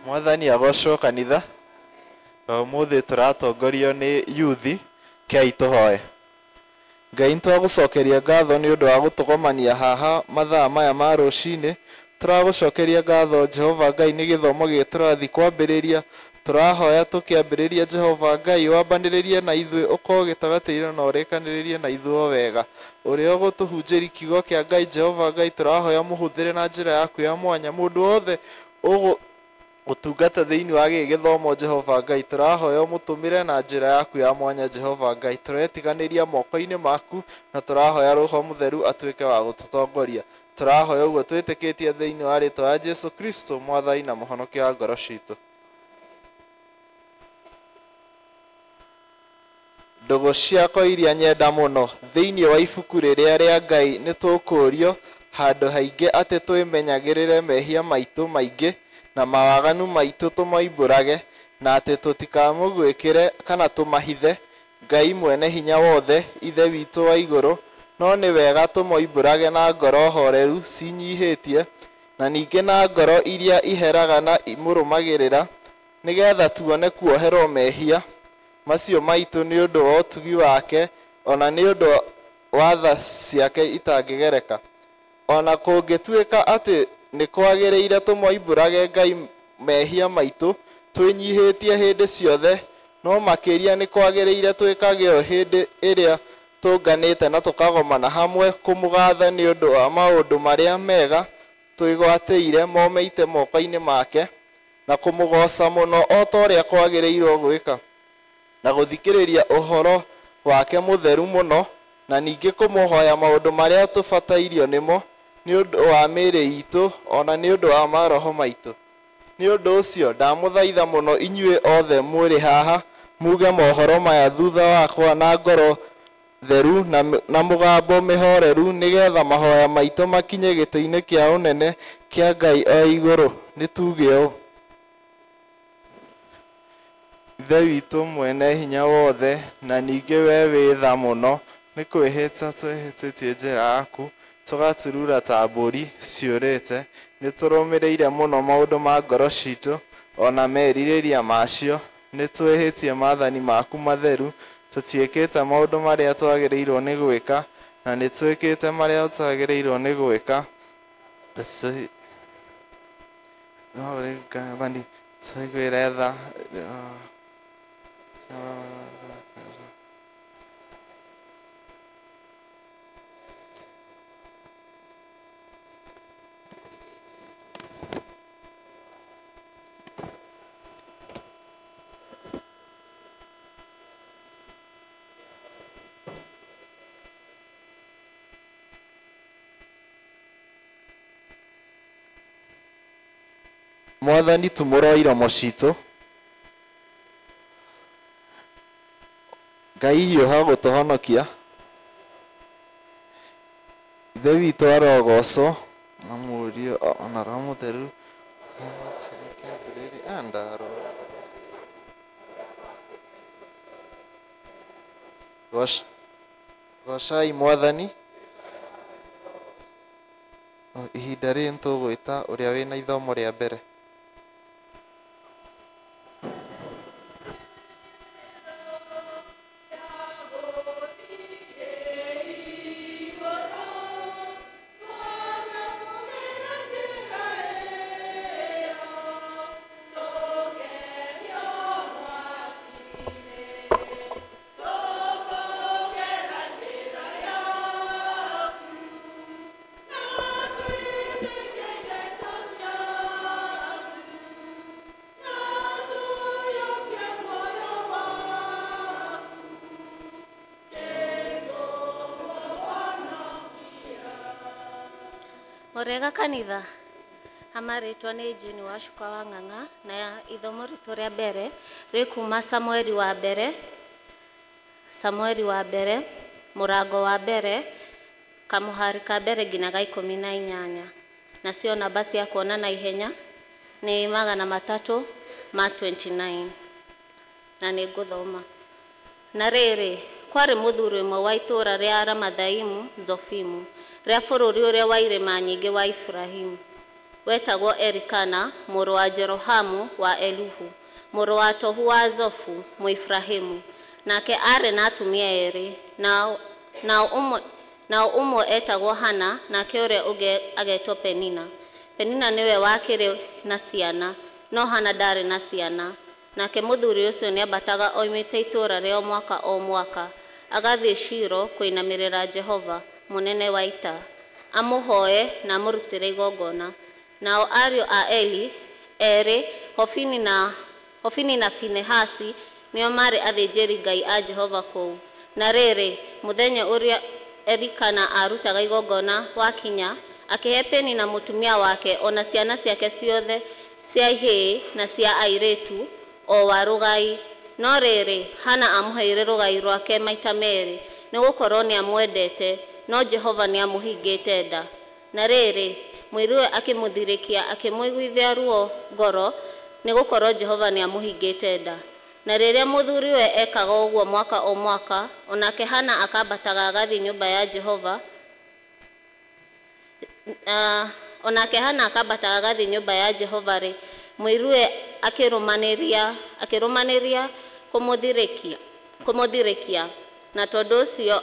Mwathani agocwo kanitha umuthi turatongorio ni yuthi kai tuhoe. Ngai ntwagucokeria ngatho ni undu wa gutugomania haha mathaa maya ma rucini. Turagucokeria ngatho Jehova Ngai ni githomo giturathi kwambiriria. Turahoya tukiambiriria Jehova Ngai wambaniririe na ithui uko gitagatirira na urekaniririe na ithuo wega. Uria gutuhunjiri kiugo kia Ngai Jehova Ngai turahoya muhuthire na njira yaku ya mwanya mundu wothe utungata thiini wa githomo Jehova Ngai turahoya mutumire na njira yaku ya mwanya Jehova Ngai turetiganiria moko-ini maku na turahoya Roho Mutheru atuike wa gututongoria. Turahoya uguo twitikitie thiini wa ritwa ya Jesu Kristo mwathani na muhonokia wa ngoro citu. Ndugu ciakwa iria nyenda muno thiini wa ibuku riria ria Ngai nitukurio handu haingi ati twimenyagirire mehia maitu maingi na mawaganu maitu tumoimburage na ati tutikamugwikire kana tumahithe. Ngai mwene hinya wothe ithe witu wa iguru no ni wega tumoimburage na ngoro horeru cinyihitie na ningi na ngoro iria iheraga na imurumagirira nigetha tuone kuoherwo mehia macio maitu ni undu wa utugi wake ona ni undu wa tha ciake itangigereka. Ona kungituika ati ni kwagiriire tumoimburage Ngai mehia maitu twinyihitie hindi ciothe no makiria ni kwagiriire twikage hindi iria tunganite na tukagomana hamwe kumugatha ni undu wa maundu maria mega twigwatiire momeite moko-ini make na kumugoca muno o ta uria kwagiriirwo gwika na guthikiriria uhoro wake mutheru muno na ningi kumuhoya maundu maria tubatairio nimo ni undu wa miri itu ona ni undu wa maroho maitu. Ni undu ucio ndamuthaitha muno inyue othe mwiri haha muge mohoro maya thutha wakwa na ngoro theru na mugambo mihoreru nigetha mahoya maitu makinye giti-ini kia unene kia Ngai o iguru. Ni tuge o Ithe witu mwene hinya wothe na ningi we witha muno ni kwihita twihititie njira yaku tugaturura ta mburi ciurite ni turumiriire muno maundu ma ngoro citu ona meririria macio ni twihitie maathani maku matheru tutiikite maundu maria twagiriirwo ni gwika na ni twikite maria tutagiriirwo ni gwika twigwiretha mwathani tumũroira mũcitũ Ngai hiũha gũtũhonokia ithe witũ arogocwo na mũriũ ona Roho Mũtheru gocai mwathani ihinda rĩrĩ tũgwĩta ũrĩa wĩna ithomo rĩa mbere. Orega kanitha amaretwa nĩ Jane Wacuka wa Ng'ang'a na ithomo ritũ rĩa mbere rĩkuma Samueli wa mbere mũrango wa mbere kamũhari ka mbere nginya ga 18 nacio namba cia kuona na ihenya nĩ 329 na nĩ ngũthoma. Na rĩrĩ kwarĩ mũthuri ũmwe wa itũũra rĩa Ramathaimu Zofimu rĩa bũrũri ũrĩa wa irĩma nyingĩ wa Ifrahimu wetagwo Elikana mũrũ wa Jerohamu wa Eluhu mũrũ wa Tohu wa Zofu Mũifrahimu nake arĩ na atumia erĩ na ũmwe etagwo Hana nake ũrĩa ũngĩ agetwo Penina. Penina nĩwe wakĩrĩ na ciana no Hana ndarĩ na ciana nake mũthuri ũcio nĩambataga oimĩte itũũra rĩao mwaka o mwaka agathiĩ Shilo kũinamĩrĩra Jehova munene wa ita amũhoe na amũrutĩre igongona. Nao ariũ a Eli erĩ Hofini na Finehasi nĩo marĩ athĩnjĩri Ngai a Jehova kũu. Na rĩrĩ mũthenya ũrĩa Elikana arutaga igongona wakinya akĩhe Penina mũtumia wake ona ciana ciake ciothe cia ihĩĩ na cia airĩtu o wa rũgai. No rĩrĩ Hana amũheire rũgai rwake maita merĩ nĩgũkorwo nĩamwendete no Jehova nĩamũhingĩte nda. Na rĩrĩ mũiruwe akĩmũthirĩkia akĩmũiguithia ruo ngoro nĩgũkorwo Jehova nĩamũhingĩte nda. Na rĩrĩa mũthuriwe ekaga ũguo mwaka o mwaka onake Hana akambataga agathiĩ nyũmba ya Jehova rĩ mũiruwe akĩrũmanĩria kũmũthirĩkia na tondũ ũcio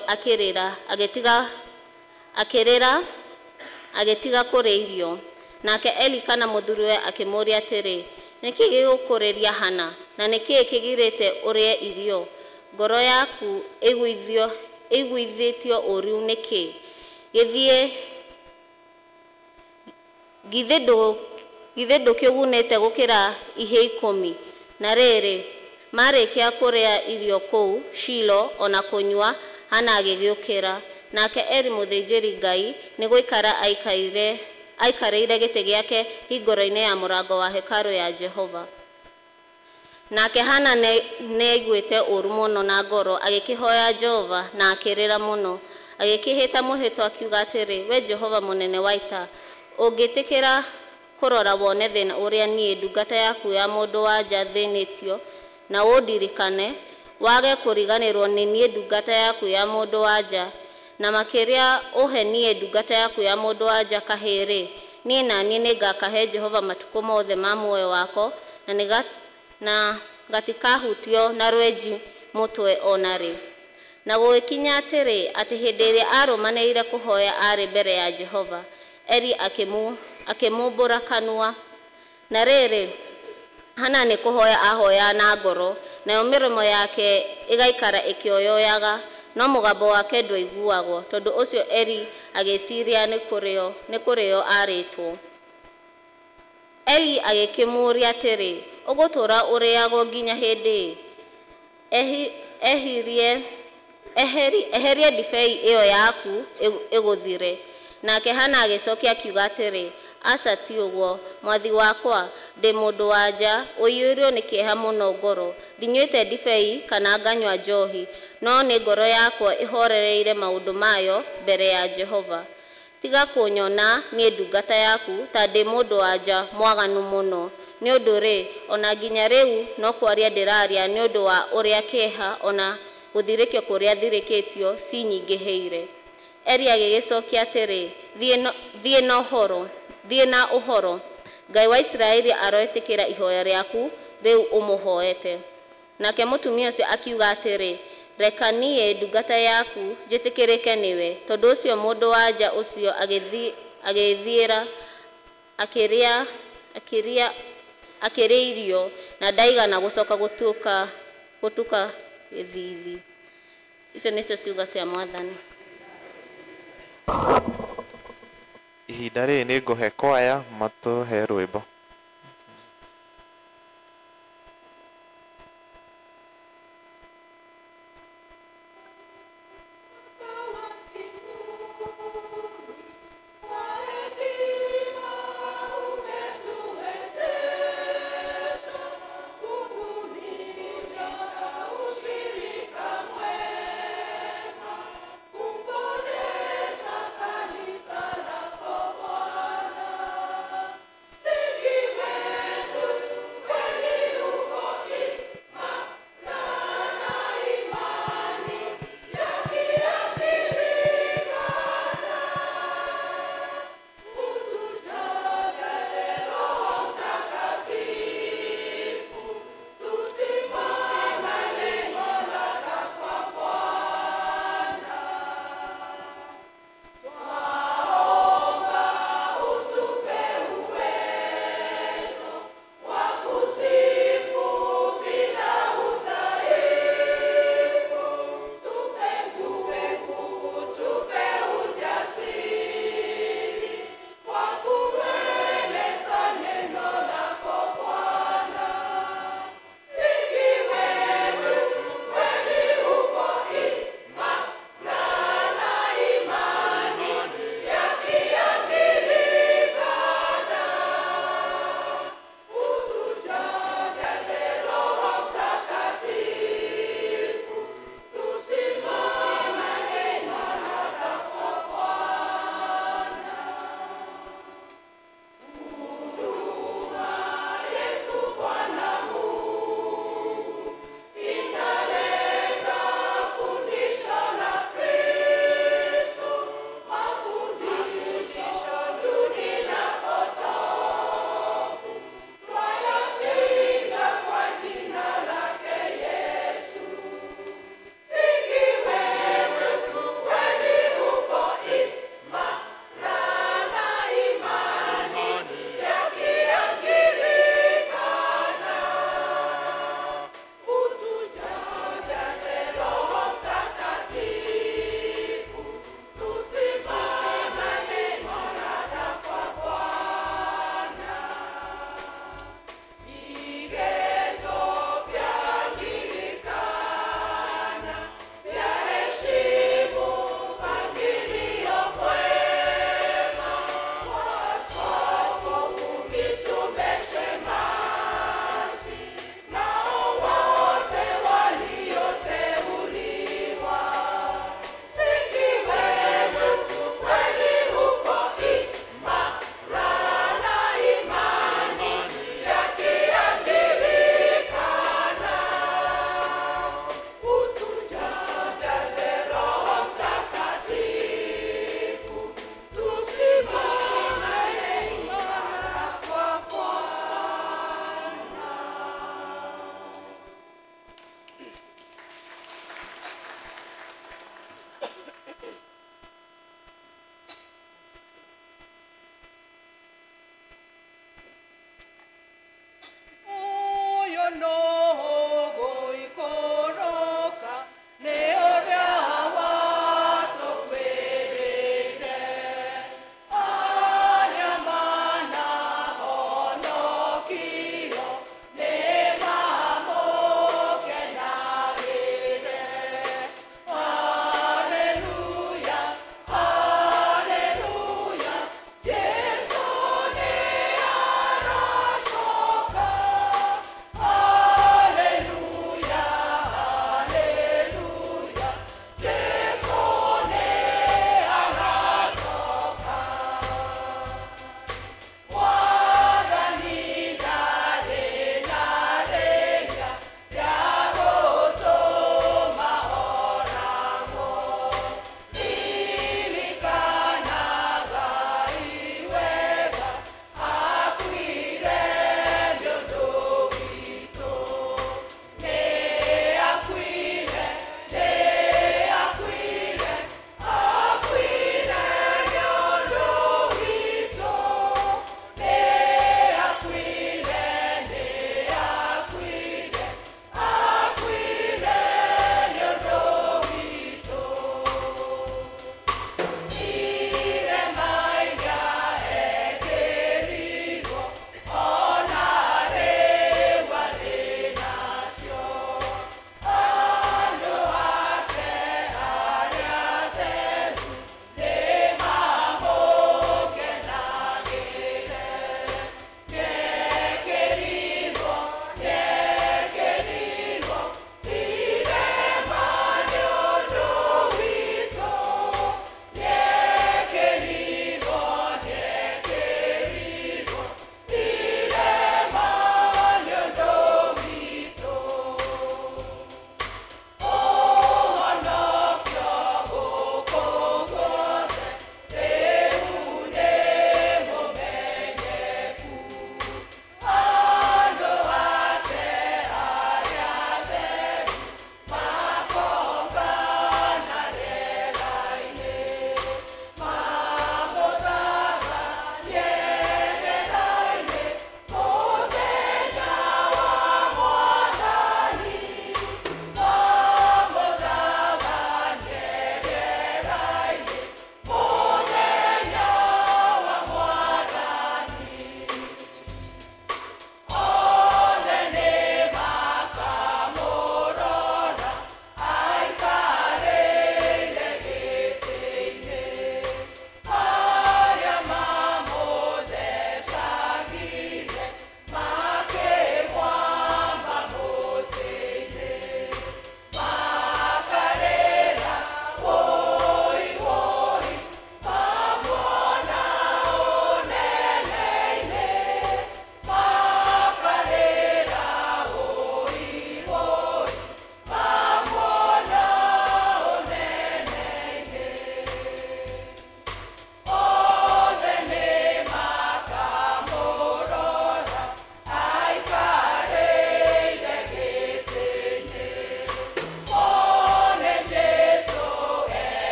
agĩtiga kũrĩa irio. Nake Elikana mũthuriwe akĩmũũria atĩrĩ nĩkĩ gĩgũkũrĩria Hana na nĩkĩ kĩgirĩte ũrĩe irio ngoro yaku ĩiguithĩtio ũru nĩkĩ githĩ ndũkĩgunĩte gũkĩra ihĩĩ 10. Na rĩrĩ marĩkia kũrĩa irio kũu Shilo ona kũnyua Hana agĩgĩũkĩra nake Eli mũthĩnjĩri Ngai nĩ gũikara aikarĩire gĩtĩ gĩake hingũro-inĩ ya mũrango wa hekarũ ya Jehova. Nake Hana nĩaiguĩte ũru mũno na ngoro agĩkĩhoya Jehova na akĩrĩra mũno agĩkĩhĩta mũhĩto akiuga atĩrĩ we Jehova mũnene wa ita ũngĩtĩkĩra kũrora wone thĩna ũrĩa niĩ ndungata yaku ya mũndũ wa nja thĩnĩtio na ũndirikane wage kũriganĩrwo nĩ niĩ ndungata yaku ya mũndũ wa nja na makĩria ũhe niĩ ndungata yaku ya mũndũ wa nja kahĩrĩ niĩ naniĩ nĩngakahe Jehova matukũ mothe ma muoyo wako na gatikahutio na rwenji mũtwe onarĩ. Na gũgĩkinya atĩrĩ atĩ hĩndĩ ĩrĩa arũmanĩrĩire kũhoya arĩ mbere ya Jehova Eli akĩmũmbũra kanua. Na rĩrĩ Hana nĩ kũhoya ahoya na ngoro nayo mĩromo yake ĩgaikara ĩkĩoyoyaga no mũgambo wake ndwaiguagwo tondũ ũcio Eli agĩciria nĩ kũrĩo arĩtwo. Eli agĩkĩmũũria atĩrĩ ũgũtũra ũrĩagwo nginya hĩndĩ eherie ndibei ĩyo yaku ĩgũthire. Nake Hana agĩcokia akiuga atĩrĩ aca ti ũguo mwathi wakwa ndĩ mũndũ wa nja ũiyũirwo nĩ kĩeha mũno ngoro, ndinyuĩte ndibei kana nganyua njohi, no nĩ ngoro yakwa ĩhorereire maũndũ mayo mbere ya Jehova. Tiga kũnyona niĩ ndungata yaku ta ndĩ mũndũ wa nja mwaganu mũno, nĩ ũndũ ona nginya rĩu no kwaria ndĩraria nĩ ũndũ wa ũrĩa kĩeha ona gũthirĩkio kũrĩa thirĩkĩtio cinyingĩhĩire. Eri agĩgĩcokia atĩrĩ, thiĩ na ũhoro, Ngai wa Isiraeli aroĩtĩkĩra ihoya rĩaku rĩu ũmũhoete. Nake mũtumia ũcio akiuga atĩrĩ, reka niĩ ndungata yaku njĩtĩkĩrĩke nĩwe. Tondũ ũcio mũndũ wa nja ũcio agĩthiĩra akĩrĩa irio na ndaigana gũcoka gũtuka gĩthithi. Icio nĩcio ciugo cia Mwathani. Ihinda rĩrĩ nĩ ngũhe kwaya matũhe rwĩmbo. Singing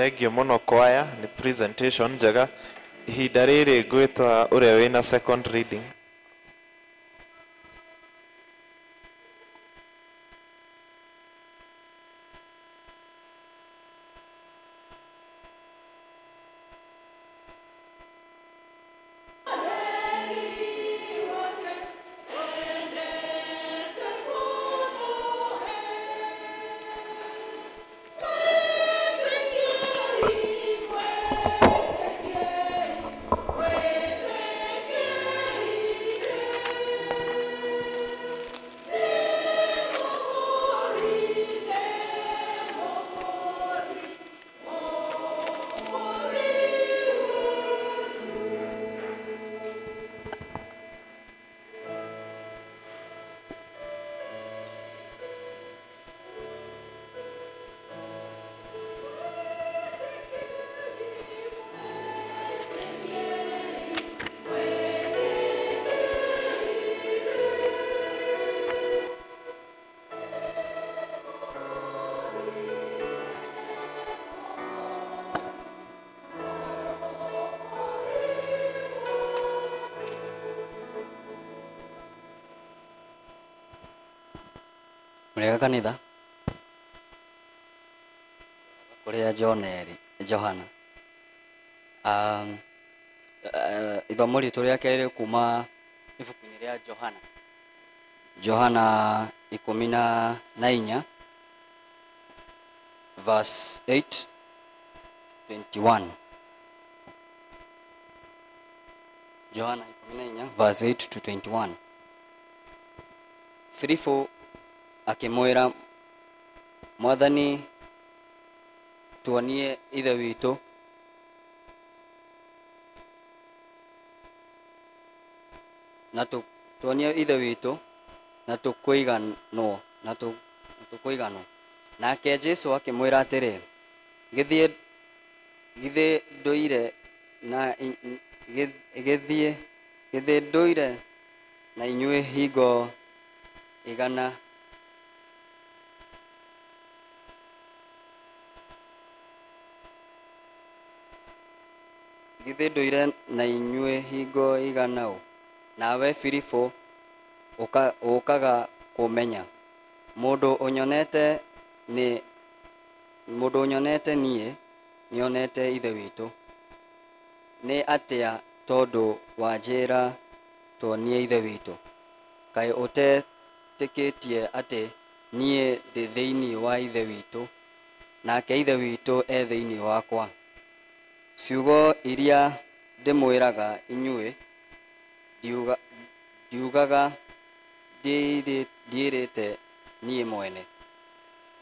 Thengiũ mũno kwaya, nĩ presentation njega. Ihinda rĩrĩ ngwĩtwa ũrĩa wĩna second reading. Murega kanitha kuria Johana ithomo ritu ria keri kuma ibuku-ini ria Johana 14 verse 8 21. Johana 14 verse 8 to 21. Filipo akimwira, Mwathani, tuonie ithe witũ. Tuonie ithe witũ na tũkũiganwo nake Jesu akimwira atĩrĩ, githĩ ndũire na inyuĩ hingo igana githĩ ndũire na inyuĩ hingo igana nawe Filipo ũkaga kũmenya mũndũ ũnyonete niĩ nĩonete ithe witũ. Nĩ atĩa tondũ wanjĩra tuonie ithe witũ? Kaĩ ũtetĩkĩtie atĩ niĩ ndĩ thĩinĩ wa ithe witũ nake ithe witũ thĩinĩ wakwa? Ciugo iria ndĩmwĩraga inyuĩ ndiugaga ndiĩrĩte niĩ mwene.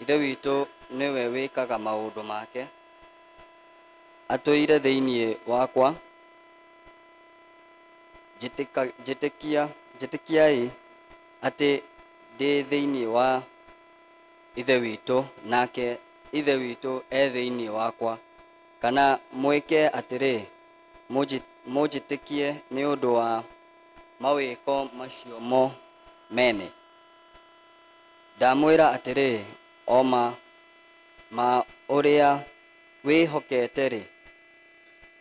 Ithe witũ nĩwe wĩkaga maũndũ make atũire thĩinĩ wakwa. Njĩtĩkiai atĩ ndĩ thĩinĩ wa ithe witũ nake ithe witũ thĩinĩ wakwa, kana mwĩke atĩrĩ, mũnjĩtĩkie nĩ ũndũ wa mawĩko macio mo mene. Ndamwĩra atĩrĩ, ma ũrĩa wĩhokete-rĩ,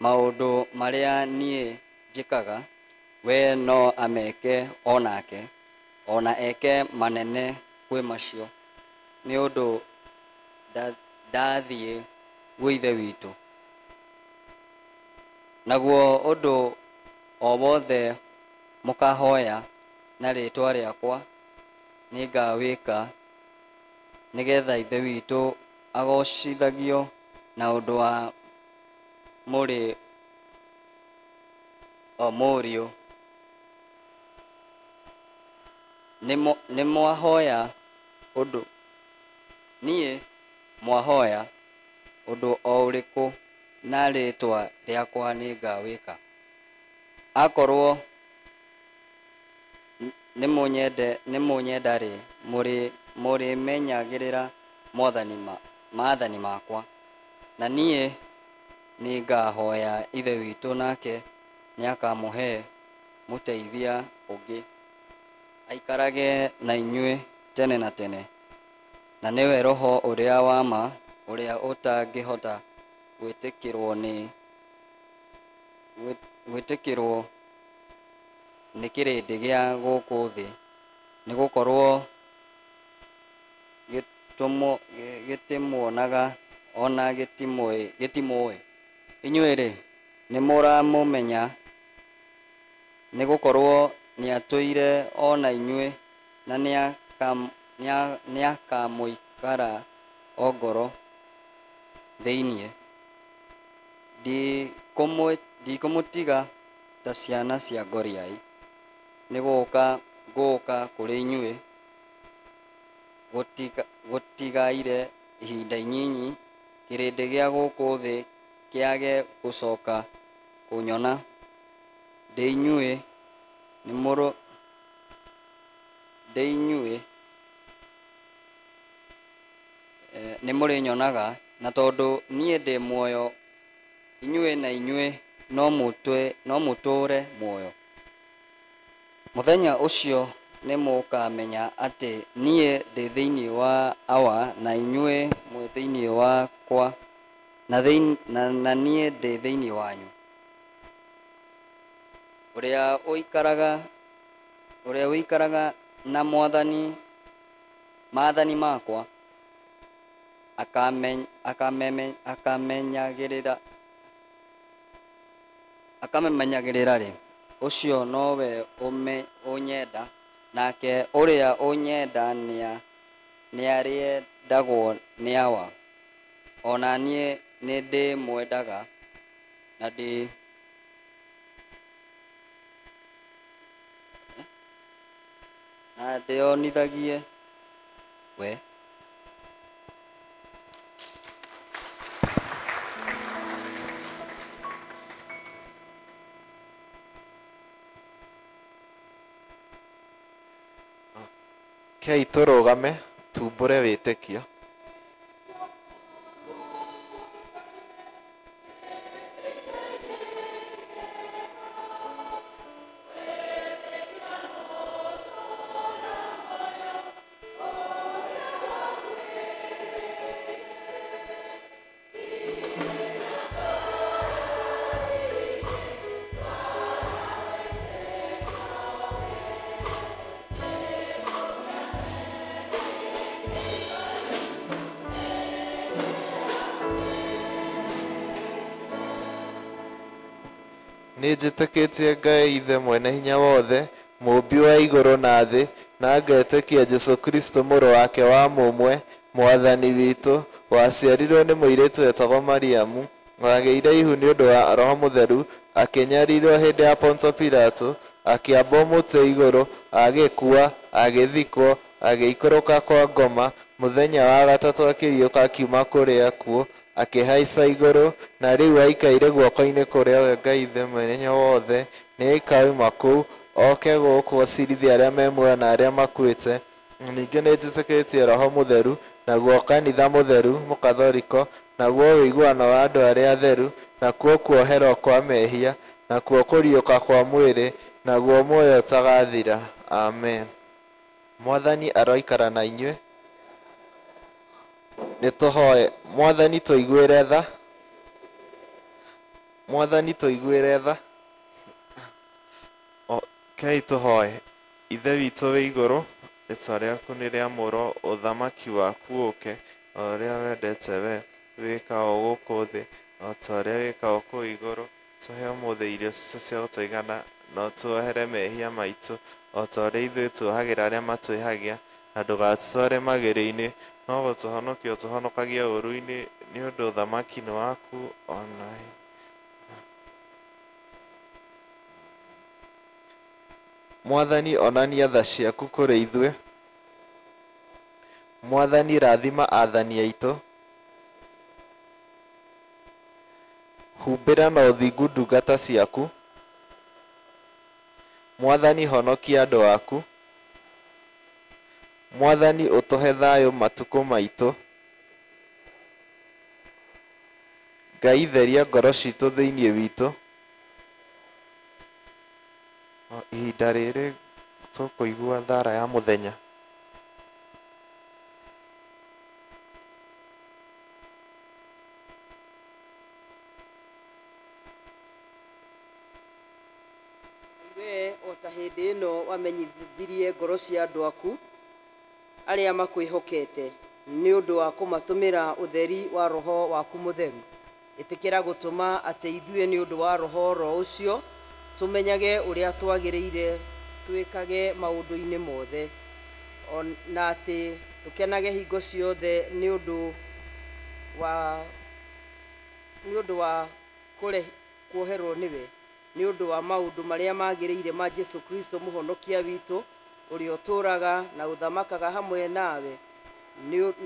maũndũ marĩa niĩ njĩkaga we no ameke onake, ona eke manene kwĩ macio, nĩ ũndũ ndathiĩ gwĩ ithe witũ. Naguo ũndũ o wothe mũkahoya na rĩĩtwa rĩakwa nĩngawĩka, nĩgetha ithe witũ agocithagio na ũndũ wa mũrĩ o mũriũ. Nĩ mwahoya ũndũ, niĩ mwahoya ũndũ o ũrĩkũ na rĩĩtwa rĩakwa nĩngawĩka. Akorwo nĩmũnyenda-rĩ, mũrĩmenyagĩrĩra maathani makwa. Na niĩ nĩngahoya ithe witũ, nake nĩakamũhe mũteithia ũngĩ aikarage na inyuĩ tene na tene, na nĩwe Roho ũrĩa wa ma, ũrĩa ũtangĩhota gwĩtĩkĩrwo nĩ kĩrĩndĩ gĩa gũkũ thĩ, nĩ gũkorwo gĩtimuonaga ona gĩtimũĩ. Inyuĩ-rĩ, nĩ mũramũmenya nĩ gũkorwo nĩatũire ona inyuĩ na nĩakamũikara o ngoro thĩinĩ. Ndikũmũtiga ta ciana cia ngoriai, nĩ gũũka kũrĩ inyuĩ gũtigaire ihinda inyinyi, kĩrĩndĩ gĩa gũkũ thĩ kĩage gũcoka kũnyona. Ndĩ inyuĩ nĩ mũrĩnyonaga, na tondũ niĩ ndĩ muoyo, inyuĩ na inyuĩ no mũtũũre muoyo. Mũthenya ũcio nĩ mũkamenya atĩ niĩ ndĩ thĩinĩ wa awa na inyuĩ mwĩ thĩinĩ wakwa, na niĩ ndĩ thĩinĩ wanyu. Ũrĩa ũikaraga na maathani makwa akamenyagĩrĩra-rĩ, ũcio nowe ũnyenda, nake ũrĩa ũnyenda nĩarĩendagwo nĩ awa. Ona niĩ nĩ ndĩmwendaga na ndĩonithagie we. Kei tũrũgame tumbũre wĩtĩkio. Nĩ njĩtĩkĩtie Ngai Ithe mwene hinya wothe, mũmbi wa igũrũ na thĩ, na ngetĩkia Jesũ Kristo mũrũ wake wa mũmwe, mwathani witũ, waciarirwo nĩ mũirĩtu wetagwo Mariamu, wagĩire ihu nĩ ũndũ wa Roho Mũtheru, akĩnyarirwo hĩndĩ ya Ponto Pilato, akĩambwo mũtĩ igũrũ, agĩkua, agĩthikwo, agĩikũrũka kwa ngoma, mũthenya wa gatatũ akĩriũka akiuma kũrĩ akuũ, akĩhaica igũrũ, na rĩu aikaire guoko-inĩ kũrĩa we Ngai Ithe mwene hinya wothe. Nĩ aikauma kũu oke gũkũ acirithie arĩa me muoyo na arĩa makuĩte. Ningĩ nĩ njĩtĩkĩtie Roho Mũtheru, naguo kanitha mũtheru mũkathoriko, naguo ũiguano wa andũ arĩa atheru, nakuo kuoherwo kwa mehia, nakuo kũriũka kwa mwĩrĩ, naguo muoyo ũtagathira. Amen. Mwathani aroikara na inyuĩ. Nĩtũhoe. Mwathani tũiguĩre tha. Mwathani tũiguĩre tha. Kei tũhoe. Ithe witũ wĩ igũrũ, rĩĩtwa rĩaku nĩ rĩamũrwo, ũthamaki waku ũũke, o ũrĩa wendete we wĩkagwo gũkũ thĩ, o ta ũrĩa wĩkagwo kũu igũrũ. Tũhe ũmũthĩ irio citũ cia gũtũigana, na ũtuohere mehia maitũ, o ta ũrĩa ithuĩ tuohagĩra arĩa matwĩhagia, na ndũgatũtware magerio-inĩ, no gũtũhonokia ũtũhonokagie ũũru-inĩ, nĩ ũndũ ũthamaki nĩ waku ona. Mwathani onania tha ciaku kũrĩ ithuĩ. Mwathani rathima athani aitũ. Humbĩra na ũthingu ndungata ciaku. Mwathani honokia andũ aku. Mwathani ũtũhe thayũ matukũ maitũ. Ngai theria ngoro citũ thĩinĩ witũ. Ihinda rĩrĩ tũkũigua thara ya mũthenya. mũno wamenyithirie ngoro cia andũ aku arĩa makwĩhokete nĩ ũndũ wa kũmatũmĩra ũtheri wa roho waku mũtheru. Ĩtĩkĩra gũtũma atĩ ithuĩ nĩ ũndũ wa roho ro ũcio tũmenyage ũrĩa twagĩrĩire twĩkage maũndũ-inĩ mothe, na atĩ tũkenage hingo ciothe nĩ ũndũ wa kuoherwo nĩwe, nĩ ũndũ wa maũndũ marĩa magĩrĩire ma Jesu Kristo mũhonokia witũ, ũrĩa ũtũũraga na ũthamakaga hamwe nawe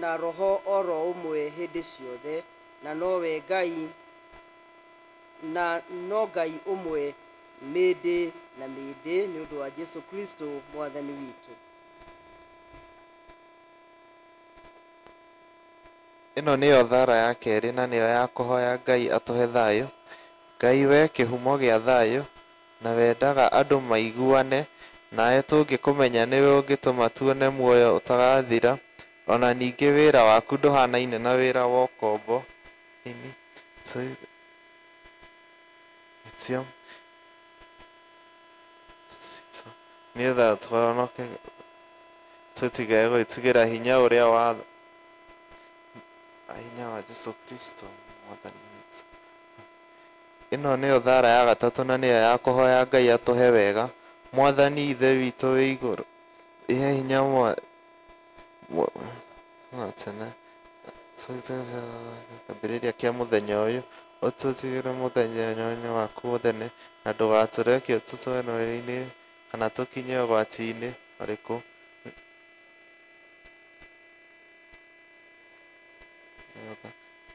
na roho oro ũmwe hĩndĩ ciothe, na nowe Ngai na no Ngai ũmwe mĩndĩ na mĩndĩ, nĩ ũndũ wa Jesu Kristo mwathani witũ. Ĩno nĩyo thara ya kerĩ na nĩyo ya kũhoya Ngai atũhe thayũ. Ngai we kĩhumo gĩa thayũ, na wendaga andũ maiguane, nawe tũngĩkũmenya nĩwe ũngĩtũma tuone muoyo ũtagathira, ona ningĩ wĩra waku ndũhanaine na wĩra wa ũkombo. Nĩgetha tũhonoke tũtige gwĩtigĩra hinya ũrĩa wa Jesu Kristo mwathani witũ. Ĩno nĩyo thara ya gatatũ na nĩyo ya kũhoya Ngai atũhe wega. Mwathani ithe witũ wĩ igũrũ, ihe hinya kĩambĩrĩria kĩa mũthenya ũyũ, ũtũtigĩre mũthenya waku mũthene, na ndũgatũreke tũtũe rũĩ-inĩ kana tũkinye ũgwati-inĩ ũrĩkũ.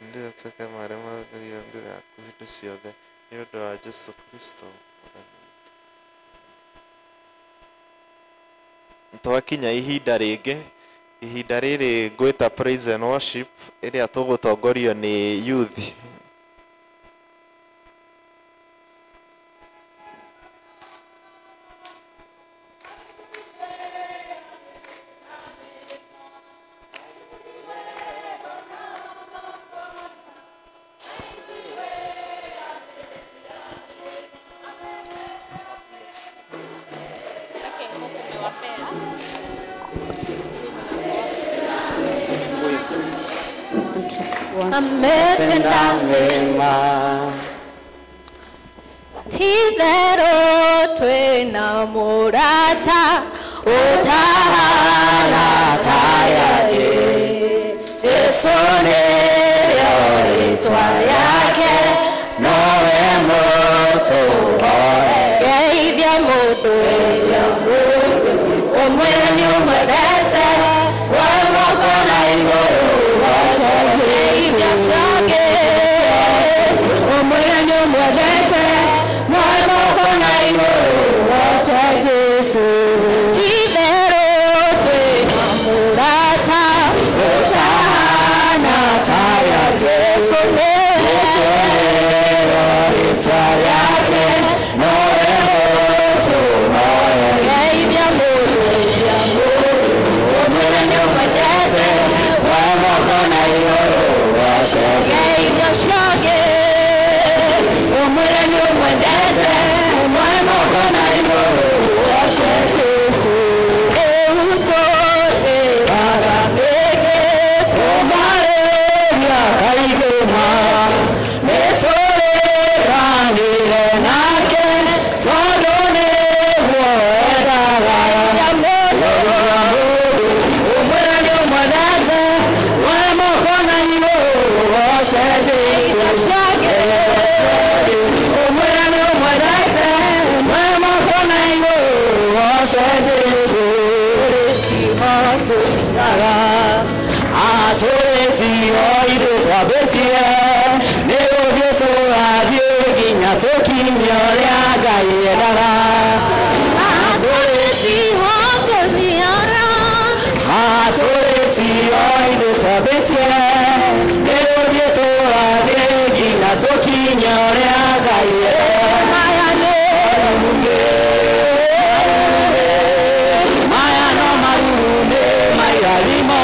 Nĩguo tuĩke marĩa magĩrĩire mbere yaku hĩndĩ ciothe, nĩ ũndũ wa Jesu Kristo mwathani witũ. Twakinya ihinda rĩngĩ, ihinda rĩrĩ ngwĩta praise and worship, ĩrĩa tũgũtongorio nĩ youth. Ametenda mema, tithero twĩna mũrata ũtahana ta yake. Jesũ nĩrĩo rĩĩtwa rĩake, nowe mũtũhoe. Geithia mũndũ ũmwĩre nĩũmwendete, we moko na igũrũ geithia ciake. Ũmwĩre nĩũmwendete, we moko na igũrũ woce Jesũ. Titherũ twĩna mũrata ũtahana ta ya Jesũ nĩrĩo rĩĩtwa rĩake, nowe mũtũhoe. Geithia mũndũ ũmwĩre nĩũmwendete, we moko na igũrũ woce geithia ciake. Ũmwĩre nĩũmwendete, we moko na igũrũ woce Jesũ. Rĩu tũtĩraga mĩgĩ kũmarĩria kaigũma, nĩtũrĩkanĩire nake tondũ nĩguo endaga. Ũmwĩre nĩũmwendete, we moko na igũrũ woce Jesũ. Ũmwĩre nĩũmwendete, we moko na igũrũ woce Jesũ. Timo tũtindaga atũrĩtio ithuĩ twambĩtie, nĩguo Jesũ athiĩ nginya tũkinye ũrĩa Ngai endaga. Atũrĩtio tũthiaga, atũrĩtio ithuĩ twambĩtie, nĩguo Jesũ athiĩ nginya tũkinye ũrĩa Ngai endaga. Maya no marume mairathimo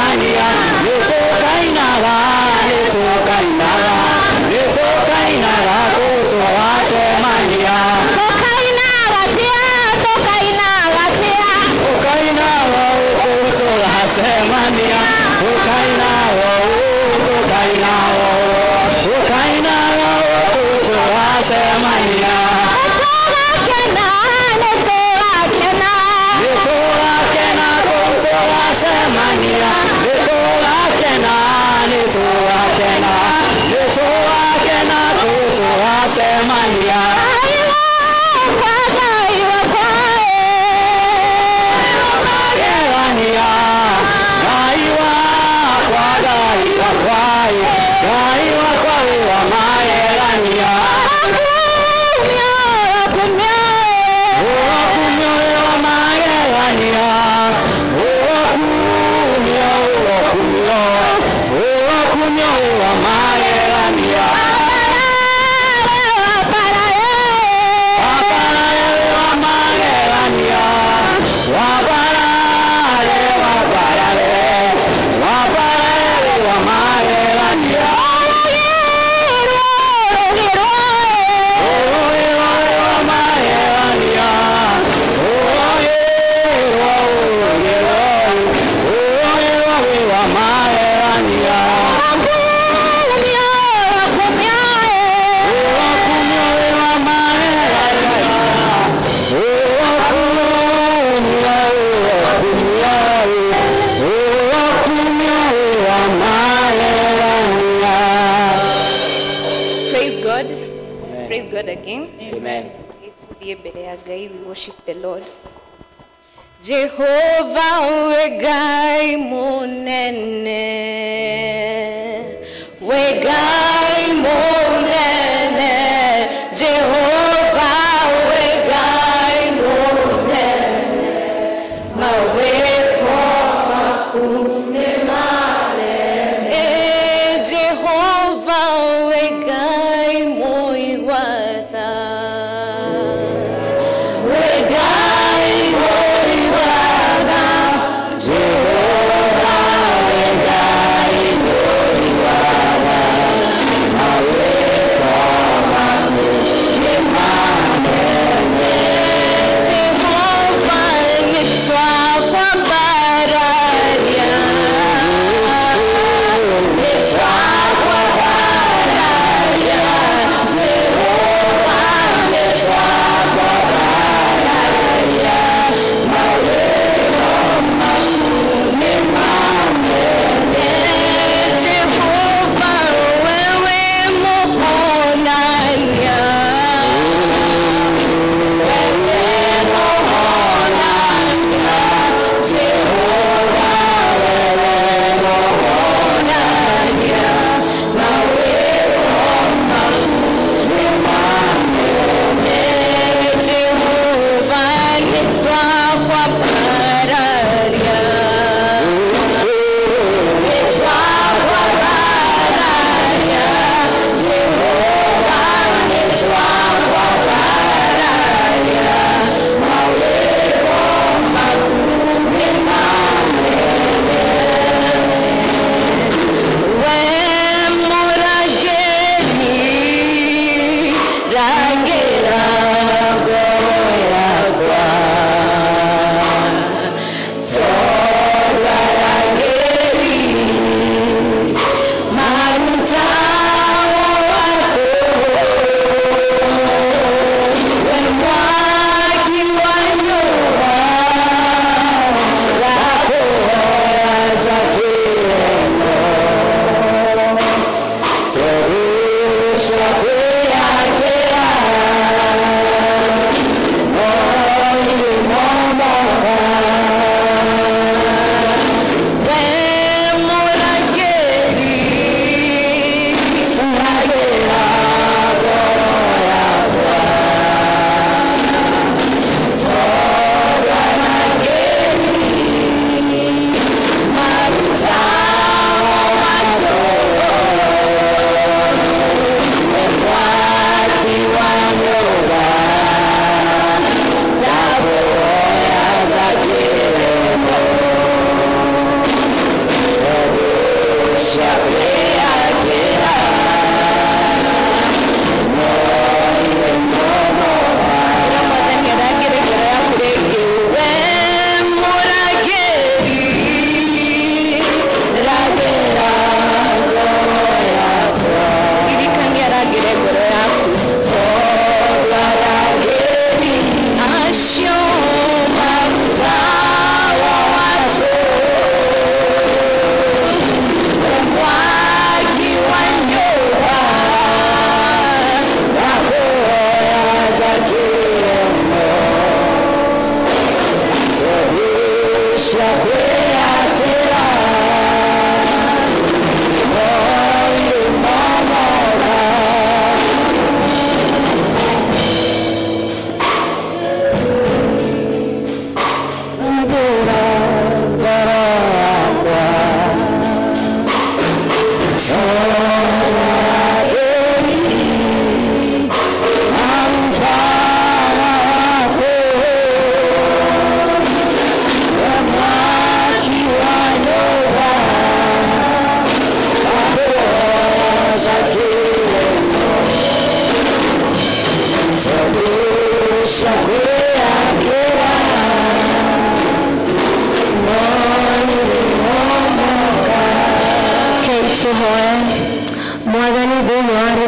Mania, tukasemania tukainao tukainao tukainao tukasemania turakena turakena turakena tukasemania turakena turakena turakena tukasemania We worship the Lord. Jehovah wegai monene, wegai monene, Jehovah wegai monene, maweko makune male, Jehovah wegai moiwata. Jehovah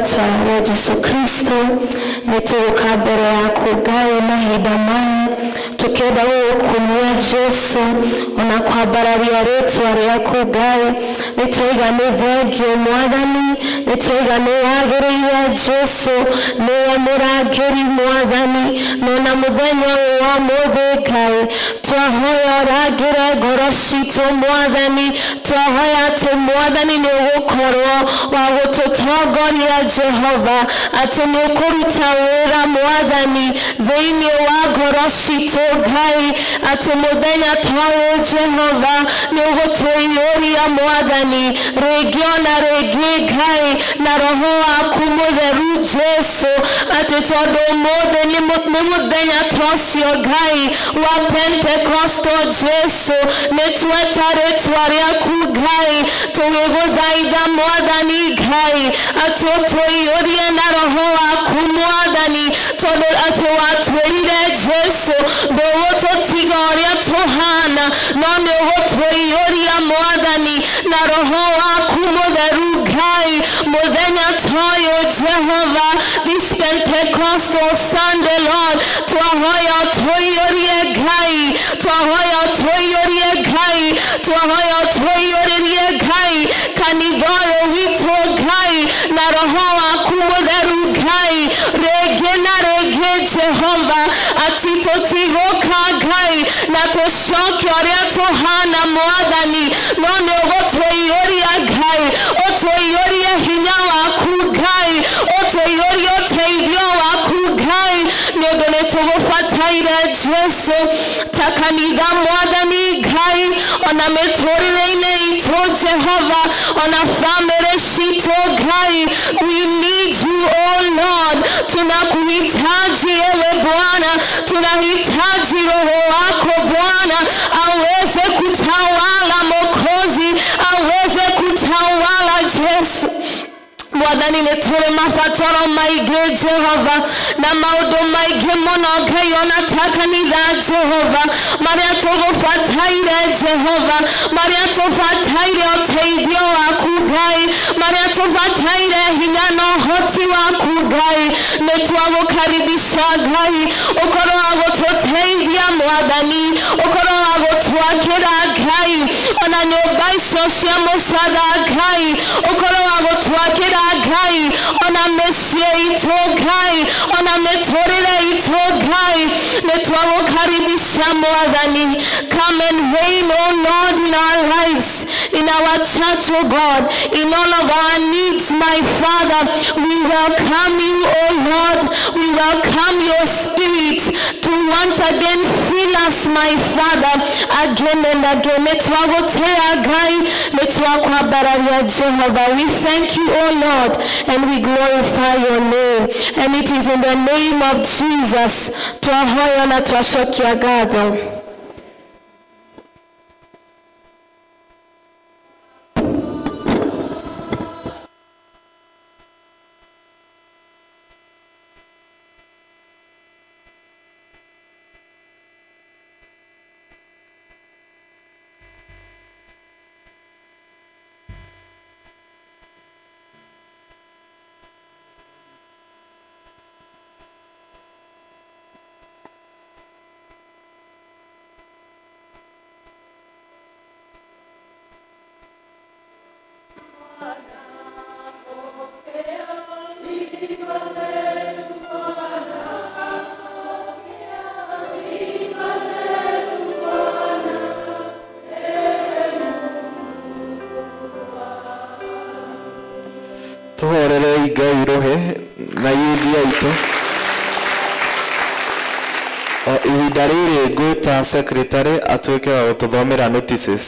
rĩtwa rĩa Jesũ Kristo nĩtũgũka mbere yaku Ngai mahinda maya tũkĩenda gũgũkumia Jesũ ona kwambararia rĩtwa rĩaku Ngai nĩtũiga nĩ thengio Mwathani nĩtũiga nĩ wagĩrĩire Jesũ nĩwe mũrangĩri Mwathani nona mũthenya ũyũ wa ũmũthĩ Ngai twahoya ũrangĩre ngoro citũ Mwathani twahoya atĩ Mwathani nĩ ũgũkorwo wa gũtũtongoria Jehova atĩ nĩ ũkũruta wĩra Mwathani thĩinĩ wa ngoro citũ Ngai atĩ mũthenya ta ũyũ Jehova nĩ ũgũtũiyũria Mwathani rĩngĩ ona rĩngĩ Ngai na roho waku mũtheru Jesũ atĩ tondũ ũmũthĩ nĩ mũthenya ta ũcio Ngai wa Pentecostal Jesũ nĩtweta rĩtwa rĩaku Ngai tũgĩgũthaitha Mwathani Ngai atĩ ũtũiyũrie na roho waku Mwathani tondũ atĩ watwĩrire Jesũ ndũgũtũtiga ũrĩa tũhana no nĩ ũgũtũiyũria Mwathani na roho waku mũtheru Ngai mũthenya ta ũyũ Jehova this Pentecostal Sunday Lord twahoya ũtũiyũrie Ngai twahoya ũtũiyũrie Ngai twahoya ũtũiyũrĩrie Ngai kanitha ũyũ witũ Ngai na roho waku mũtheru Ngai rĩngĩ na rĩngĩ Jehova atĩ tũtigũka Ngai na tũcoke ũrĩa tũhana Mwathani no nĩ ũgũtũiyũria Ngai ũtũiyũrie hinya waku Ngai ũtũiyũrie ũteithio waku Ngai nĩ ũndũ nĩtũgũbataire Jesũ ta kanitha Mwathani Ngai ona mĩtũrĩre-inĩ itũ Jehova ona family citũ Ngai we need you oh Lord tunakuhitaji ewe Bwana tunahitaji roho wako Bwana aweze kutawala Mwokozi aweze kutawala Jesũ Mwathani nĩtũrĩ mabataro maingĩ Jehova na maũndũ maingĩ mũno Ngai ona ta kanitha Jehova marĩa tũgũbataire Jehova marĩa tũbataire ũteithio waku Ngai marĩa tũbataire hinya na ũhoti waku Ngai nĩtwagũkaribisha Ngai ũkorwo wa gũtũteithia Mwathani ũkorwo wa gũtwakĩra Ngai ona nyũmba icio cia mũcara Ngai ũkorwo wa gũtwakĩra Ngai ona mĩciĩ itũ Ngai ona mĩtũrĩre itũ Ngai nĩtwagũkaribisha Mwathani come and reign oh Lord in our lives in our church oh God in all of our needs my Father we welcome you oh Lord we welcome your spirit to once again fill us my Father again and again nĩtwagũtĩa Ngai nĩtwakwambararia Jehovah we thank you oh Lord and we glorify your name and it is in the name of Jesus twahoya na twacokia ngatho tuhorere Ngai rohe na yuthi aitũ o ihinda rĩrĩ ngwĩta secretary atuĩke wa gũtũthomera notices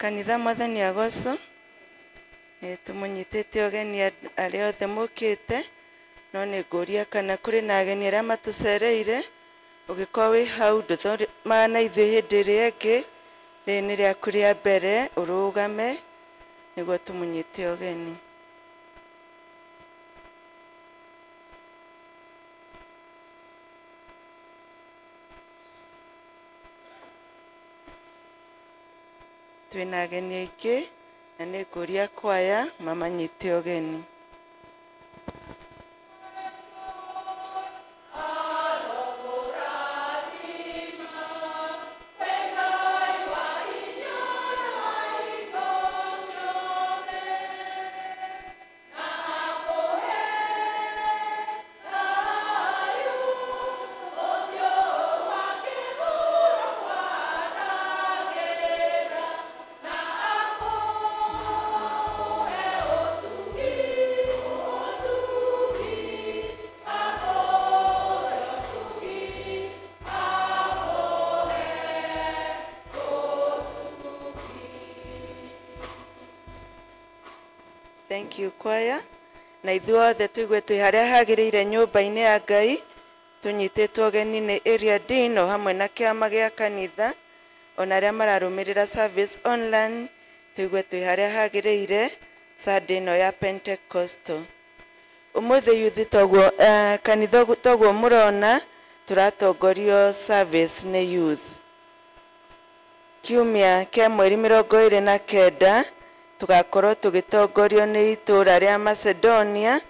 kanitha mwathani agoco tumunyitite ogeni aria othe mukite no nĩ ngũria kana kũrĩ na ageni arĩa matũcereire ũgĩkorwo wĩ hau ndũthomana ithuĩ hĩndĩ ĩrĩa ĩngĩ rĩrĩ nĩ rĩaku rĩa mbere ũrũgame nĩguo tũmunyite ogeni. Twĩna ageni aingĩ na nĩ ngũria kwaya mamanyite ogeni. Thank you choir. Na ithuothe tuigue twi haria hagiriire nyumba-ini ya Ngai tunyititwo ogeni ni area dean o hamwe na kiama gia kanitha ona aria mararumirira service online tuigue twi haria hagiriire Sunday no ya Pentecostal. Umuthi youth toguo kanitha toguo murona turatongorio service ni youth. Kiumia kia mweri 29 tugakorwo tugitongorio ni itura ria Macedonia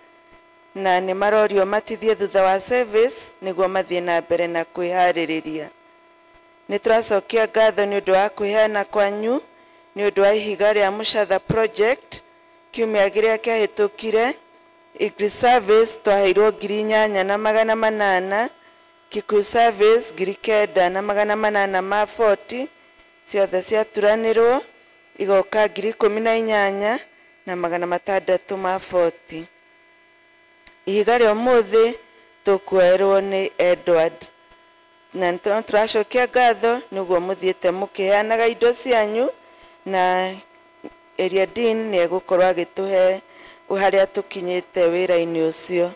na ni marorio matithie thutha wa service niguo mathie na mbere na kwihariria. Ni turacokia ngatho ni undu wa kwiheana kwanyu ni undu wa ihiga ria Mushatha project kiumia giria kiahitukire Igri service twaheirwo 8,800 Kikuyu service 9,840 ciothe ciaturanirwo igoka 18,640. Ihiga ria umuthi tukuerwo ni Edward na turacokia ngatho niguo muthiete mukiheanaga indo cianyu na area dean ni egukorwo agituhe uharia tukinyite wira-ini ucio.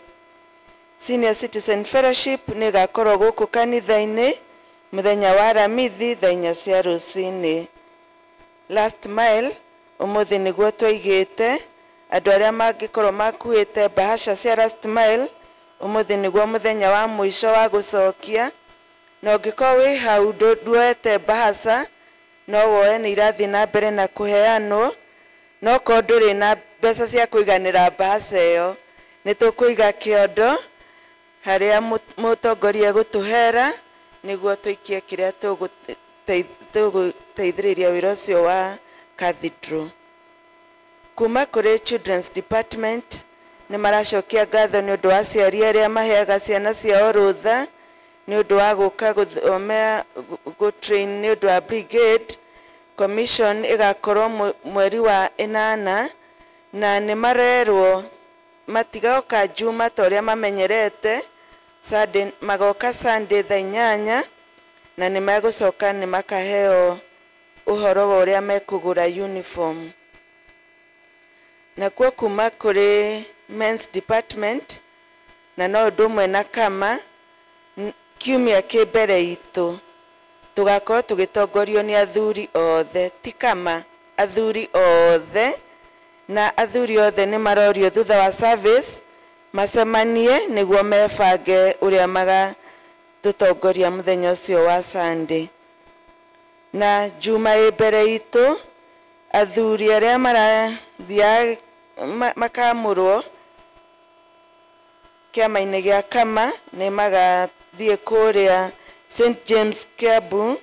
Senior Citizen Fellowship ni gakorwo guku kanitha-ini muthenya wa Aramithi thaa 4 cia rucini. Last mile umuthi niguo twaigite andu aria mangikorwo makuite bahasha cia last mile umuthi niguo muthenya wa mwisho wa gucokia na ungikorwo wi hau nduete bahasha no woe ni irathi na mbere na kuheanwo no ko nduri na mbeca cia kuiganira bahasha iyo ni tukuiga kiondo haria mutongoria gutuhera niguo tuikie kiria tuguteithiriria wira ucio wa cathedral. Kuma kuri children's department ni maracokia ngatho ni undu wa aciari aria maheaga ciana ciao rutha ni undu wa guka guthomea gutrain ni undu wa brigade commission igakorwo mweri wa 8 na ni marerwo matigaoka juma toria mamenyerete Sunday magoka Sunday thaa 8 na ni magucoka ni makaheo uhoro wa uria mekugura uniform. Na kwa kuma kuri men's department na no ndumwe na kama kiumia kibere itu tugakorwo tugitongorio ni athuri othe ti kama athuri othe na athuri othe ni marorio thutha wa service macemanie niguo mebange uria maga tutongoria muthenya ucio wa Sunday. Na juma ibere itu athuri aria marathia makamurwo kiama-ini gia kama ni magathie kuria St James Kiambu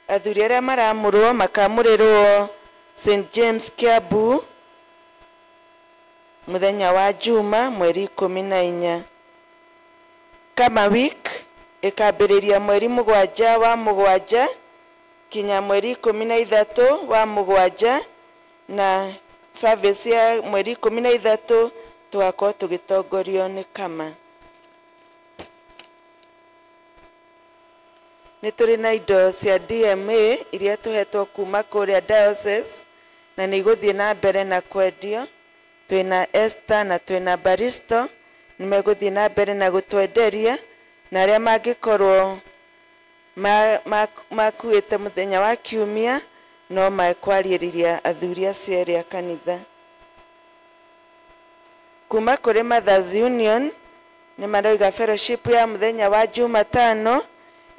athuri aria maramurwo makamurirwo St James Kiambu muthenya wa juma mweri 14. Kama week ikambiriria mweri 7 wa 7 kinya mweri 13 wa 7 na service ya mweri 13 tugakorwo tũgĩtongorio nĩ kama. Nĩ tũrĩ na indo cia DMA iria tũhetwo kuma kũrĩa diocese na nĩ igũthiĩ na mbere na kwendio. Twĩna Esther na twĩna Baristo nĩ megũthiĩ na mbere na gũtwenderia, na arĩa mangĩkorwo makuĩte mũthenya wa kiumia no makwarĩrĩria athuri acio erĩ a kanitha. Kuma kũrĩ Mothers Union nĩ maroiga fellowship ya mũthenya wa Jumatano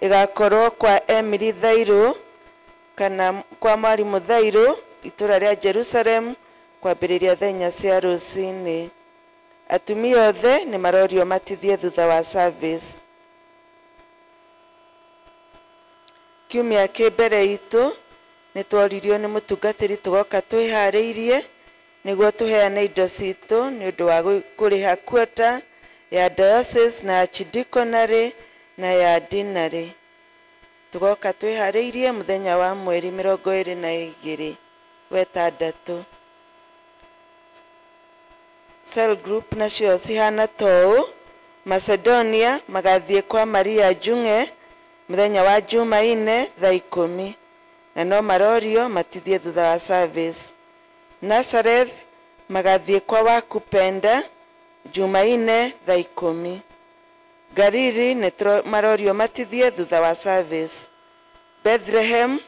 igakorwo kwa Emily Thairu kana kwa Mwarimũ Thairu itũra rĩa Jerusalem kwambĩrĩria thaa 4 cia rũcinĩ. Atumia othe nĩ marorio matithie thutha wa service. Kiumia kĩmbere itũ nĩ tworirio nĩ mũtungatĩri tũgoka twĩharĩirie nĩguo tũheane indo citũ nĩ ũndũ wa kũrĩha quota ya diocese na archdiaconary na ya dinary. Tũgoka twĩharĩirie mũthenya wa mweri 22 wetandatũ. Cell group nacio cihana toũ. Macedonia magathiĩ kwa Maria Njung'e mũthenya wa Jumaine thaa 10 na no marorio matithie thutha wa service. Nazareth magathiĩ kwa Wakupenda Jumaine thaa 10. Gariri nĩ marorio matithie thutha wa service. Bethlehem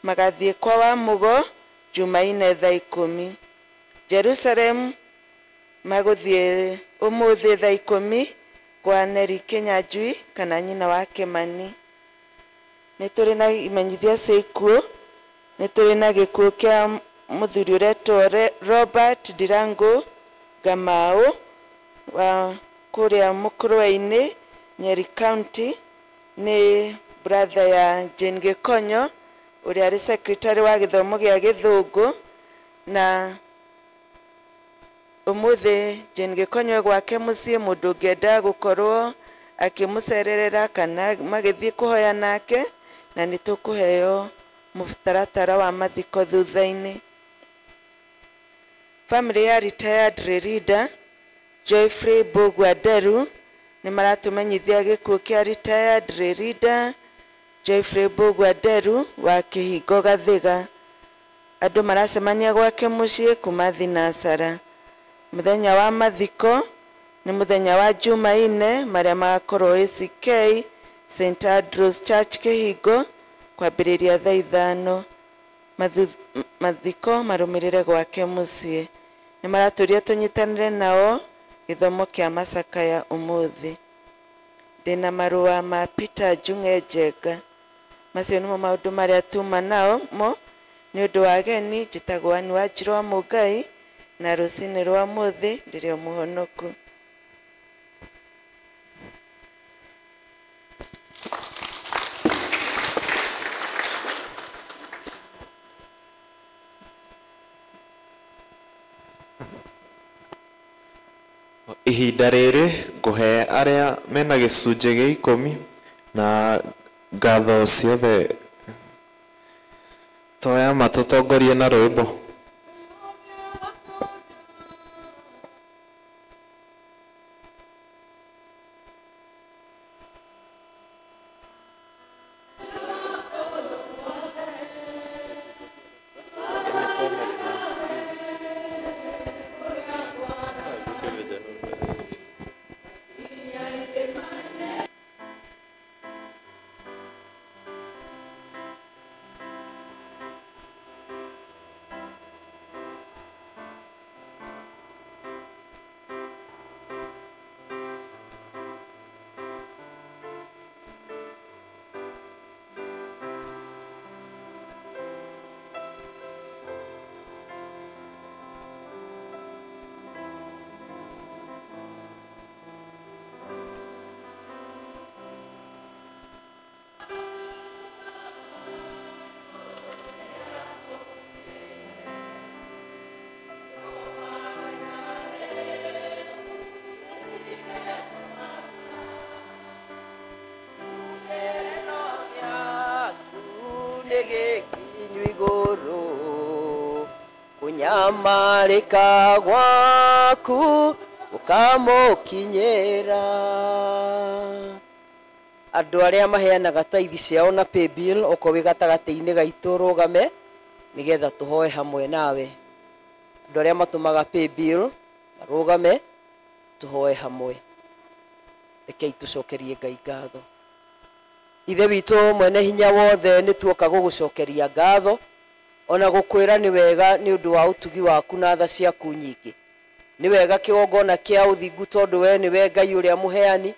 magathiĩ kwa Wamugo Jumaine thaa 10. Jerusalem magũthiĩ ũmũthĩ thaa 10 kwa Neri Kinyanjui kana nyina wa Kimani. Nĩ tũrĩ na imenyithia cia ikuũ. Nĩ tũrĩ na gĩkuũ kĩa mũthuri ũretwo Robert Ndirango Gamau wa kũrĩa Mũkũrwe-inĩ Nyeri County. Nĩ brother ya Jane Gĩkonyo ũrĩa arĩ secretary wa gĩthomo gĩa Gĩthũngũ, na ũmũthĩ Jane Gĩkonyo gwake mũciĩ mũndũ ũngĩenda gũkorwo akĩmũcererera kana magĩthiĩ kũhoya nake, na nĩ tũkũheo mũtaratara wa mathiko thutha-inĩ. Family ya retired leader Joyfrey Bogwaderu nĩ maratũmenyithia gĩkuũ kĩa retired leader Joyfrey Bogwaderu wa Kĩhingo Gathiga. Andũ maracemania gwake mũciĩ kuma thinacara. Mũthenya wa mathiko nĩ mũthenya wa Jumaine marĩa magakorwo ACK St Andrews Church Kĩhingo kwambĩrĩria thaa 5. Mathiko marũmĩrĩre gwake mũciĩ. Nĩ maratũria tũnyitanĩre nao gĩthomo kĩa macakaya ũmũthĩ. Ndĩna marũa ma Peter Njung'e Njenga. Macio nĩmo maũndũ marĩa tuma nao mo nĩ ũndũ wa ageni. Njĩtagwo Anne Wanjirũ wa Mũngai na rũcinĩ rwa mũthĩ ndĩrĩ o mũhonoku. Ihinda rĩrĩ ngũhe arĩa mena gĩcunjĩ gĩa 10 na ngatho ciothe toya matũtongorie na rwĩmbo. Kunyamarika gwaku ikamukinyira. Andũ arĩa maheanaga taithi ciao na paybill oko wĩ gatagatĩ-inĩ gaitũ rũgame nĩgetha tũhoe hamwe nawe. Andũ arĩa matũmaga paybill rũgame tũhoe hamwe. Rekei tũcokerie Ngai ngatho. Ithe witũ mwene hinya wothe nĩ tuoka gũgũcokeria ngatho ona gũkwĩra nĩ wega nĩ ũndũ wa ũtugi waku na tha ciaku nyingĩ. Nĩ wega kĩgongona kĩa ũthingu tondũ we nĩwe Ngai ũrĩa mũheani.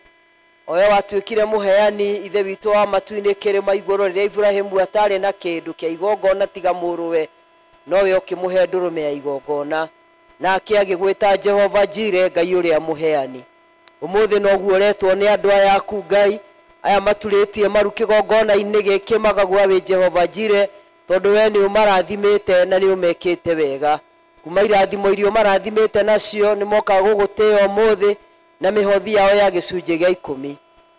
Owe watuĩkire mũheani ithe witũ wa matu-inĩ kĩrĩma igũrũ rĩrĩa Ibrahimu atarĩ na kĩndũ kĩa igongona tiga mũrũwe, nowe ũkĩmũhe ndũrũme ya igongona nake agĩgwĩta Jehova Jireh, Ngai ũrĩa mũheani. Ũmũthĩ noguo ũretwo nĩ andũ aya aku Ngai aya maturĩtie maru kĩgongona-inĩ gĩkĩ magagwa wĩ Jehova Jireh, tondũ we nĩ ũmarathimĩte na nĩ ũmekĩte wega. Kuma irathimo irio marathimĩte nacio nĩ moka gũgũtĩĩa ũmũthĩ na mĩhothi yao ya gĩcunjĩ gĩa 10.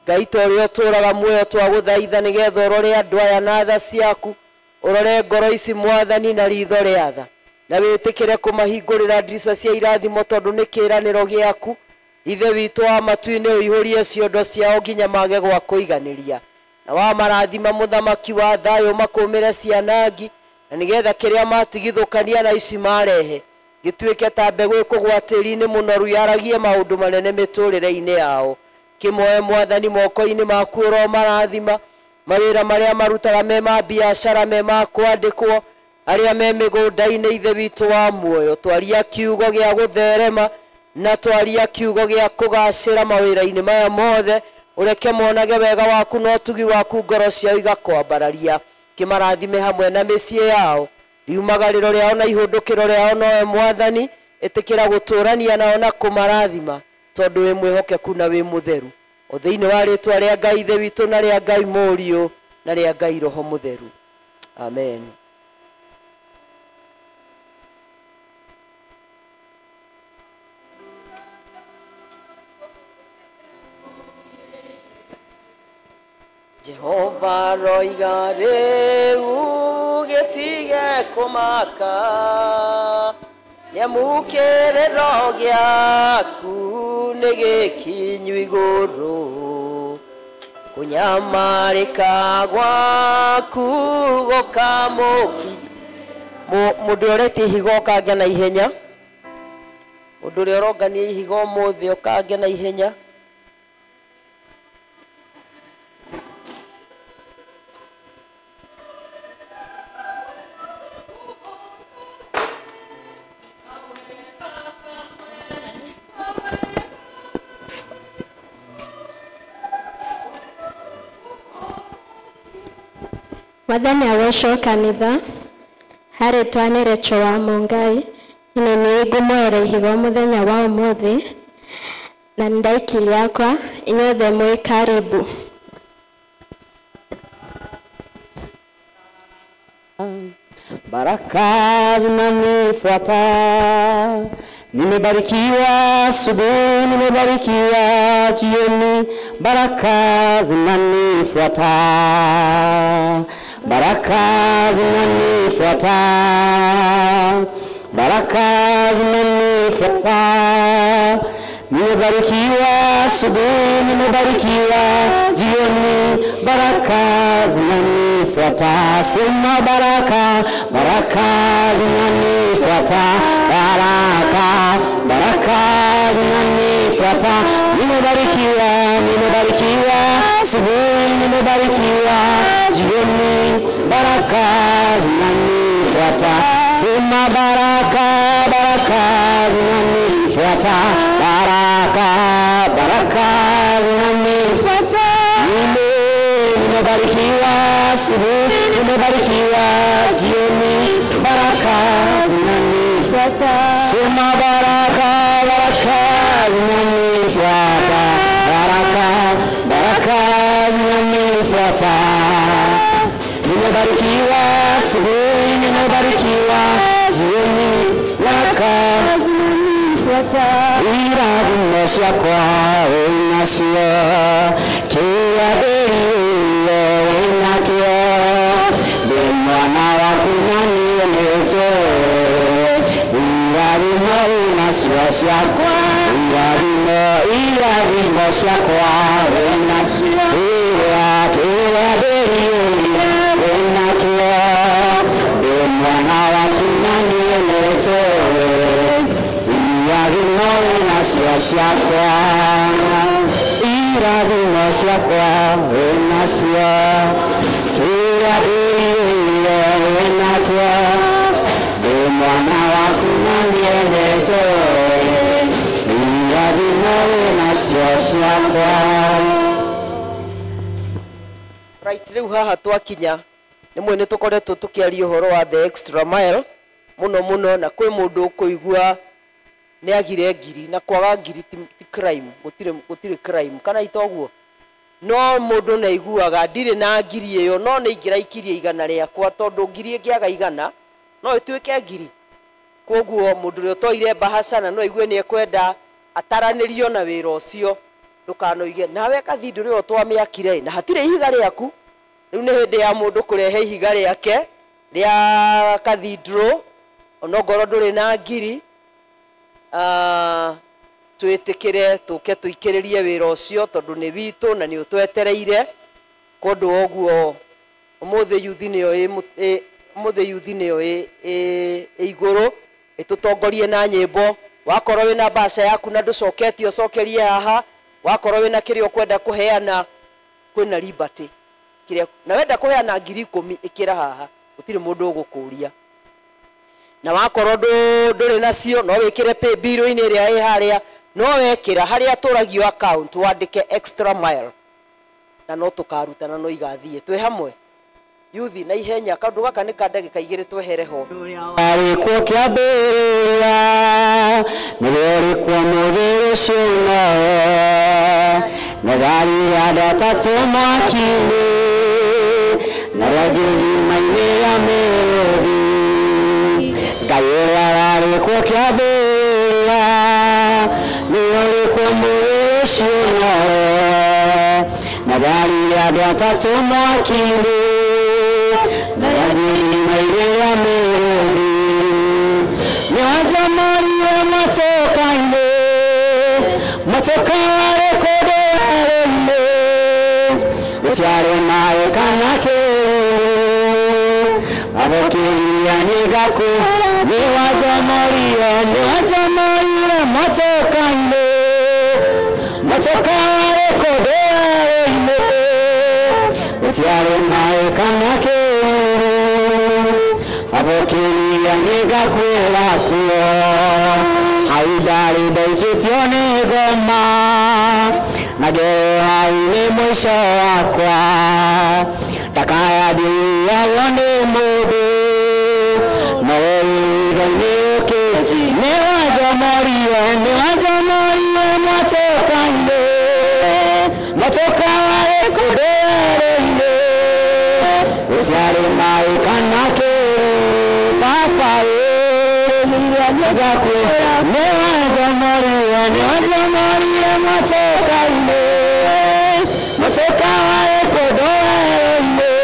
Ngai ta ũrĩa ũtũũraga muoyo twagũthaitha nĩgetha ũrore andũ aya na tha ciaku, ũrore ngoro ici Mwathani na ritho rĩa tha, na wĩtĩkĩre kũmahingũrĩra ndirica cia irathimo tondũ nĩ kĩĩranĩro gĩaku. Ithe witũ wa matu-inĩ ũihũrie ciondo ciao nginya mage gwa kũiganĩria, na wa marathima mũthamaki wa thayũ makũmĩre cianangi, na nĩgetha kĩrĩa matigithũkania na ici marehe gĩtuĩke ta mbegũ ĩkũgwa tĩĩri-inĩ mũnoru yaragie maũndũ manene mĩtũrĩre-inĩ yao. Kĩmoe Mwathani moko-inĩ maku ũro marathima mawĩra marĩa marutaga me ma biacara me ma kwandĩkwo, arĩa me mĩgũnda-inĩ ithe witũ wa muoyo, twaria kiugo gĩa gũtherema na twaria kiugo gĩa kũgacĩra mawĩra-inĩ maya mothe, ũreke monage wega waku na ũtugi waku ngoro ciao igakwambararia. Kĩmarathime hamwe na mĩciĩ yao, riumagarĩro rĩao na ihũndũkĩro rĩao nowe Mwathani ĩtĩkĩra gũtũrania nao na kũmarathima tondũ wĩ mwĩhokeku na wĩ mũtheru. O thĩinĩ wa rĩtwa rĩa Ngai ithe witũ na rĩa Ngai Mũriũ na rĩa Ngai Roho Mũtheru. Amen. Jehova roiga rĩu gĩtige kũmaka, nĩamũkĩrĩro gĩaku nĩ gĩkinyu igũrũ, kũnyamarĩka gwaku gũkamũki. Mũndũ ũretie ihiga ũkange na ihenya, mũndũ ũrĩa ũrongania ihiga ũmũthĩ ũkange na ihenya. Mwathani agocwo kanitha harĩ twanĩrĩcho wa Mungai ino nĩ ngũmwera ihiga mũthenya wa ũmũthĩ na ndaiki yakwa inyuothe mwĩ karibu. Baraka zinanifuata, nimebarikiwa asubuhi, nimebarikiwa jioni, baraka zinanifuata, baraka zinanifuata, baraka zinanifuata, nimebarikiwa asubuhi, nimebarikiwa jioni, baraka zinanifuata. Sema baraka, baraka zinanifuata, baraka, baraka zinanifuata. Nimebarikiwa, nimebarikiwa asubuhi, nimebarikiwa jioni, baraka zinanifuata. Sema baraka, baraka zinanifuata, baraka, baraka zinanifuata. Nimebarikiwa asubuhi, nimebarikiwa jioni, baraka zinanifuata. Sema baraka, baraka zinanifuata, baraka, baraka zinanifuata. Nimebarikiwa asubuhi, nimebarikiwa jioni, baraka zinanifuata. Irathimo ciakwa wĩnacio, kĩrĩa ndĩrĩire wĩnakĩo, ndĩ mwana waku na niĩ nĩ njũĩ. Irathimo wĩnacio ciakwa irathimo ciakwa wĩnacio kĩrĩa wĩnakĩo ndĩ mwana waku na niĩ nĩnjũĩ irathimo wĩnacio ciakwa irathimo ciakwa wĩnacio kĩrĩa wĩnakĩo ndĩ mwana waku na niĩ nĩnjũĩ irathimo wĩnacio ciakwa. Right, rĩu haha twakinya nĩ mwene tũkoretwo tũkĩaria ũhoro wa the extra mile mũno na kwĩ mũndũ ũkũigua nĩ agire ngiri na kwaga ngiri ti crime gũtirĩ crime kana itoguo no mũndũ naiguaga ndirĩ na ngiri ĩyo no nĩ ingĩraikirie igana rĩakwa tondũ ngiri ĩngĩaga igana no ĩtuĩke ngiri koguo mũndũ ũrĩa ũtoire mbahaca na no aigue nĩ ekwenda ataranĩrio na wĩra ũcio ndũkanoige nawe kathindũ rĩo twamĩakire na hatirĩ ihiga rĩaku rĩu nĩ hĩndĩ ya mũndũ kũrehe ihiga rĩake rĩa kathindũ onongorwo ndũrĩ na ngiri twĩtĩkĩre tũke tũikĩrĩrie wĩra ũcio tondũ nĩ witũ na nĩ ũtwetereire kũndũ ũguo ũmũthĩ yuthi nĩyo ĩ igũrũ ĩtũtongorie na nyĩmbo wakorwo wĩna mbaca yaku na ndũcoketio ũcokerie haha wakorwo wĩna kĩrĩa ũkwenda kũheana kwĩna liberty kĩrĩa na wenda kũheana 10,000 ĩkĩra haha gũtirĩ mũndũ ũgũkũria na wakorwo ndũrĩ nacio no wĩkĩre pay bill-inĩ ĩrĩa ĩ harĩa no wekĩra harĩa tũragio account wandĩke extra mile na no tũkarutana no igathiĩ twĩ hamwe yuthi na ihenya kaũndũ gaka nĩ ka ndagĩka 2 twehere ho arĩkuo kĩambĩrĩria nĩwe ũrĩkuo mũthĩ ũcio na gari ya andũ atatũ mwaki-inĩ na rĩngĩ ngima-inĩ ya mĩrũthi Ngai ũrĩa arĩkuo kĩambĩrĩria nĩwe ũrĩkuo mũthĩ ũcio na gari ya andũ atatũ mwaki-inĩ Narani mairea meri Nyaja maria matokaine Matokare kodearene Utiare nae kanake Avokiria nigaku Niwaja maria matokaine Matokare kodearene Utiare nae kanake Avokiria nigakwĩra kuo Haidari ndaikĩtio nĩ ngoma Na ngero hau nĩ mũico wakwa Ndakayambirwo nĩ mũndũ No wĩra-inĩ ũkĩ Nĩ wanjamorire mwatoka-inĩ Mwatoka warĩ kũndũ-inĩ Ũciarĩ naĩ kanake Papa nigakwĩra nĩ wanjamorire mwatoka-inĩ Mwatoka warĩ kũndũ-inĩ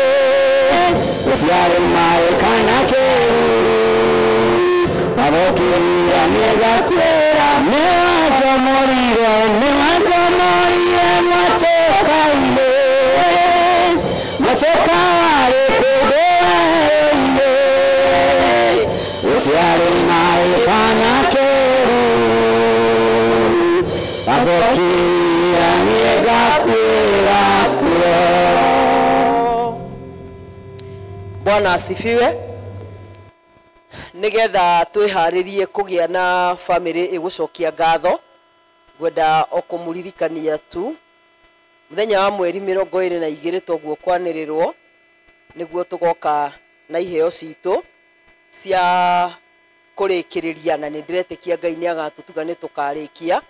Ũciarĩ naĩ kanake Avokiria nigakwĩra nĩ wanjamorire mwatoka-inĩ Mwatoka warĩ kũndũ-inĩ Ũciarĩ naĩ kanake Avokiria nigakwĩra kuo. Bwana asifiwe. Nigetha twĩharĩrie kũgĩa na family ĩgũcokia ngatho gwenda okũmũririkania tu mũthenya wa mweri 22 toguo kwanĩrĩrwo nĩguo tũgoka na iheo citũ cia kũrĩkĩrĩria na nĩndĩretĩkia Ngai nĩagatũtuga nĩtũkarĩkia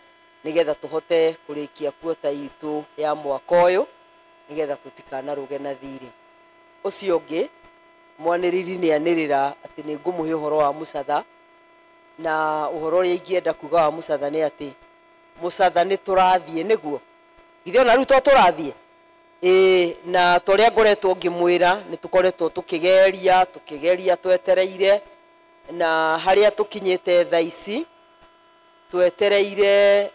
nĩgetha tũhote kũrĩkia kuota itũ ya mwaka ũyũ nĩgetha tũtikanarũge na thirĩ ũcio ũngĩ mwanĩrĩri nĩanĩrĩra atĩ nĩngũmũhe ũhoro wa mũcatha na ũhoro ũrĩa ingĩenda kuga wa mũcatha nĩ atĩ mũcatha nĩtũrathiĩ nĩguo ithe ona rĩu tũrathiĩ na torĩa ngoretwo ngĩmwĩra nĩtũkoretwo tũkĩgeria twetereire na harĩa tũkinyĩte thaa ici twetereire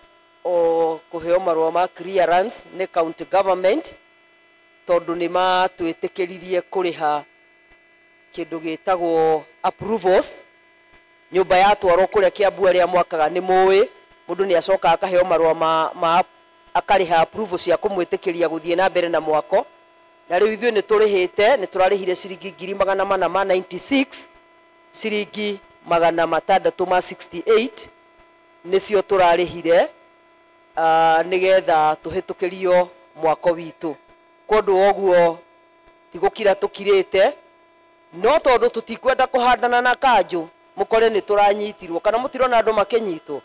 o kuheo marua ma clearance ne county government tondu ni matwĩtĩkĩririe kũrĩha kĩndũ gĩtagwo approvals nyũmba yatwarwo kũrĩa Kiambu arĩa mwakaga nĩ mũĩ mũndũ nĩ acoka akaheo marua ma akarĩha approval cia kũmwĩtĩkĩria gũthiĩ na mbere na mwako na rĩu ithuĩ nĩ tũrĩhĩte nĩ tũrarĩhire ciringi 496 ciringi 668 nĩcio tũrarĩhire nĩgetha tũhĩtũkĩrio mwako witũ kũndũ ũguo tigũkira tũkirĩte no tondũ tũtikwenda kũhandana na kanjũ mũkore nĩ tũranyitirwo kana mũtirona andũ makĩnyitwo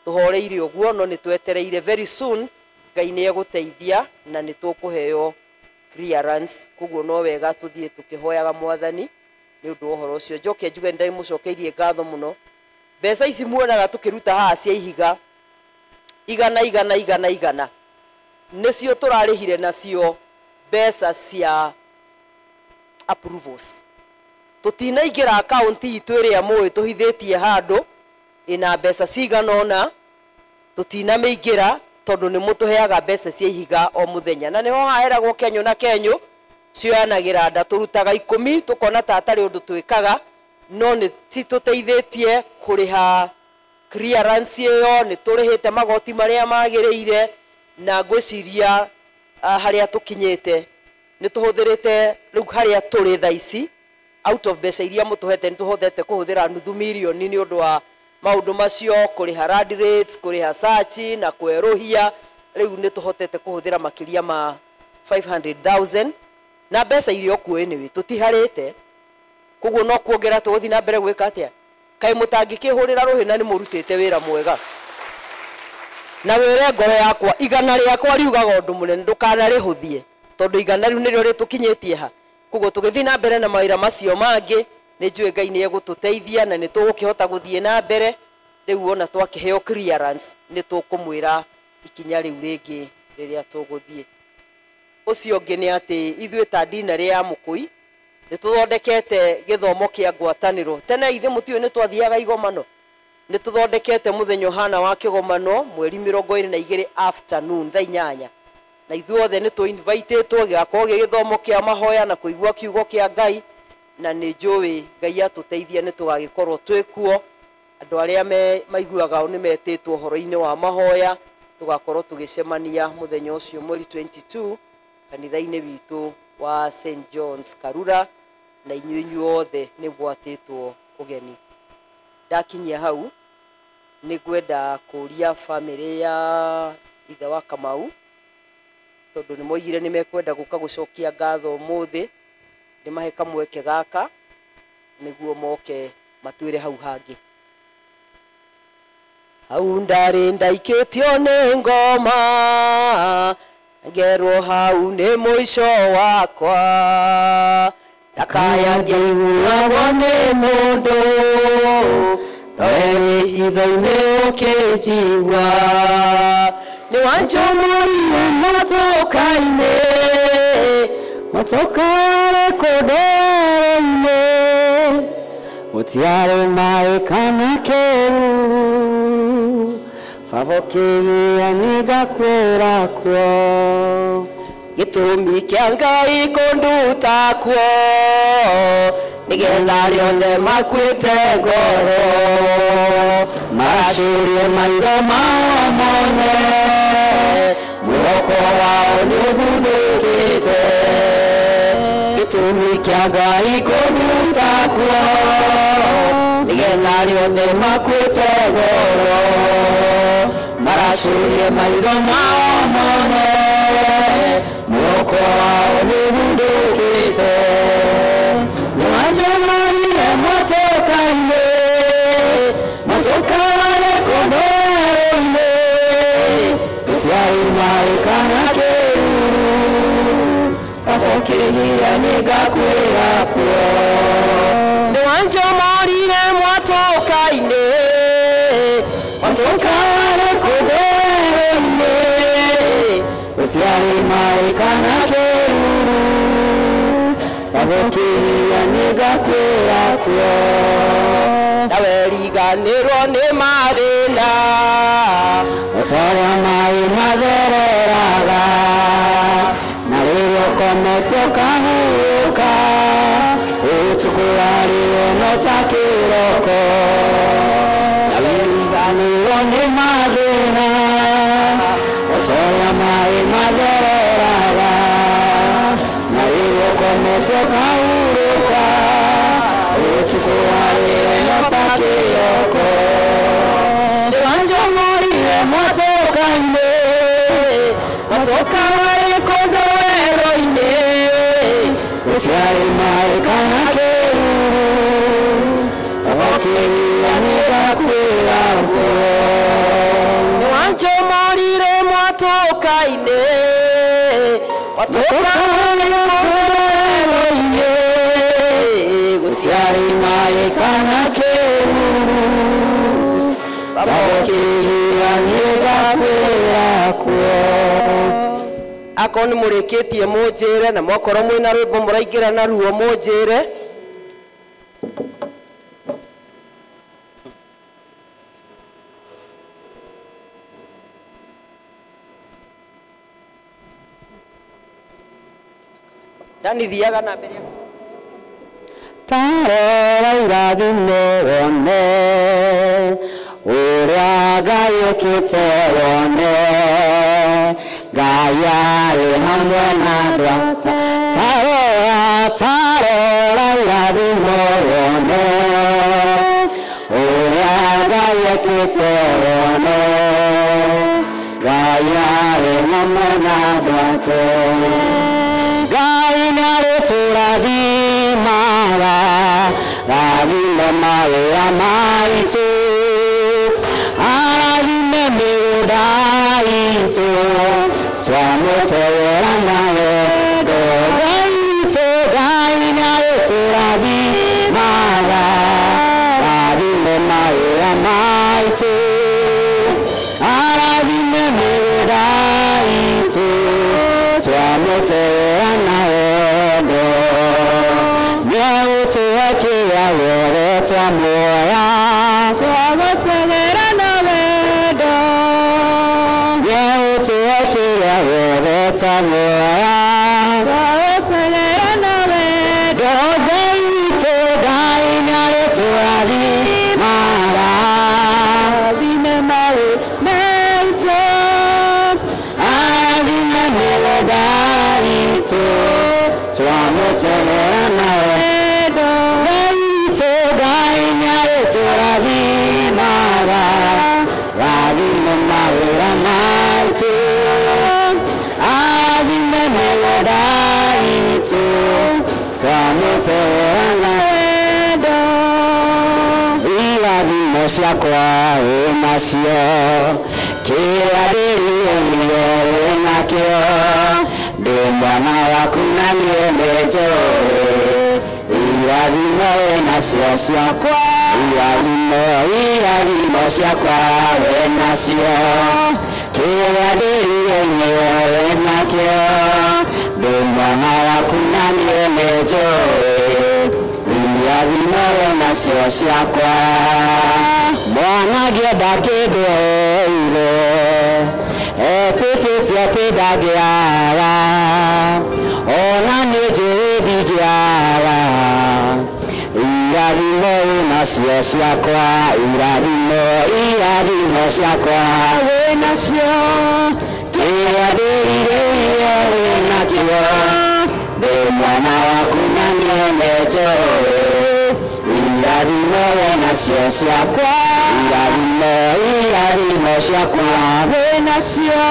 tũhoreire ũguo no nĩ twetereire very soon Ngai nĩ egũteithia na nĩ tũkũheo clearance koguo no wega tũthiĩ tũkĩhoyaga Mwathani nĩ ũndũ wa ũhoro ũcio njoke njuge ndĩ mũcokeirie ngatho mũno mbeca ici muonaga tũkĩruta haha cia ihiga igana nĩcio tũrarĩhire nacio mbeca cia approvals tutinaingĩra account itũ ĩrĩa mũĩ tũhithĩtie handũ ina mbeca cigana ona tutinamĩingĩra tondu nĩ mũtũheaga mbeca cia ihiga o mũthenya na nĩho haeragwo Kenyũ na Kenyũ cioyanagĩra nda tũrutaga 10 tũkona ta atarĩ ũndũ twĩkaga no nĩ tũteithĩtie kũrĩha clearance ĩyo nĩ tũrĩhĩte magoti marĩa magĩrĩire na ngwĩciria harĩa tũkinyĩte nĩ tũhũthĩrĩte rĩu harĩa tũrĩ thaa ici out of mbeca iria mũtũhete nĩ tũhũthĩte kũhũthĩra nuthu mirioni nĩ ũndũ wa maũndũ macio kũrĩha rand rates kũrĩha search na kwerũhia rĩu nĩ tũhotete kũhũthĩra makĩria ma 500,000 na mbeca iria okuoĩ nĩwe tũtiharĩte koguo no kuongera tũgũthiĩ na mbere gwĩka atĩa kaĩ mũtangĩkĩhũrĩra rũhĩ na nĩ mũrutĩte wĩra mwega na wĩre ngoro yakwa igana rĩakwa riugaga ũndũ mũnene ndũkanarĩhũthie tondũ igana rĩu nĩrĩo rĩtũkinyĩtie ha koguo tũgĩthiĩ na mbere na mawĩra macio mangĩ nĩ njũĩ Ngai nĩ egũtũteithia na nĩ tũgũkĩhota gũthiĩ na mbere rĩu ona twakĩheo clearance nĩ tũkũmwĩra ikinya rĩu rĩngĩ rĩrĩa tũgũthiĩ ũcio ũngĩ nĩ atĩ ithuĩ ta ndinarĩ ya Mũkũi nĩ tũthondekete gĩthomo kĩa ngwatanĩro tene ithe mũtiũ nĩ twathiaga igomano nĩ tũthondekete mũthenya ũhana wa kĩgomano mweri 22 afternoon thaa 8 na ithuothe nĩ tũ-invitĩtwo gĩgakorwo gĩthomo kĩa mahoya na kũigua kiugo kĩa Ngai na nĩ njũĩ Ngai atũteithia nĩ tũgagĩkorwo twĩkuo andũ arĩa maiguaga nĩ metĩtwo ũhoro-inĩ wa mahoya tũgakorwo tũgĩcemania mũthenya ũcio mweri 22 kanitha-inĩ witũ wa St John's Karura na inyuothe nĩ gwatĩtwo ũgeni ndakinyia hau nĩ ngwenda kũria family ya ithe wa Kamau tondũ nĩ moigire nĩ mekwenda gũka gũcokia ngatho ũmũthĩ nĩ mahe kamweke gaka nĩguo moke matwĩre hau hangĩ hau ndarĩ ndaikĩtio nĩ ngoma ngerwo hau nĩ mũico wakwa ndakayandia iguagwo nĩ mũndũ nowe hitho-inĩ ũkĩnjigua nĩ wanjũmũrire motoka-inĩ motoka yarĩ kũndũ-inĩ gũtiarĩ maĩ kana kĩruru baba ũkĩgia nĩ ngakwĩra kuo gĩtũmi kĩa Ngai kũnduta kuo nĩgetha rĩothe makuĩte ngoro macurie maitho mao mone mwĩhoko wao nĩũthunĩkĩte gĩtũmi kĩa Ngai kũnduta kuo nĩgetha rĩothe makuĩte ngoro maracurie maitho mao mone mwĩhoko wao nĩũthunĩkĩte nĩwanjũmũrire motoka-inĩ motoka yarĩ kũndũ-inĩ gũtiarĩ maĩ kana kĩruru baba ũkĩgia nĩ ngakwĩra kuo nĩwanjũmũrire motoka-inĩ motoka yarĩ kũndũ-inĩ gũtiarĩ maĩ kana kĩruru baba ũkĩgia nĩ ngakwĩra kuo na weriganĩrwo nĩ mathĩna Otoya mai mathereraga na rĩrĩa ũkomete ũkahurũka ũtukũ warĩo no ta kĩroko ndariganĩrwo nĩ mathĩna otoya mai mathereraga na rĩrĩa ũkomete ũkahurũka ũtukũ warĩo no ta kĩroko nĩwanjomorire mwatoka-inĩ watoka warĩ kũndũ werũ-inĩ gũtiarĩ maĩ kana kĩruru gokĩria nĩgakwĩra nguo nĩwanjomorire mwatoka-inĩ watoka warĩ kũndũ werũ-inĩ gũtiarĩ maĩ kana kĩruru gokĩria nĩgakwĩra kuo akorwo nĩ mũrĩkĩtie mũnjĩre na mwakorwo mwĩna rwĩmbo mũraingĩra na ruo mũnjĩre Dani thiaga na mbere tarora irathimo wone ũrĩa Ngai ĩkĩte wone Ngai arĩ hamwe na andũ ake tarora irathimo wone ũrĩa Ngai ĩkĩte wone Ngai arĩ hamwe na andũ ake Ngai nĩarĩtũrathimaga rathime mawĩra maitũ arathime mĩgũnda itũ twamũtewera na wendo Ngai witũ Ngai nĩarĩtũrathimaga rathime mawĩra maitũ arathime mĩgũnda itũ twamũtewera na wendo nĩegũtũakĩra wothe twamuoya twagũtewera na wendo nĩegũtũakĩra wothe twamuoya twagũtewera na wendo Ngai witũ Ngai nĩarĩtũrathimaga rathime mawĩra maitũ arathime mĩgũnda itũ twamũtewera na wendo Ngai witũ Ngai nĩarĩtũrathimaga rathime mawĩra maitũ arathime mĩgũnda itũ twamũtewera na wendo irathimo ciakwa wĩnacio kĩrĩa ndĩrirĩirie wĩnakĩo ndĩ mwana waku na niĩ nĩnjũĩ irathimo wĩnacio ciakwa irathimo ciakwa wĩnacio kĩrĩa ndĩrirĩirie wĩnakĩo ndĩ mwana waku na niĩ nĩnjũĩ irathimo wĩnacio ciakwa mwana ngĩenda kĩndũ eire etĩkĩtie atĩ ndangĩaga ona nĩ njũĩ ndingĩaga irathimo wĩnacio ciakwa irathimo ciakwa wĩnacio kĩrĩa ndĩrirĩirie wĩnakĩo ndĩ mwana waku na niĩ nĩnjũĩ irathimo wĩnacio ciakwa irathimo ciakwa wĩnacio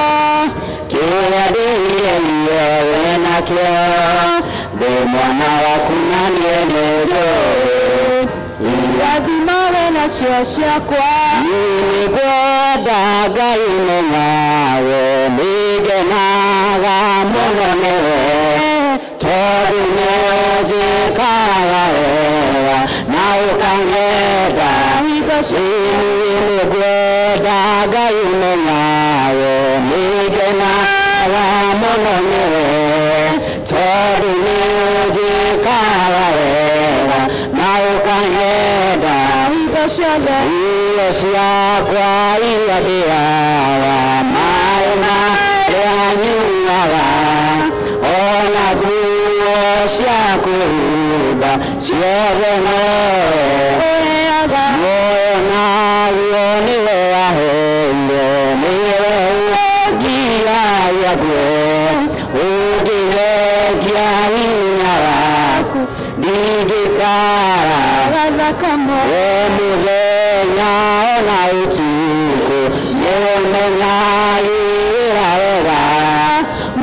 kĩrĩa ndĩrirĩirie wĩnakĩo ndĩ mwana waku na niĩ nĩnjũĩ irathimo wĩnacio ciakwa nĩngwenda Ngai menyawe nĩngenaga mũno nĩwe tondũ nĩnjĩkaga wega na ũkang'enda nĩngwenda Ngai menyawe nĩngenaga mũno nĩwe tondũ nĩnjĩkaga wega na ũkang'enda indo ciakwa iria ndĩaga ciuga ciothe noega muoyo naguo nĩwe aheire nĩwe ũngiayaguo ũngĩrengia hinya waku ndingĩkara we mũthenya ona ũtukũ nĩũmenyagĩrĩra wega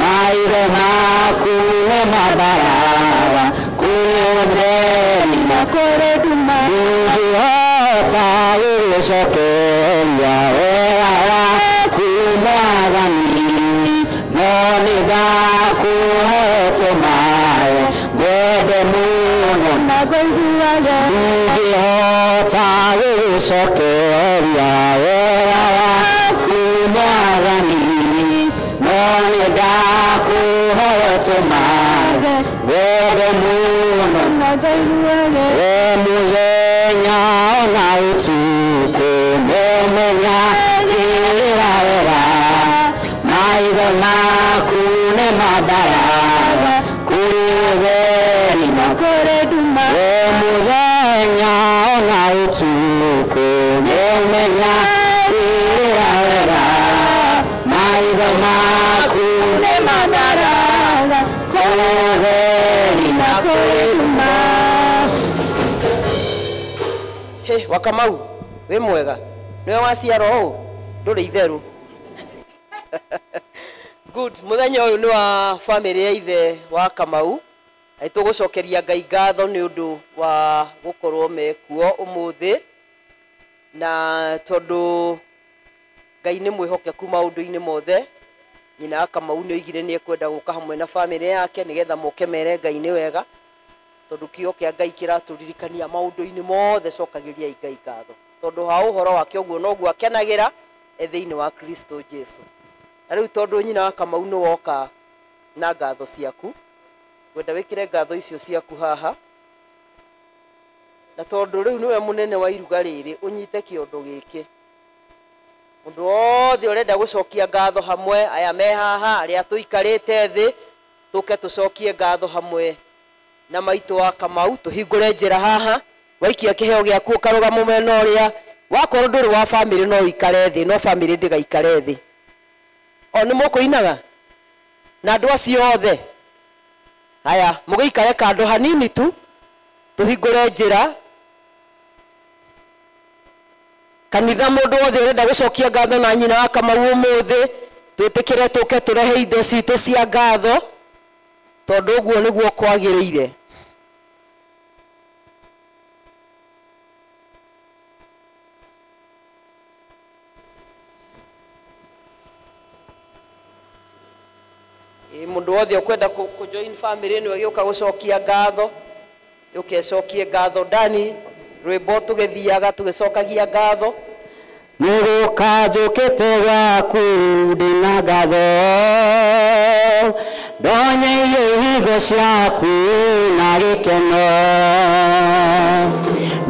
maitho maku nĩ mabarara kũrĩ ũtheri na kũrĩ nduma ndingĩhota gũgũcokeria wega waku Mwathani no nĩndakũhe tũmaĩ ngwende mũno na ngũiguage ndingĩhota gũgũcokeria wega waku Mwathani no nĩndakũhe tũmaĩ ngwende mũno na ngũiguage we mũthenya ona ũtukũ nĩũmenyagĩrĩra wega maitho maku nĩ mabarara kũrĩ ũtheri na kũrĩ nduma we mũthenya ona ũtukũ nĩũmenyagĩrĩra wega maitho maku nĩ mabarara kũrĩ ũtheri na kũrĩ nduma. Wakamau we mwega niwe waciarwo ũũ ndũrĩ itherũ. Good, muthenya ũyũ nĩ wa family ya ithe wa Kamau. Nĩtũgũcokeria Ngai ngatho nĩ ũndũ wa gũkorwo mekuo ũmũthĩ, na tondũ Ngai nĩ mwĩhokeku maũndũ-inĩ mothe. Nyina Kamau nĩ oigire nĩ ekwenda gũka hamwe na family yake nĩgetha moke mere Ngai nĩ wega, tondũ kĩo kĩa Ngai kĩratũririkania maũndũ-inĩ mothe cokagĩria Ngai ngatho, tondũ ha ũhoro wake ũguo noguo akenagĩra thĩinĩ wa Kristo Jesu. Na rĩu tondũ nyina wa Kamau nĩ woka na ngatho ciaku, ngwenda wĩkĩre ngatho icio ciaku haha, na tondũ rĩu nĩwe mũnene wa iruga rĩrĩ ũnyite kĩondo gĩkĩ. Mũndũ wothe ũrenda gũcokia ngatho hamwe, aya me haha arĩa tũikarĩte thĩ tũke tũcokie ngatho hamwe na maitũ wa Kamau. Tũhingũre njĩra haha, waikia kĩheo gĩaku ũkarũgama mwena ũrĩa. Wakorwo ndũrĩ wa family no ikare thĩ, no family ndĩgaikare thĩ. O nĩ mũkũinaga na andũ acio othe. Haya, mũgĩikare kando hanini tu, tũhingũre njĩra. Kanitha mũndũ wothe ũrenda gũcokia ngatho na nyina wa Kamau ũmũthĩ, twĩtĩkĩre tũke tũrehe indo citũ cia ngatho, tondũ ũguo nĩguo kwagĩrĩire. Mũndũ wothe ũkwenda kũjoin family nĩ ũgĩũka gũcokia ngatho, ũkecokie ngatho ndani rwĩmbo tũgĩthiaga tũgĩcokagia ngatho. Nĩgũka njũkĩte gwaku ndĩna ngatho, ndonyeire ihingo ciaku na gĩkeno,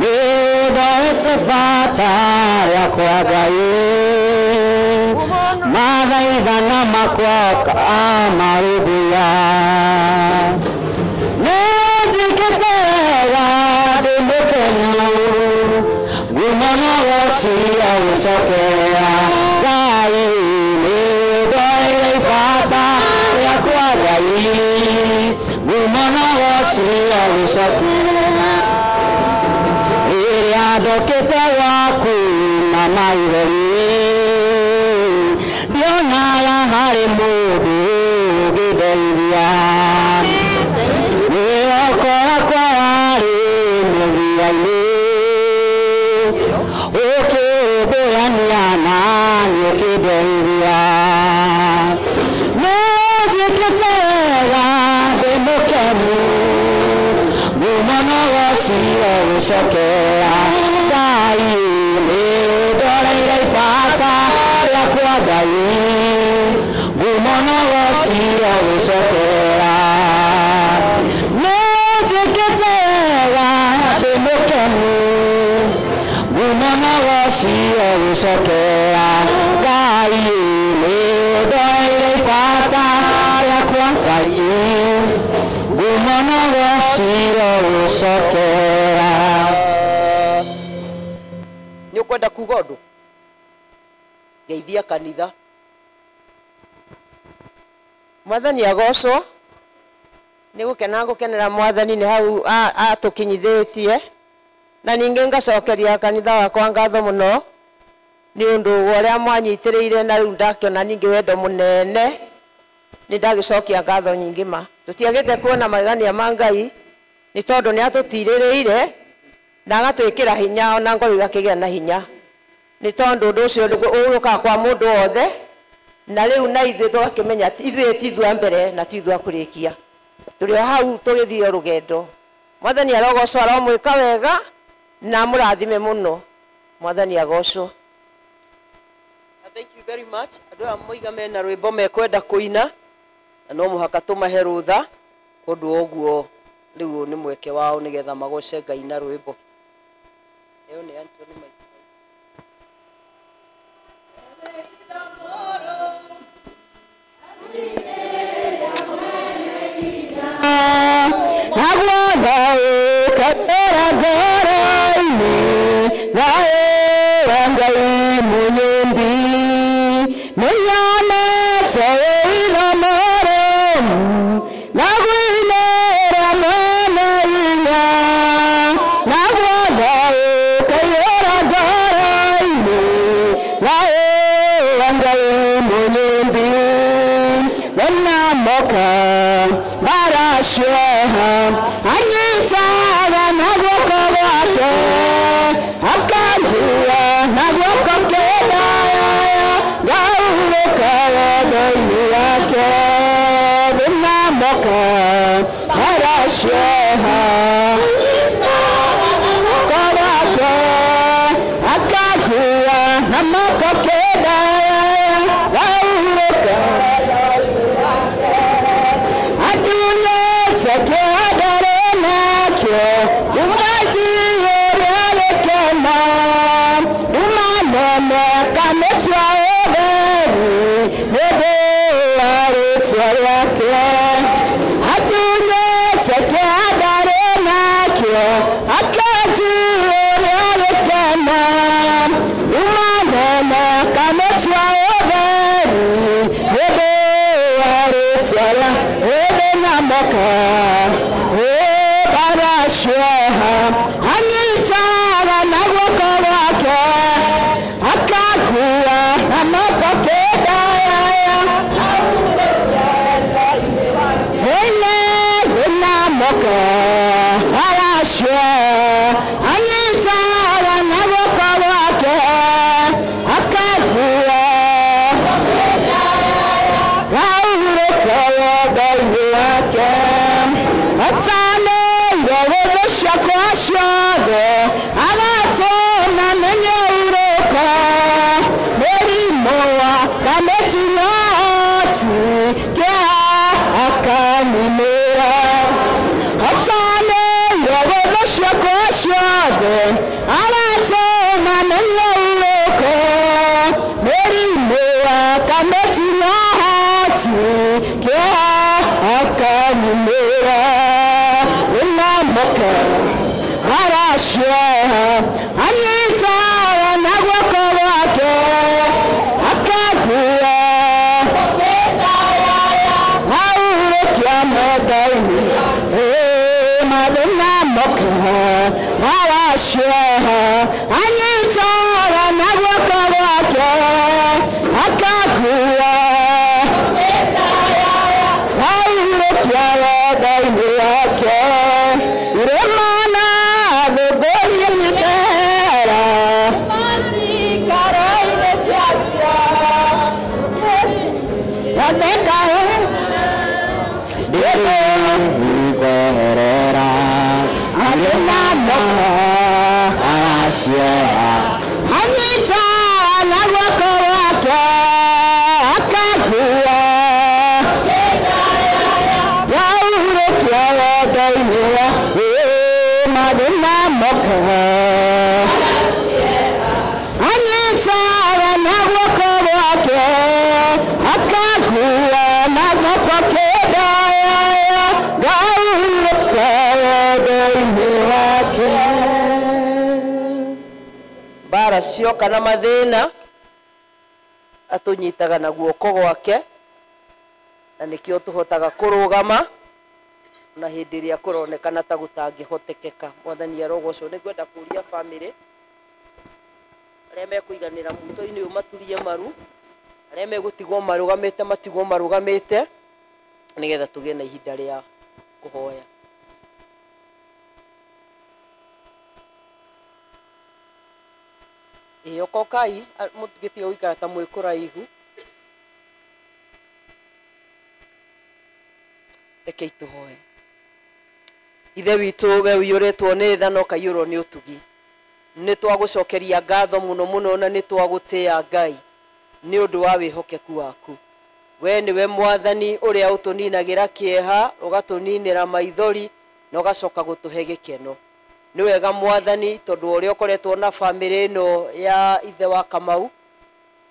nĩũthorete bata rĩakwa Ngai, mathaithana makwa amarũmbũiya. Nĩnjĩkĩte wega ndĩ mũkenu, ngumana wocia gũcokera Ngai, nĩndoire ibata rĩakwa Ngai, ngumana wocia gũcokera. Rĩrĩa ndokĩte gwaku na maithori, ndionaga harĩ mũndũ ũngĩndeithia, wĩhoko wakwa warĩ mũthia-inĩ, ũkĩndũrania na nĩũkĩndeithia. Nĩnjĩkĩte wega ndĩ mũkenu, ngumana wocia gũcokera Ngai, nĩndoreire ibata rĩakwa Ngai, ngumana wocia gũcokera. Nĩnjĩkĩte wega ndĩ mũkenu, ngumana wocia gũcokera Ngai, nĩndoreire ibata rĩakwa Ngai, umona gwacira gucokera nĩ ũkwenda kuga ũndũ geithia kanitha mwathani agocwo nĩ gũkena gũkenera mwathani nĩ hau atũkinyithĩtie na ningĩ ngacokeria kanitha wakwa ngatho mũno nĩ ũndũ ũrĩa mwanyitĩrĩire na rĩu ndakĩona ningĩ wendo mũnene nĩ ndagĩcokia ngatho nyingĩ ma tũtiagĩte kuona magegania ma Ngai nĩ tondũ nĩ atũtirĩrĩire na agatwĩkĩra hinya ona ngoro igakĩgĩa na hinya nĩ tondũ ũndũ ũcio ũgũka kwa mũndũ wothe na rĩu na ithuĩ tũgakĩmenya ithuĩ ti ithuĩ a mbere na ti ithuĩ a kũrĩkia tũrĩ o hau tũgĩthiĩ rũgendo mwathani arogocwo aromwĩka wega na mũrathime mũno mwathani agocwo. Thank you very much. Andũ aya moiga mena rwĩmbo mekwenda kũina na no mũhaka tũmahe rũtha ũndũ ũguo rĩu nĩ mweke wao nĩgetha magoce Ngai na rwĩmbo. Ĩyo nĩ Anthony Mike. Akakua na mbara cioka na mathĩna atũnyitaga na guoko gwake na nĩkĩo tũhotaga kũrũgama na hĩndĩ ĩrĩa kũronekana ta gũtangĩhotekeka. Mwathani arogocwo. Nĩngwenda kũria bamĩrĩ arĩa mekũiganĩra muto-inĩ ũyũ maturie maru, arĩa megũtigwo marũgamĩte matigwo marũgamĩte nĩgetha tũgĩe na ihinda rĩa kũhoya. Okokai mũtigĩtige gũikara ta mwĩ kũraihu. Rekei tũhoe. Ithe witũ we ũiyũrĩtwo nĩ tha na ũkaiyũrwo nĩ ũtugi, nĩ twagũcokeria ngatho mũno mũno na nĩ twagũtĩĩa Ngai nĩ ũndũ wa wĩhokeku waku. We nĩwe Mwathani ũrĩa ũtũninagĩra kĩeha, ũgatũninĩra maithori na ũgacoka gũtũhe gĩkeno. Nĩ wega Mwathani tondũ ũrĩa ũkoretwo na bamĩrĩ ĩno ya ithe wa Kamau,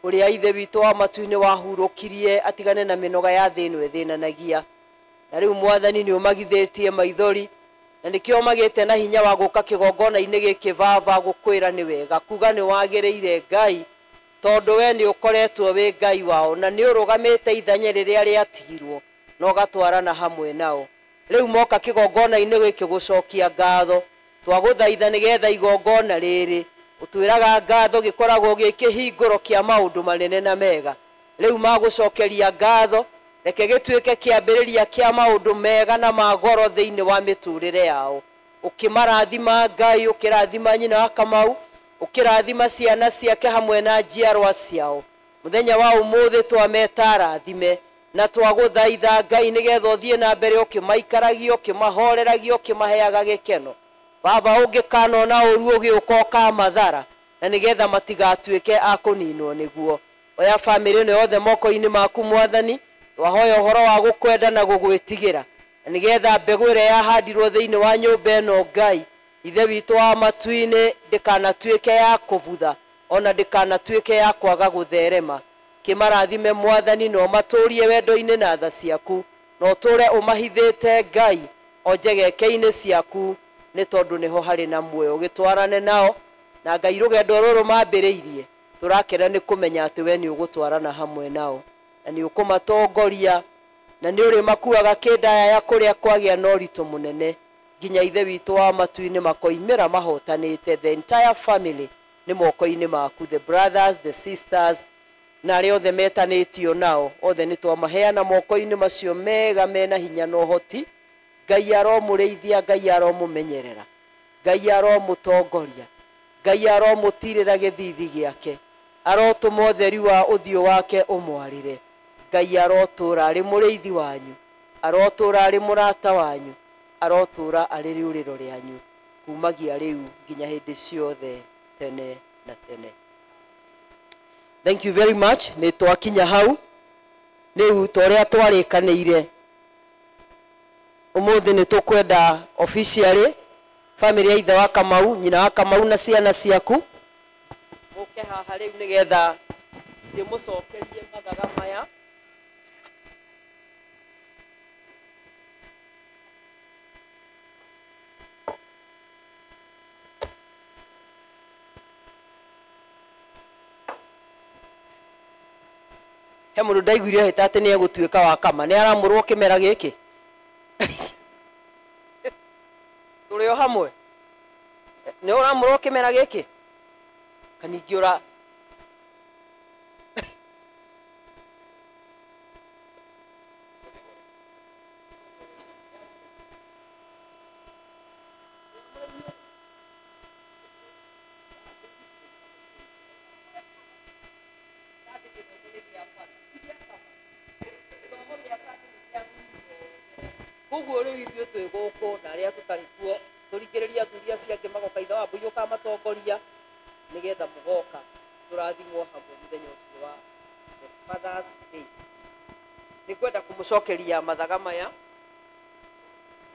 ũrĩa ithe witũ wa matu-inĩ wahurũkirie atigane na mĩnoga ya thĩ ĩno ĩthĩnanagia. Na rĩu Mwathani nĩ ũmagithĩtie maithori na nĩkĩo magĩte na hinya wa gũka kĩgongona-inĩ gĩkĩ Baba gũkwĩra nĩ wega, kuga nĩ wagĩrĩire Ngai tondũ we nĩ ũkoretwo wĩ Ngai wao na nĩ ũrũgamĩte ithenya rĩrĩa rĩatigirwo na ũgatwarana hamwe nao. Rĩu moka kĩgongona-inĩ gĩkĩ gũcokia ngatho, twagũthaitha nĩgetha igongona rĩrĩ ũtwĩraga ngatho gĩkoragwo gĩ kĩhingũro kĩa maũndũ manene na mega. Rĩu magũcokeria ngatho reke gĩtuĩke kĩambĩrĩria kĩa maũndũ mega na magoro thĩinĩ wa mĩtũrĩre yao. Ũkĩmarathima Ngai, ũkĩrathima nyina wa Kamau, ũkĩrathima ciana ciake hamwe na njiarwa ciao. Mũthenya wa ũmũthĩ twameta rathime na twagũthaitha Ngai nĩgetha ũthiĩ na mbere ũkĩmaikaragia, ũkĩmahoreragia, ũkĩmaheaga gĩkeno. Baba ũngĩkanona ũru ũgĩũka ũkamathara na nĩgetha matigatuĩke a kũninwo nĩguo. Oya bamĩrĩ ĩno yothe moko-inĩ maku Mwathani, twahoya ũhoro wa gũkwenda na gũgwĩtigĩra na nĩgetha mbegũ ĩrĩa yahandirwo thĩinĩ wa nyũmba ĩno Ngai ithe witũ wa matu-inĩ ndĩkanatuĩke ya kũbutha ona ndĩkanatuĩke ya kwaga gũtherema. Kĩmarathime Mwathani na ũmatũrie wendo-inĩ na tha ciaku na ũtũre ũmahithĩte Ngai o njegeke-inĩ ciaku nĩ tondũ nĩho harĩ na muoyo. Ũgĩtwarane nao na Ngai rũgendo rũrũ mambĩrĩirie tũrakena nĩ kũmenya atĩ we nĩ ũgũtwarana hamwe nao na nĩ ũkũmatongoria na nĩ ũrĩ makuaga kĩndaya ya kũrĩa kwagĩa na ũritũ mũnene nginya ithe witũ wa matu-inĩ makoimĩra mahotanĩte. The entire family nĩ moko-inĩ maku, the brothers, the sisters na arĩa othe metanĩtio nao othe nĩ twamaheana moko-inĩ macio mega mena hinya na ũhoti. Ngai aromũrĩithia, Ngai aromũmenyerera, Ngai aromũtongoria, Ngai aromũtirĩra gĩthithi gĩake, arotũma ũtheri wa ũthiũ wake ũmwarĩre. Ngai arotũra arĩ mũrĩithi wanyu, arotũra arĩ mũrata wanyu, arotũra arĩ rĩũrĩro rĩanyu kumagia rĩu nginya hĩndĩ ciothe tene na tene. Thank you very much. Nĩ twakinya hau rĩu ta ũrĩa twarĩkanĩire. Ũmũthĩ nĩ tũkwenda officially family ya ithe wa Kamau, nyina wa Kamau na ciana ciaku mũke haha rĩu nĩgetha ndĩmũcokerie mathaga maya. He mũndũ ndaiguire hĩta atĩ nĩ egũtuĩka wa kama, nĩ aramũrwo kĩmera gĩkĩ tũrĩ o hamwe, nĩ ũramũrwo kĩmera gĩkĩ kaningĩ ũra koguo rĩu ithuĩ twĩ gũkũ na arĩa tũtarĩ kuo tũringĩrĩria athuri acio angĩ magoka ithe wa mbũi ũkamatongoria nĩgetha mũgoka tũrathimwo hamwe mũthenya ũcio wa Father's Day. Nĩ kwenda kũmũcokeria mathaga maya.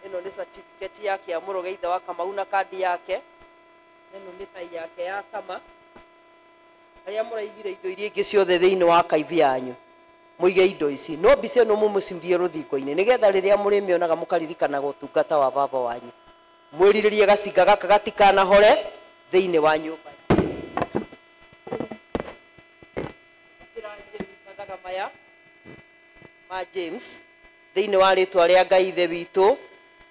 Ĩno nĩ certificate yake ya mũroge ithe wa Kamau na kandi yake. Ĩno nĩ tai yake ya kama. Arĩa mũraigire indo iria ingĩ ciothe thĩinĩ wa kaibi yanyu mũige indo ici. No mbica ĩno mũmũciurie rũthingo-inĩ nĩgetha rĩrĩa mũrĩmĩonaga mũkaririkanaga ũtungata wa baba wanyu. Mwĩrirĩrie gacinga gaka gatikanahore thĩinĩ wa nyũmba. ma James thĩinĩ wa rĩtwa rĩa Ngai ithe witũ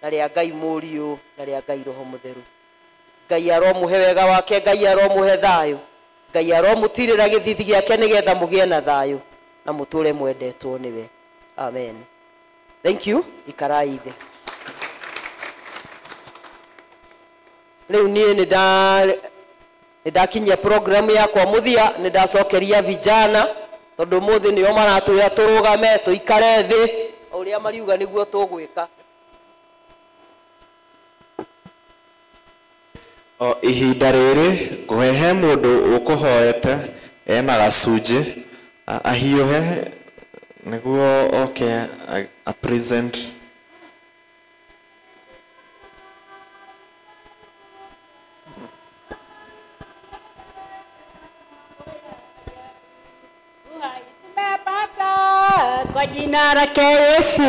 na rĩa Ngai Mũriũ na rĩa Ngai Roho Mũtheru. Ngai aromũhe wega wake, Ngai aromũhe thayũ, Ngai aromũtirĩra gĩthithi gĩake nĩgetha mũgĩe na thayũ na mũtũre mwendetwo nĩwe. Amen. Thank you. Ikarai ithe. Rĩu niĩ nĩdakinyia program yakwa mũthia, nĩdacokeria vijana tondũ mũthĩ nĩo maratwĩra tũrũgame tũikare thĩ ũrĩa mariuga nĩguo tũgwĩka. Ihinda rĩrĩ ngũhehe mũndũ ũkũhoete ena gacunjĩ ahiũhe nĩguo oke a present. Kwa jina lake Yesu,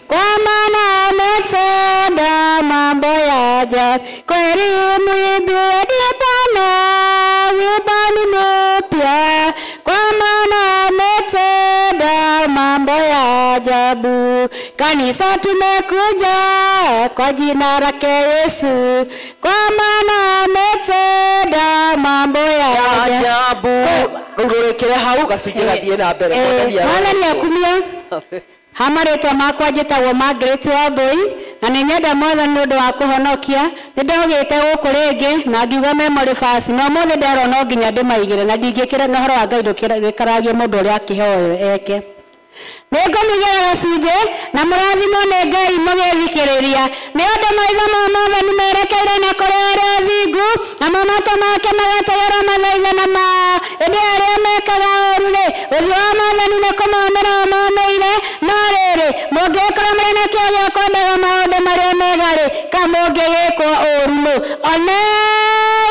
kwa maana ametenda mambo ya ajabu. Kweli muimbie Bwana wimbo mpya, kwa maana ametenda mambo ya ajabu. Kanisa tumekuja kwa jina lake Yesu, kwa maana ametenda mambo ya ajabu. Urũrĩkĩre hau gacunjĩ gathiĩ na mbere. Mwathani akumia hamarĩtwa makwa njĩtagwo Margaret Wambui na nĩ nyenda Mwathani nĩ ũndũ wa kũhonokia. Nĩ ndogĩte gũkũ rĩngĩ na ngiuga memory verse no mũthĩ nderwo no nginya ndĩmaigĩre na ndingĩkĩra na ũhoro wa Ngai ndũkĩragie mũndũ ũrĩa akĩhoyo eke. Nĩngũmũigĩra gacunjĩ na mũrathimwo nĩ Ngai mũgĩthikĩrĩria. Nĩ ũndũ maitho ma Mwathani merekeire na kũrĩ arĩa athingu, namo matũ make magategera mathaithana mao. Hĩndĩ arĩa mekaga ũũru-rĩ, ũthiũ wa Mwathani nĩ kũmonera ũmoneire. No rĩrĩ, mũngĩkorwo mũrĩ na kĩyo gĩa kwendaga maũndũ marĩa mega-rĩ, ka mũngĩgĩkwo ũũru nũ? Ona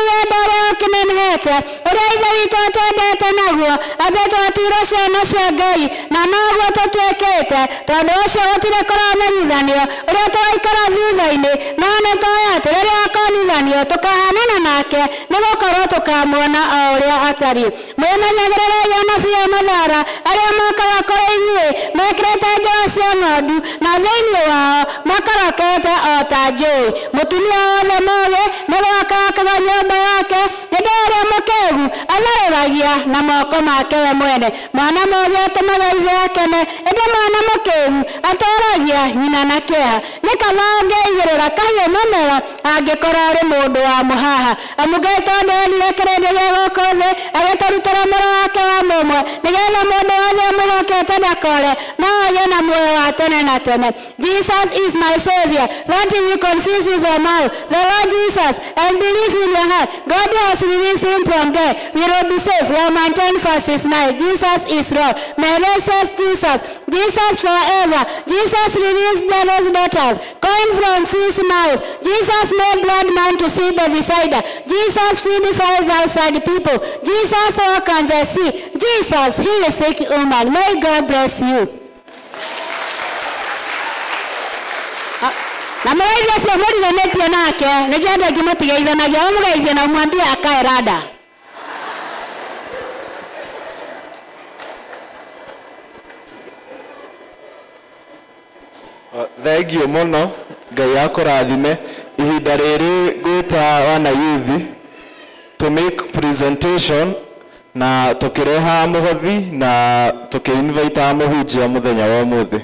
wendo ũrĩa ũkĩnenehete, ũrĩa ithe witũ atwendete naguo, atĩ twatuirwo ciana cia Ngai, na noguo tũtuĩkĩte. Tondũ ũcio gũtirĩ kũramenyithanio ũrĩa tũgaikara thutha-inĩ, no nĩtũĩ atĩ rĩrĩa akonithanio tũkahanana nake, nĩgũkorwo tũkamuona o ũrĩa atariĩ. Mwĩmenyagĩrĩrei anabii a mathaara arĩa mokaga kũrĩ inyuĩ mekĩrĩte njaga cia ng'ondu na thĩinĩ wao makorokete o ta njũĩ. Mũtumia wothe mũũgĩ nĩgwaka akaga nyũmba yake, hĩndĩ ĩrĩa mũkĩĩgu atharũragia na moko make we mwene. Mwana mũũgĩ atũmaga ithe akene, hĩndĩ mwana mũkĩĩgu atũũragia nyina na kĩeha. Nĩ kaba ũngĩigĩrĩra kahiũ mũmero angĩkorwo arĩ mũndũ wa mũhaha. Amu Ngai tondũ endire kĩrĩndĩ gĩa gũkũ thĩ agĩtũrutĩra mũrũ wake wa mũmwe, nĩgetha mũndũ wothe ũmwĩhokete ndakore no agĩe na muoyo wa tene na tene. Jesus is my Savior. That if you confess with your mouth the Lord Jesus and believe in your heart God has released him from death, you will be saved. Romans 10:9. Jesus is Lord. Messiah Jesus. Jesus forever. Jesus released Jairus' daughters, coin from fish mouth. Jesus made blood man to see the decider. Jesus feed 5,000 people. Jesus walk on the sea. Jesus heal a sick woman. May God bless you. Na mũgeithia ũcio mũriganĩtie nake nĩguo andũ aingĩ matigeithanagia, ũmũgeithie na ũmwambie akae rada. Thengiũ mũno, Ngai akũrathime. Ihinda rĩrĩ ngwĩta wana youth to make presentation na tũkĩreha mũhothi na tũkĩ-invite mũhunjia mũthenya wa ũmũthĩ.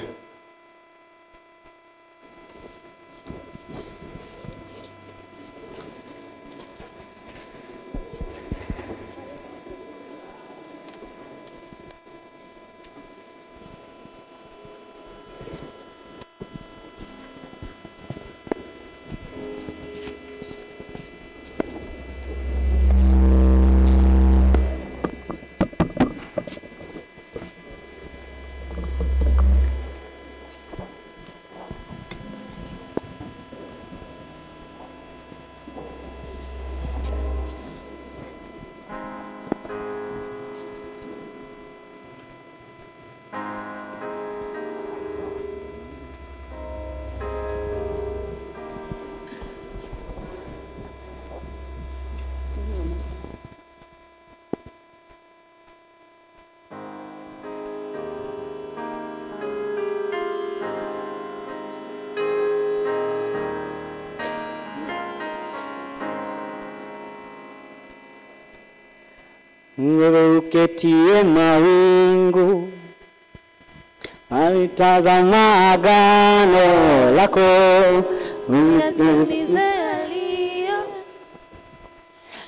wewe uketie mawingu, alitazama agano lako,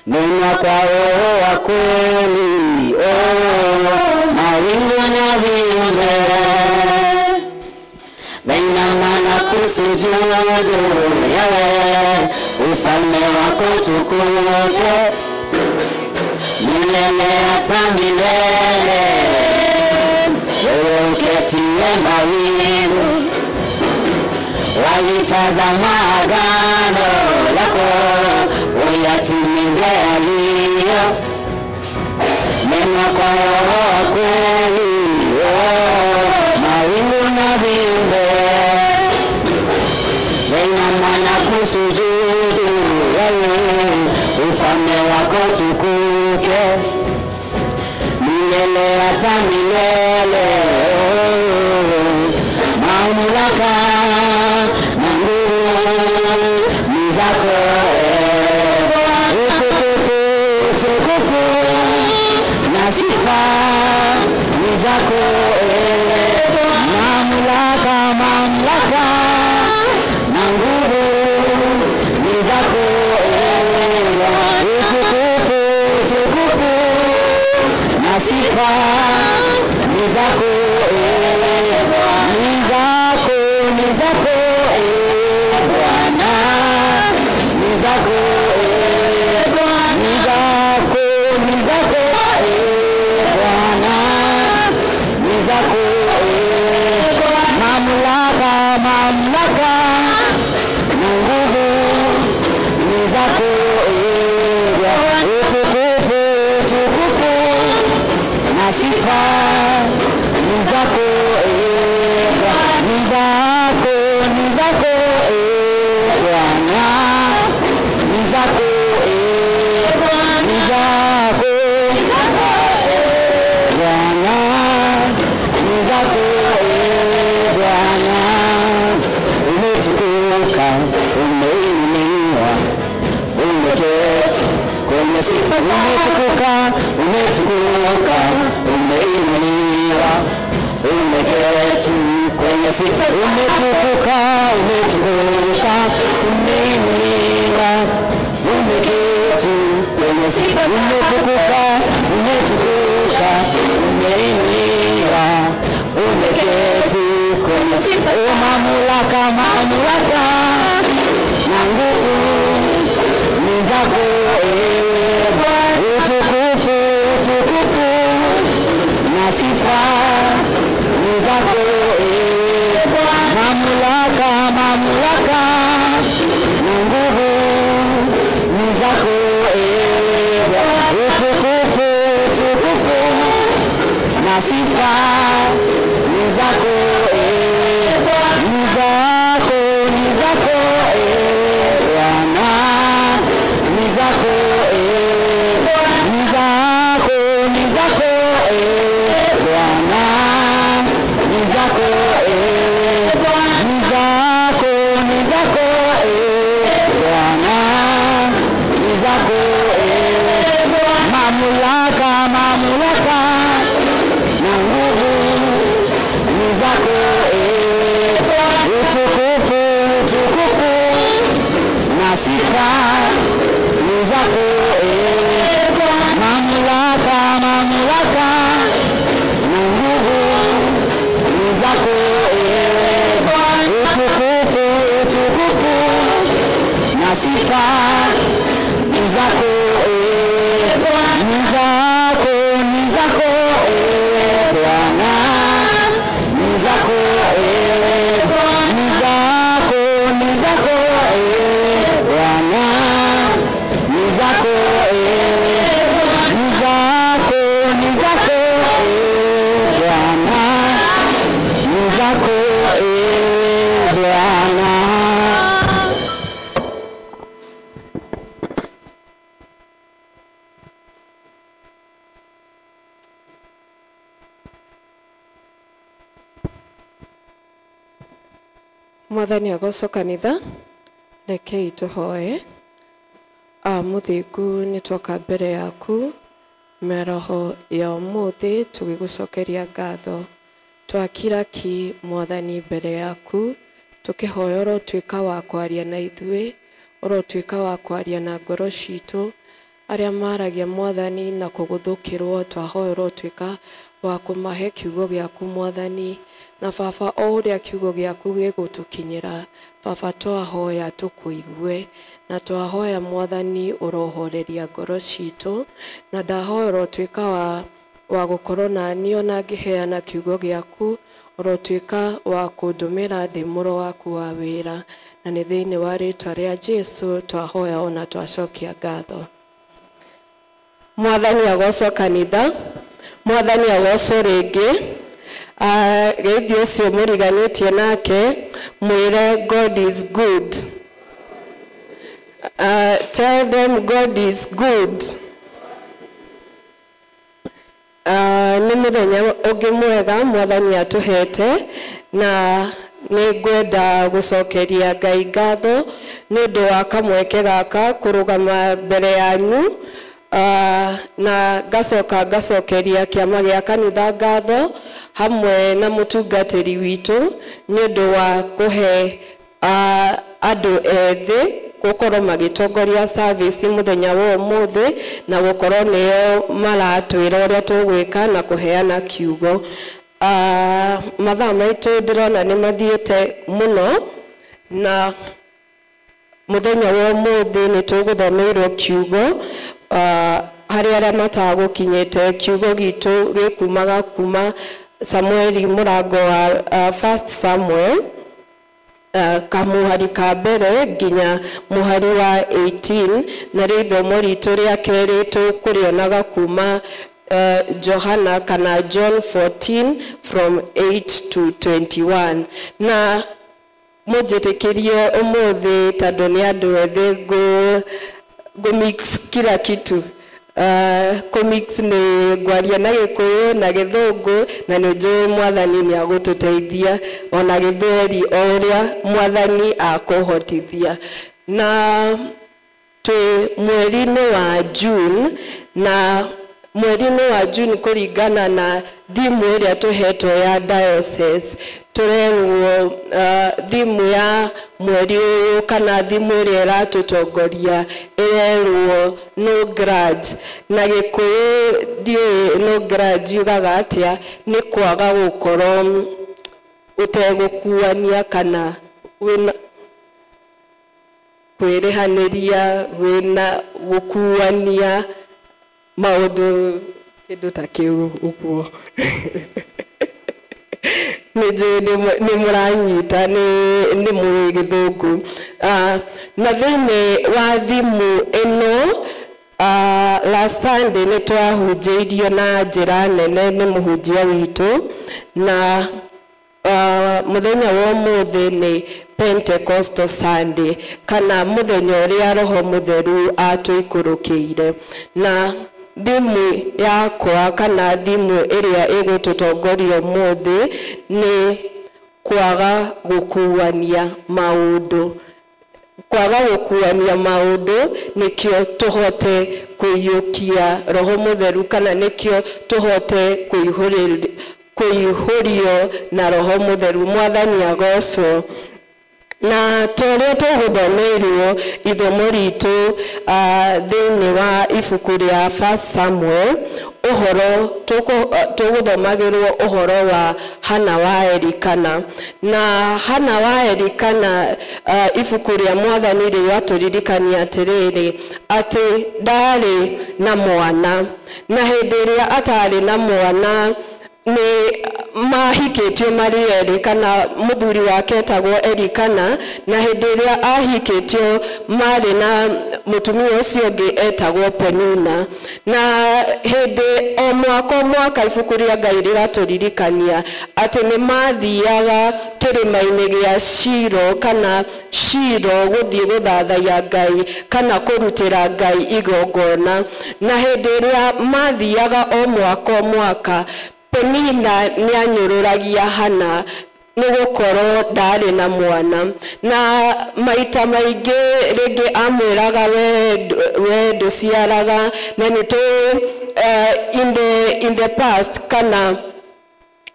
nena kwa roho wa kweli, mawingu na viumbe bainama na kusujudu, yawe ufalme wako tukuke milele hata milele. Wewe uketie mawingu, walitazama agano lako, uyatimize yaliyo mema kwa roho wa kweli, mawingu na viumbe bainama na kusujudu, ufalme wako tukuke milele hata milele. Mamlaka na nguvu ni zako, utukufu na sifa ni zako. Mamlaka na nguvu ni zako, utukufu na sifa ni zako, ni zako Bwana, ni zako Bwana, ni zako mamlaka na nguvu ni zako, utukufu na sifa ni zako, ni zako Bwana, ni zako Bwana, ni zako Bwana. Umetukuka, umeinuliwa, umeketi kwenye sifa. Umetukuka, umeinuliwa, umeketi kwenye sifa. Umetukuka, umeinuliwa, umeketi kwenye sifa. Umetukuka, umeinuliwa, umeketi kwenye sifa. Mamlaka na nguvu ni zako, utukufu na sifa ni zako, mamlaka na nguvu ni zako, utukufu na sifa ni zako, ni zako Bwana, ni zako Bwana, ni zako Bwana, ni zako mamlaka na nguvu ni zako, utukufu na sifa ni zako, mamlaka na nguvu ni zako, utukufu na sifa ni zako, ni zako Bwana, ni zako Bwana, ni zako Bwana, ni zako Bwana. Mwathani agoco kanitha, rekei tuhoe. Muthingu nĩ twoka mbere yaku Meroho ya umuthi tugigucokeria ngatho twakira ki mwathani mbere yaku tukihoya urotwika wa kwaria na ithuĩ urotwika wa kwaria na ngoro citũ aria maragia mwathani na kuguthukirwo twahoya urotwika wa kumahe kiugo giaku mwathani na baba o uria kiugo giaku gigutukinyira baba twahoya tukuigue na twahoya mwathani urohoreria ngoro citũ na ndahoya urotwika wa gukorwo nani ona ngiheana kiugo giaku urotwika wa kundumira ndi muro waku wa wira na nĩ thĩinĩ wa rĩtwa rĩa Jesu twahoya ona twacokia ngatho. Mwathani agocwo kanitha, mwathani agocwo rĩngĩ. Gĩthĩ ũcio mũriganĩtie nake mwĩre God is good. Tell them God is good. Nĩ mũthenya ũngĩ mwega mwathani atuhete na nĩngwenda gucokeria Ngai ngatho nĩ ũndũ wa kamweke gaka kũrũgama mbere yanyu na ngacokeria kĩama gĩa kanitha ngatho hamwe na mũtungatĩri witũ nĩ ũndũ wa kũhe andũ ethĩ gukorwo magitongoria service muthenya wa umuthi na gukorwo niyo maratwira uria tugwika na kuheana kiugo. Mathaa maitu ndirona ni mathiete muno na muthenya wa umuthi ni tuguthomeirwo kiugo hari aria matagukinyite kiugo gitu gikumaga kuma Samueli murango wa 1 Samuel kamuhari ka mbere nginya muhari wa 18 na rithomo ritu ria keri tukurionaga kuma Johana kana John 14 from 8 to 21 na mujetikirie umuthi tando ni andu ethĩ go mix kila kitu comics ni ngwaria na Gikuyu na Githungu na ni njui mwathani ni agututeithia ona Githweri oria mwathani akuhotithia na twi mweri-ini wa June na mweri-ini wa June kuringana na thimu iria tuhetwo ya diocese turerwo thimu ya mweri uyu kana thimu iria iratutongoria irerwo no grudge na Gikuyu ndiũĩ no grudge yugaga atia ni kwaga gukorwo utegukuania kana wina kwĩrĩhanĩria wina gukuania maundu kindu ta kiu uguo ni muranyita ni muri Githungu na thĩinĩ wa thimu ĩno last Sunday ni twahunjĩirio na njĩra nene nĩ mũhunjia witũ na muthenya wa ũmũthĩ ni Pentecostal Sunday kana muthenya ũrĩa Roho Mũtheru atũikũrũkĩire na thimu yakwa kana thimu ĩrĩa ĩgũtũtongoria ũmũthĩ ni kwaga gukuania maundu. Kwaga gukuania maundu nikio tuhote kũiyũkia Roho Mũtheru kana nikio tuhote kũihũrio na Roho Mũtheru. Mwathani agocwo na tũrĩa tũgũthomeirwo ithomo ritũ thĩinĩ wa ibuku rĩa 1 Samuel ũhoro tũgũthomagĩrwo ũhoro wa Hana wa Elikana na Hana wa Elikana ibuku rĩa Mwathani rĩatũririkania atĩrĩrĩ atĩ ndarĩ na mwana na hĩndĩ ĩrĩa atarĩ na mwana ni mahikĩtio marĩ erĩ kana mũthuri wake etagwo Elikana na hĩndĩ ĩrĩa ahikĩtio marĩ na mũtumia ũcio ũngĩ etagwo Penina na hĩndĩ o mwaka ibuku rĩa Ngai rĩratũririkania atĩ nĩ mathiaga kĩrĩma-inĩ gĩa Shilo kana Shilo gũthiĩ gũthathaiya Ngai kana kũrutĩra Ngai igongona na hĩndĩ ĩrĩa mathiaga o mwaka Penina ni anyũrũragia Hana nigukorwo ndarĩ na mwana na maita maingĩ rĩngĩ amwĩraga we ndũciaraga na nĩ in the past kana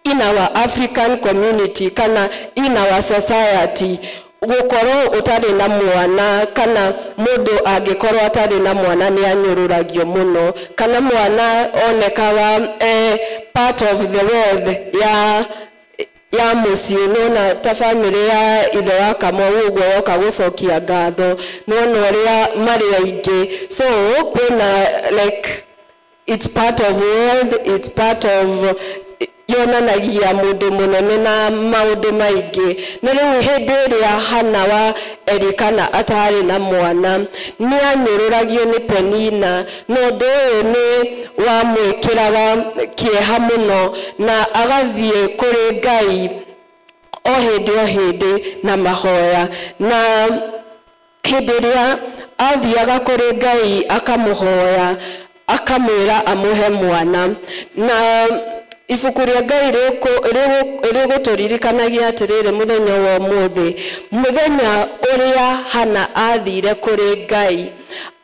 in our African community kana in our society gukoro utari na mwana kana mundu angikoro atari na mwana ni anyururagio muno kana mwana onekaga part of the world ya muciĩ nona ta family ya ithe wa Kamau ũguo yoka gũcokia ngatho nona ũrĩa marĩ aingĩ so kwĩna like it's part of world, it's part of yonanagia mundu munene na maundu maingi na riu hindi ria Hana wa Elikana atari na mwana ni anyururagio ni Penina no nduyu ni wa mwikiraga kieha muno na agathie kuri Ngai o hindi na mahoya na hindi ria athiaga kuri Ngai akamuhoya akamwira amuhe mwana na ibuku rĩa Ngai rĩgũtũririkanagia atĩrĩrĩ mũthenya wa ũmũthĩ mũthenya ũrĩa Hana athire kũrĩ Ngai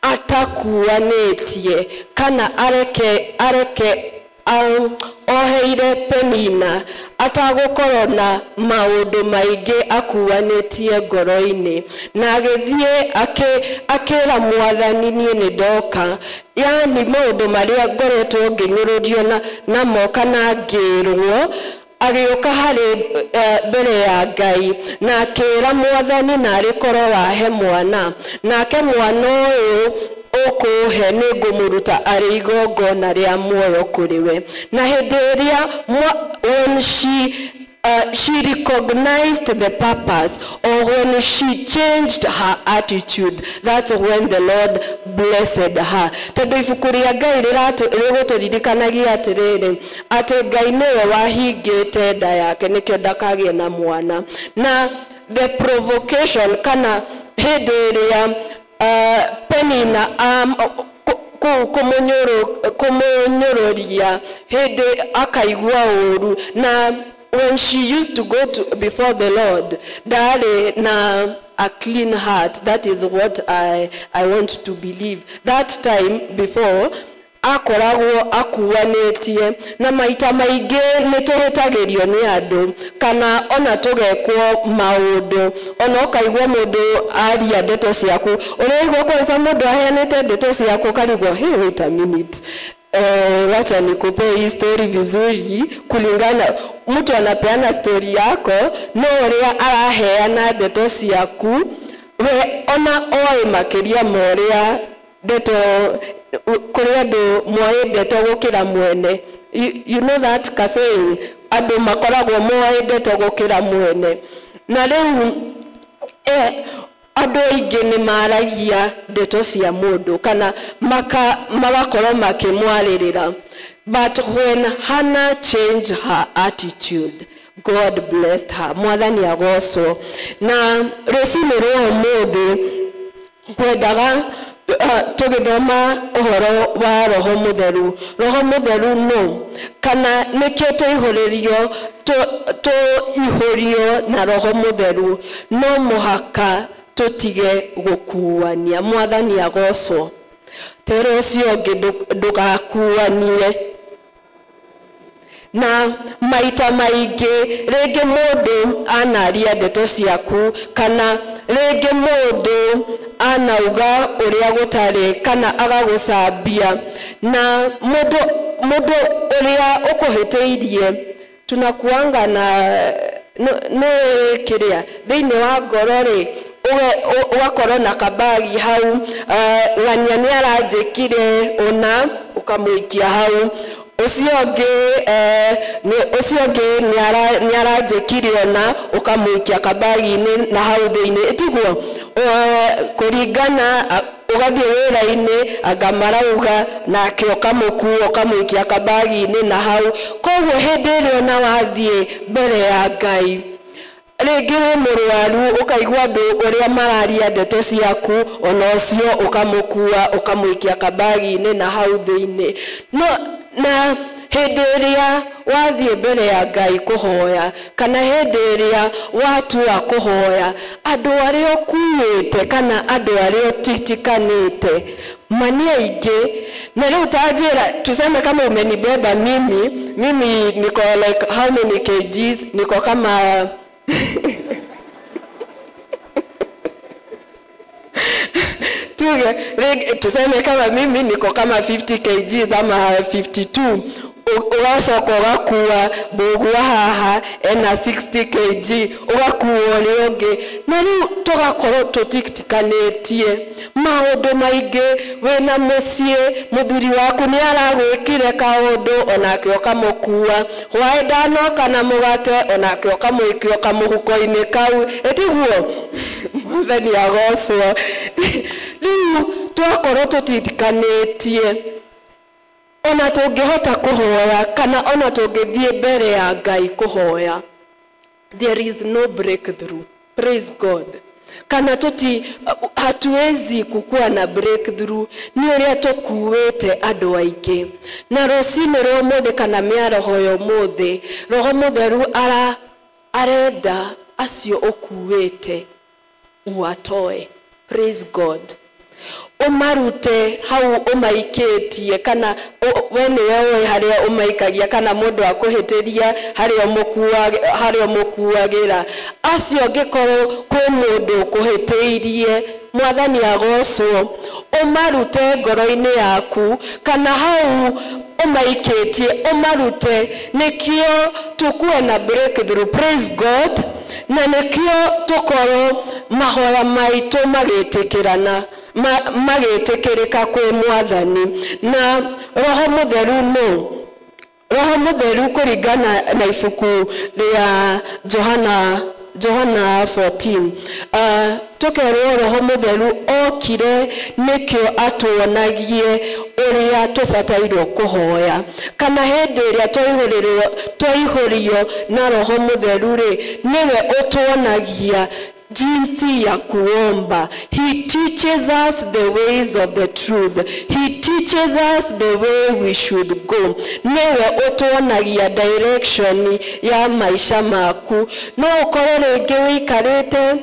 atakuanĩtie kana areke oheire Penina atagukorwo na maundu maingi akuanĩtie ngoro-inĩ na agĩthiĩ akĩra Mwathani niĩ nĩ ndoka yani maundu marĩa ngoretwo ngĩnyũrũrio namo kana ngĩrwo agĩũka harĩ mbere ya Ngai na akĩra Mwathani na arĩkorwo wahe mwana nake mwana ũyũ okuhe nĩ ngũmũruta arĩ igongona rĩa muoyo kũrĩ we na hĩndĩ ĩrĩa when she recognized the purpose or when she changed her attitude that's when the Lord blessed her tondũ ibuku rĩa Ngai rĩgũtũririkanagia atĩrĩrĩ atĩ Ngai nĩwe wahingĩte nda yake nĩkĩo ndakagĩe na mwana na the provocation kana hĩndĩ ĩrĩa Penina kumunyururia hindi akaigua uru na when she used to go before the Lord dale na a clean heart that is what I want to believe that time before akoragwo akuanĩtie na maita maingĩ nĩtũhĩtagĩrio nĩ andũ kana ona tũgekwo maũndũ ona ũkaigua mũndũ aria ndeto ciaku ũraigua kwanza mũndũ aheanĩte ndeto ciaku karigwo hey wait a minute wacha nikupe hii story vizuri kulingana mtu anapeana story yako no ũrĩa araheana ndeto ciaku we ona oĩ makĩria moria ndeto kuri andu moe ndeto gukira mwene you know that saying andu makoragwo moe ndeto gukira mwene na riu andu aingi ni maragia ndeto cia mundu kana magakorwo makimwaririra but when Hannah changed her attitude God blessed her Mwathani agocwo na rũcinĩ rwa ũmũthĩ kwendaga tugithoma uhoro wa roho mutheru no kana nikio tuihũrio na roho mutheru no muhaka tutige gukuania Mwathani agocwo tero ũcio ũngĩ ndugakuanie na maita maingĩ rĩngĩ mũndũ anaria ndeto ciaku kana rĩngĩ mũndũ anauga ũrĩa gũtarĩ kana agagũcambia na mũndũ ũrĩa ũkũhĩtĩirie tunakuanga na no kĩrĩa thĩinĩ wa ngoro rĩ ugakorwo na kabagi hau ng'ania nĩ aranjĩkire ona ũkamũikia hau ucio ũngĩ nĩ aranjĩkire ona ũkamũikia kabagi-inĩ na hau thĩinĩ ĩtiguo kũringana ugathiĩ wĩra-inĩ anga marauga nake ũkamũkua ũkamũikia kabagi-inĩ na hau koguo hĩndĩ ĩrĩa ona wathiĩ mbere ya Ngai rĩngĩ wĩ mũrwaru ũkaigua andũ ũrĩa mararia ndeto ciaku ona ũcio ũkamũkua ũkamũikia kabagi-inĩ na hau thĩinĩ no na hĩndĩ ĩrĩa wathiĩ mbere ya Ngai kũhoya kana hĩndĩ ĩrĩa watua kũhoya andũ arĩa ũkuĩte kana andũ arĩa ũtitikanĩte mani aingĩ na leo utajira tuseme kama umenibeba mimi niko like how many kgs niko kama tuseme kama mimi niko kama 50 kgs ama 52 ugacoka ugakuwa mbugua haha ena 60 kg ugakuwa ũrĩa ũngĩ na rĩu tũgakorwo tũtitikanĩtie maũndũ maingĩ wĩna mũciĩ mũthuri waku nĩ aragwĩkire kaũndũ onake ũkamũkua hwaĩ ndanoka na mũgate onake ũkamũikia kamũhuko-inĩ kau ĩtiguo mũthenya agocwo rĩu twakorwo tũtitikanĩtie ona tũngĩhota kũhoya kana ona tũngĩthiĩ mbere ya Ngai kũhoya there is no breakthrough. Praise God. Kana hatuwezi kukuwa na breakthrough ni ũrĩa tũkuĩte andũ aingĩ na rũcinĩ rwa ũmũthĩ kana mĩaraho ya ũmũthĩ Roho Mũtheru arenda acio ũkuĩte uwatoe. Praise God. Umarute hau umaikĩtie kana we nĩwe harĩa umaikagia kana mũndũ akũhĩtĩria harĩa mũkuagĩra acio ngĩkorwo kwĩ mũndũ ũkũhĩtĩirie Mwathani agocwo umarute ngoro-inĩ yaku kana hau umaikĩtie umarute nĩkĩo tukuwe na breakthrough. Praise God. Na nĩkĩo tukorwo mahoya maitũ magĩtĩkĩrana magĩtĩkĩrĩka kwĩ Mwathani na Roho Mũtheru no Roho Mũtheru kũringana na ibuku rĩa Johana 14 tukerwo Roho Mũtheru okire nĩkĩo atuonagie ũrĩa tũbatairwo kũhoya kana hĩndĩ ĩrĩa twaihũrio na Roho Mũtheru rĩ nĩwe ũtuonagia jinsi ya kuomba. He teaches us the ways of the truth. He teaches us the way we should go. Newe utuonagia direction ya maisha maku. No ũkorwo rĩngĩ wĩikarĩte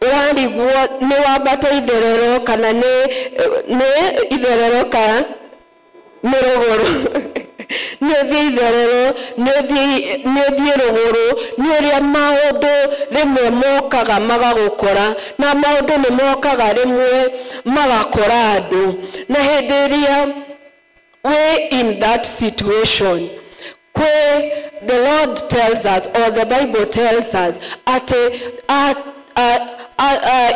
ũrarigwo nĩ wambata itherero kana nĩ itherero kana nĩ rũgũrũ nĩũthiĩ itherero nĩũthiĩ rũgũrũ nĩ ũrĩa maũndũ rĩmwe mokaga magagũkora na maũndũ nĩ mokaga rĩmwe magakora andũ na hĩndĩ ĩrĩa we in that situation the Lord tells us or the Bible tells us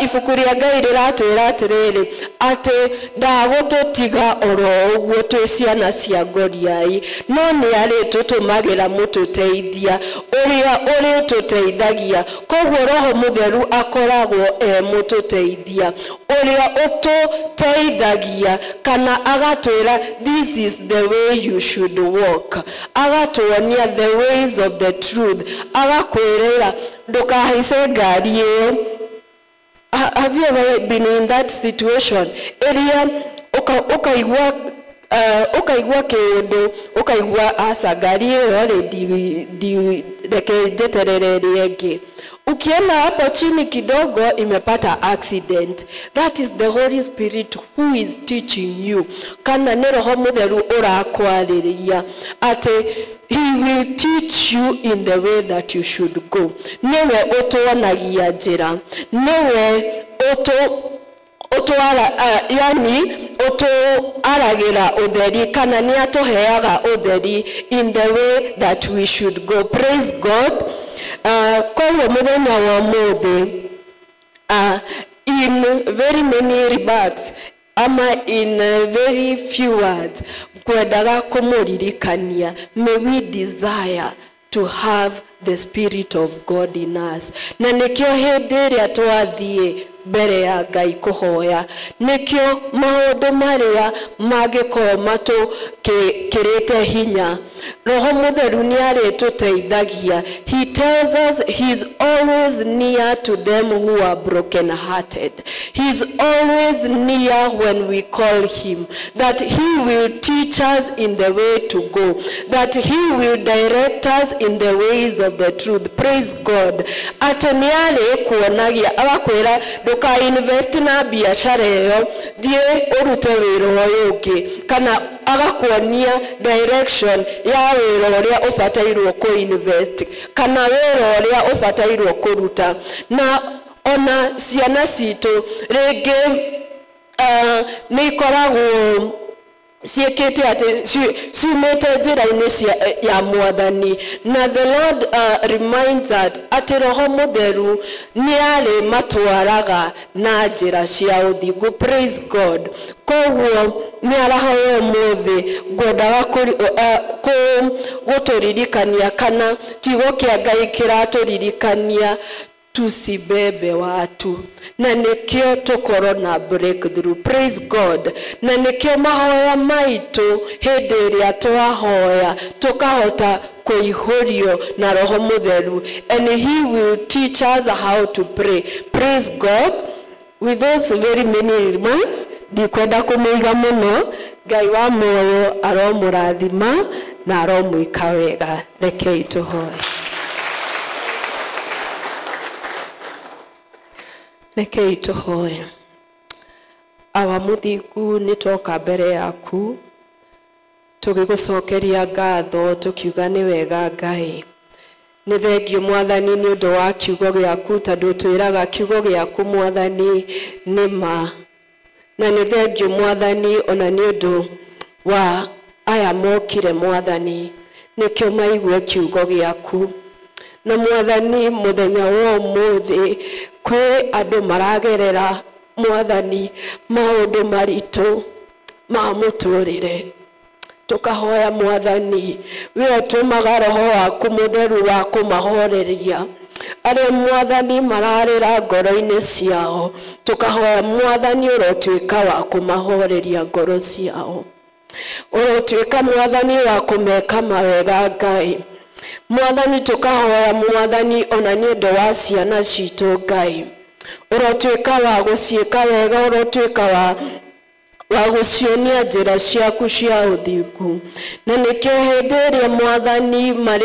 ibuku rĩa Ngai rĩratwĩra atĩrĩrĩ atĩ ndagũtũtiga oro ũguo twĩ ciana cia ngoriai no nĩ arĩtũtũmagĩra mũtũteithia ũrĩa ũrĩtũteithagia koguo Roho Mũtheru akoragwo mũtũteithia ũrĩa ũtũteithagia kana agatwĩra this is the way you should walk agatuonia the ways of the truth agakwĩrĩra ndũkahaice ngari ĩyo. Have you ever been in that situation? Area ukaigwa kĩũndũ ukaigwa asagari already reke jeterere rĩngĩ ukienda hapo chini kidogo imepata accident. That is the Holy Spirit who is teaching you. Kana nĩ Roho Mũtheru ũrakwarĩria atĩ he will teach you in the way that you should go. Newe ũtuonagia njĩra. Newe yani ũtũaragĩra ũtheri kana nĩ atũheaga ũtheri in the way that we should go. Praise God. Koguo mũthenya wa ũmũthĩ in very many remarks ama in very few words kwendaga kũmũririkania may we desire to have the Spirit of God in us. Na nĩkĩo hĩndĩ ĩrĩa twathiĩ mbere ya Ngai kũhoya nĩkĩo maũndũ marĩa mangĩkorwo matũkĩrĩte hinya Roho Mutheru ni arituteithagia. He tells us he's always near to them who are broken hearted. He's always near when we call him, that he will teach us in the way to go, that he will direct us in the ways of the truth. Praise God. Ataniale kuonagia abakwera doka invest na biashara yo die urute wiro yoke kana agakuonia direction ya wiro uria ufatairwo ku invest kana wiro uria ufatairwo kuruta. Na ona ciana citu rege ni koragwo siekete ate sumete njira-ini ya Mwathani. Na the Lord reminds that ati Roho Mutheru ni ari matwaraga na njira cia uthingu. Praise God. Koguo ni arahoya muthi ngwenda guturirikania kana kiugo kia Ngai kiraturirikania tusibebe watu, na nikio tukoro na breakthrough. Praise God. Na nikio mahoya maitu hindi iria twahoya tukahota kuihurio na Roho Mutheru, and he will teach us how to pray. Praise God. With those very many remarks, ndikwenda kumiga muno. Ngai wa moyo aromurathima na aromwika wega. Rekei tuhoe. Rekei tuhoe. Awa muthingu nitoka mbere yaku tugigucokeria ngatho tukiuga ni wega Ngai. Ni thengio Mwathani ni undu wa kiugo giaku, tondu twiraga kiugo giaku Mwathani ni ma. Na ni thengio Mwathani ona ni undu wa aya mokire Mwathani nikio maigue kiugo giaku. Na Mwathani muthenya wa umuthi kwe andu maragerera Mwathani maundu maritu ma muturire. Tukahoya Mwathani we tumaga Roho waku Mutheru wa kumahoreria are Mwathani mararira ngoro-ini ciao. Tukahoya Mwathani urotwika wa kumahoreria ngoro ciao, urotwika Mwathani wa kumeka mawega Ngai. Mwathani tukahoya Mwathani ona ni undu wa ciana citu Ngai, urotwika wa guciika wega, urotwika wa gucionia njira ciaku cia uthingu. Na nikio hindi iria Mwathani mari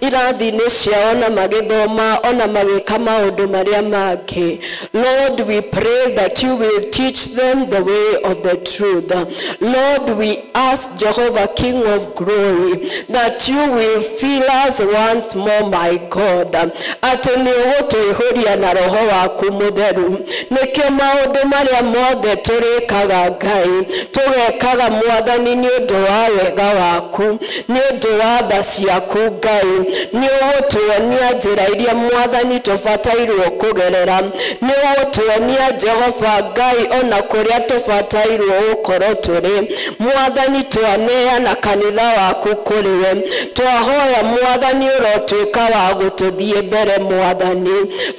irathi-ini ciao na magithoma ona magika maundu maria mangi, Lord, we pray that you will teach them the way of the truth. Lord, we ask Jehovah King of glory that you will fill us once more, my God, ati ni ugutuihuria na Roho waku Mutheru. Nikio maundu maria mothe turikaga Ngai tugekaga Mwathani ni undu wa wega waku, ni undu wa tha ciaku Ngai. Ni ugutuonia njira iria Mwathani tubatairwo kugerera, ni ugutuonia Jehova Ngai ona kuria tubatairwo gukorwo turi. Mwathani twaneana kanitha waku kuriwe, twahoya Mwathani urotwika wa gututhie mbere Mwathani.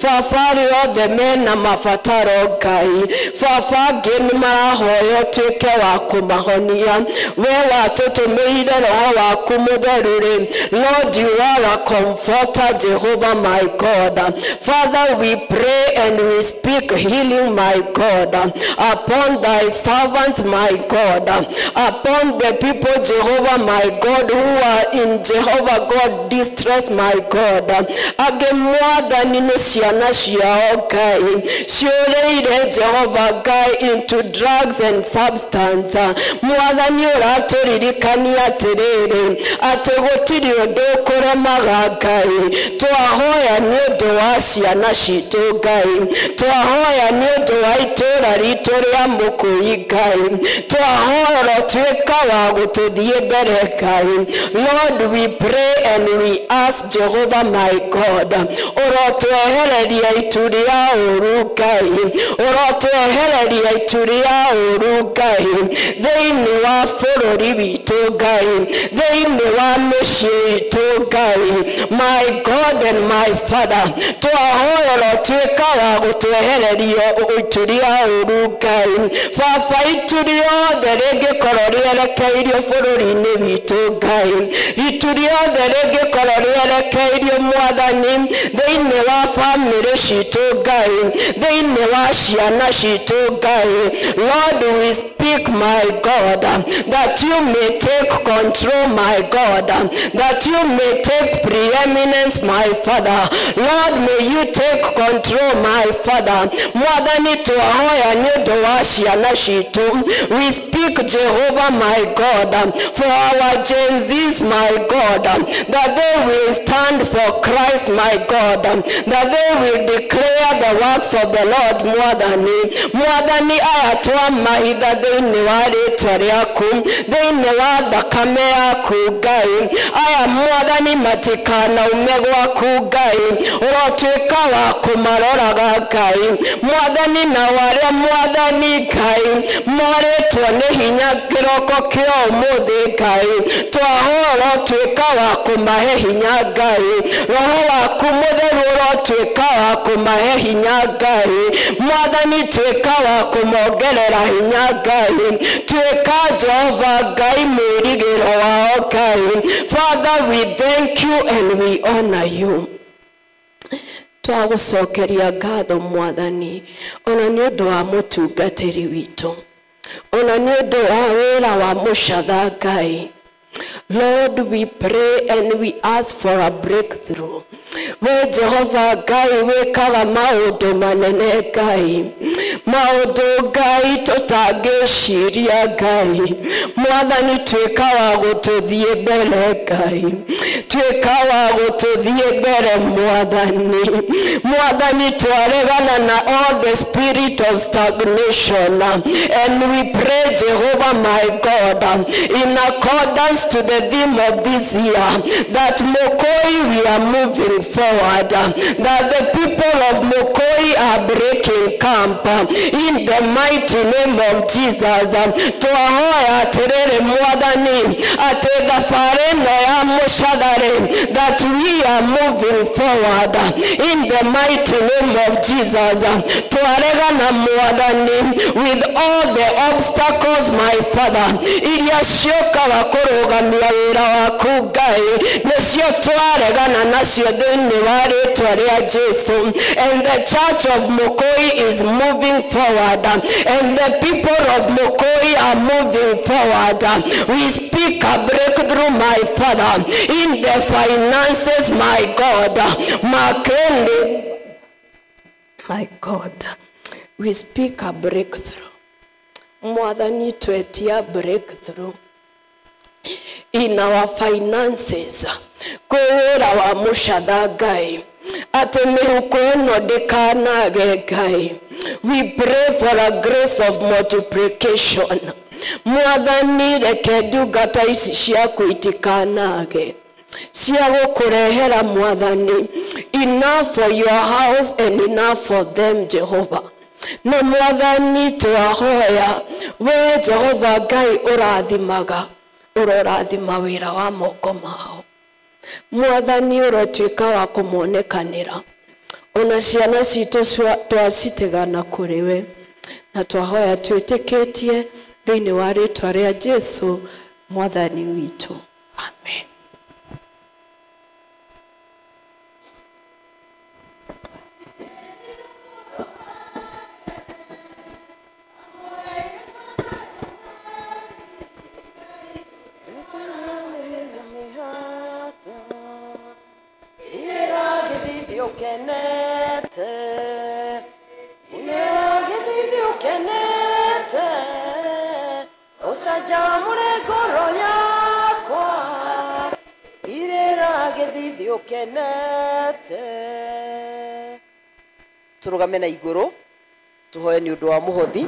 Baba othe mena mabataro Ngai, baba angi ni marahoya tuike wa kumahonia. We watutumiire Roho waku Mutheru ri. Lord, you are a comforter, Jehovah my God. Father, we pray and we speak healing, my God, upon thy servants, my God, upon the people, Jehovah my God, who are in Jehovah God distress, my God. Age Mwathani ni ciana ciao Ngai ciureire Jehovah Ngai into drugs and substance. Mwathani uraturirikania atiriri ati gutiri undu ukuremaga Ngai. Twahoya ni undu wa ciana citu Ngai, twahoya ni undu wa itura ritu ria Mukui Ngai, twahoya urotwika wa gututhie mbere Ngai. Lord, we pray and we ask Jehovah my God, urotwehereria itu ria uru Ngai, urotwehereria itu ria uru Ngai thĩinĩ wa bũrũri witũ Ngai thĩinĩ wa mĩciĩ itũ Ngai my God and my Father twahoyera tuĩka wa gũtwehereria ũturia ũru Ngai baba itu riothe rĩngĩkorwo rĩerekeirio bũrũri-inĩ witũ Ngai itu riothe rĩngĩkorwo rĩerekeirio Mwathani thĩinĩ wa bamĩrĩ citũ Ngai thĩinĩ wa ciana citũ Ngai Lord we speak my God that you may take control my God that you may take preeminence my Father Lord may you take control my Father Mwathani twahoya nĩ ũndũ wa ciana citũ we speak Jehovah my God for our Gen Zs my God that they will stand for Christ my God that they will declare the works of the Lord Mwathani aya twamahitha thĩinĩ wa rĩtwa rĩaku thĩinĩ wa thakame yaku Ngai aya Mwathani matikanaume gwaku Ngai ũrotuĩka wa kũmaroraga Ngai Mwathani na warĩa Mwathani Ngai morĩtwo nĩ hinya kĩroko kĩa ũmũthĩ Ngai twahoya ũrotuĩka wa kũmahe hinya Ngai roho waku mũtheru ũrotuĩka wa kũmahe hinya Ngai Mwathani tuĩka wa kũmongerera hinya Ngai tuĩka Jehova Ngai mwĩrigĩro wao Ngai Father we thank you and we honor you twagũcokeria ngatho Mwathani ona nĩ ũndũ wa mũtungatĩri witũ ona nĩ ũndũ wa wĩra wa mũcatha Ngai Lord we pray and we ask for a breakthrough we Jehova Ngai wĩkaga maũndũ manene Ngai maũndũ Ngai tũtangĩciria Ngai Mwathani tuĩka wa gũtũthiĩ mbere Ngai tuĩka wa gũtũthiĩ mbere Mwathani twaregana na all the spirit of stagnation and we pray Jehovah my God in accordance to the theme of this year that Mokoi we are moving forward that the people of Mokoi are breaking camp in the mighty name of Jesus twahoya atĩrĩrĩ Mwathani atĩ thabarĩ ĩno ya mũcatharĩ that we are moving forward in the mighty name of Jesus twaregana Mwathani with all the obstacles my Father iria ciokaga kũrũgamia wĩra waku Ngai nĩcio twaregana nacio thĩinĩ wa rĩtwa rĩa Jesu and the church of Mokoi is moving forward and the people of Mokoi are moving forward we speak a breakthrough my Father in the finances my God my God we speak a breakthrough Mwathani twetia breakthrough in our finances kwĩra wa mũcatha Ngai atĩ mĩhuko ĩno ndĩkanage Ngai we pray for a grace of multiplication Mwathani reke ndungata ici ciaku itikanage cia gũkũrehera Mwathani enough for your house and enough for them Jehovah na Mwathani twahoya we Jehova Ngai ũrorathima wĩra wa moko mao Mwathani ũrotuĩka wa kũmonekanĩra ona ciana citũ twacitigana kũrĩ we na twahoya twĩtĩkĩtie thĩinĩ wa rĩtwa rĩa Jesu Mwathani witũ amen turugame na iguru tuhoye ni undu wa muhothi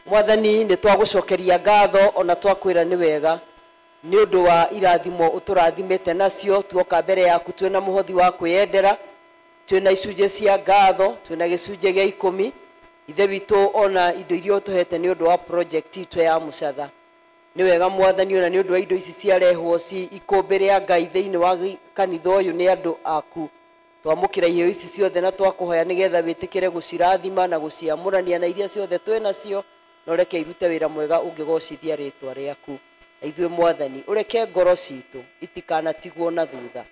Mwathani ni twagũcokeria ngatho ona twakwĩra ni wega ni undu wa irathimo uturathimete nacio tuoka mbere yaku twina muhothi wa kwĩendera twina icunjĩ cia ngatho twina gĩcunjĩ gĩa 10 ithe witũ ona indo iria ũtũhete nĩ ũndũ wa project itũ ya mũcatha nĩ wega mwathani ona nĩ ũndũ wa indo ici ciarehwo ci ikũmbĩ rĩa Ngai thĩinĩ wa kanitha ũyũ nĩ andũ aku twamũkĩra iheo ici ciothe na twakũhoya nĩgetha wĩtĩkĩre gũcirathima na gũciamũrania na iria ciothe twĩ nacio na ũreke irute wĩra mwega ũngĩgocithia rĩtwa rĩaku na ithuĩ mwathani ũreke ngoro citũ itikanatigwo na thutha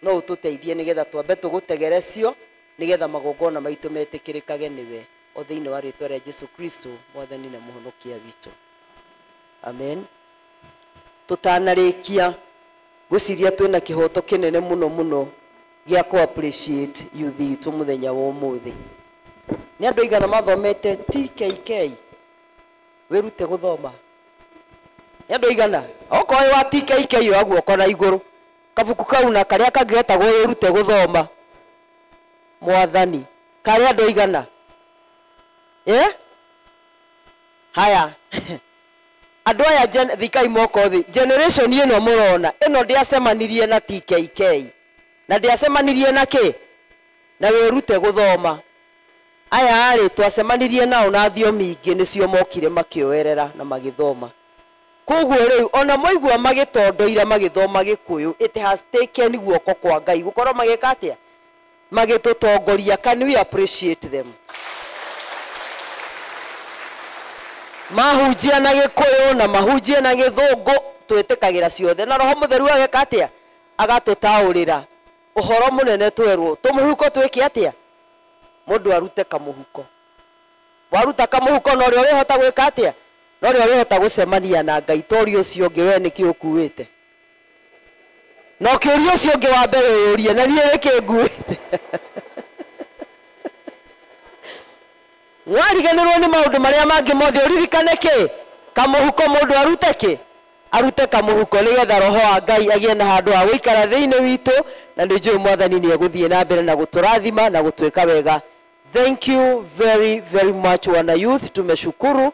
no ũtũteithie nĩgetha twambe tũgũtegerecio nĩgetha magongona maitũ metĩkĩrĩkage nĩwe o thĩinĩ wa rĩtwa rĩa Jesu Kristo mwathani na mũhonokia witũ amen tũtanarĩkia ngũciria twĩna kĩhoto kĩnene mũno gĩa ku appreciate youth itũ mũthenya wa ũmũthĩ nĩ andũ aigana mathomete TKK wĩrute gũthoma nĩ andũ aigana okorwo wa TKK yo aguoko na igũrũ kabuku kau na karĩa kangĩgetagwo wĩrute gũthoma mwathani karĩ andũ aigana haya andũ aya thikai moko thĩ generation ĩno mũrona ĩno ndiacemanirie na TKK na ndiacemanirie na kĩ na wĩrute gũthoma aya arĩ twacemanirie nao na thiomi ingĩ nĩcio mokire makĩoerera na magĩthoma koguo rĩu ona moigua magĩtondoira magĩthoma Gĩkũyũ it has taken guoko kwa Ngai gũkorwo magĩka atĩa magĩtũtongoria can we appreciate them mahunjia na Gĩkũyũ na mahunjia na Gĩthũngũ twĩtĩkagĩra ciothe na Roho Mũtheru ageka atĩa agatũtaũrĩra ũhoro mũnene twerwo tũmũhuko twĩke atĩa mũndũ arute kamũhuko waruta kamũhuko no rĩo wĩhota gwĩka atĩa no rĩo wĩhota gũcemania na Ngai torio ũcio ũngĩ we nĩkĩ ũkuĩte no kĩũria ũcio ũngĩ wa mbere ũrie na niĩ nĩkĩ nguĩte wariganĩrwo nĩ maũndũ marĩa mangĩ mothe ũririkane kĩ kamũhuko mũndũ arute kĩ arute kamũhuko nĩgetha Roho wa Ngai agĩe na handũ ha gũikara thĩinĩ witũ na nĩnjũĩ mwathani nĩ egũthiĩ na mbere na gũtũrathima na gũtwĩka wega thank you very much wana youth tumeshukuru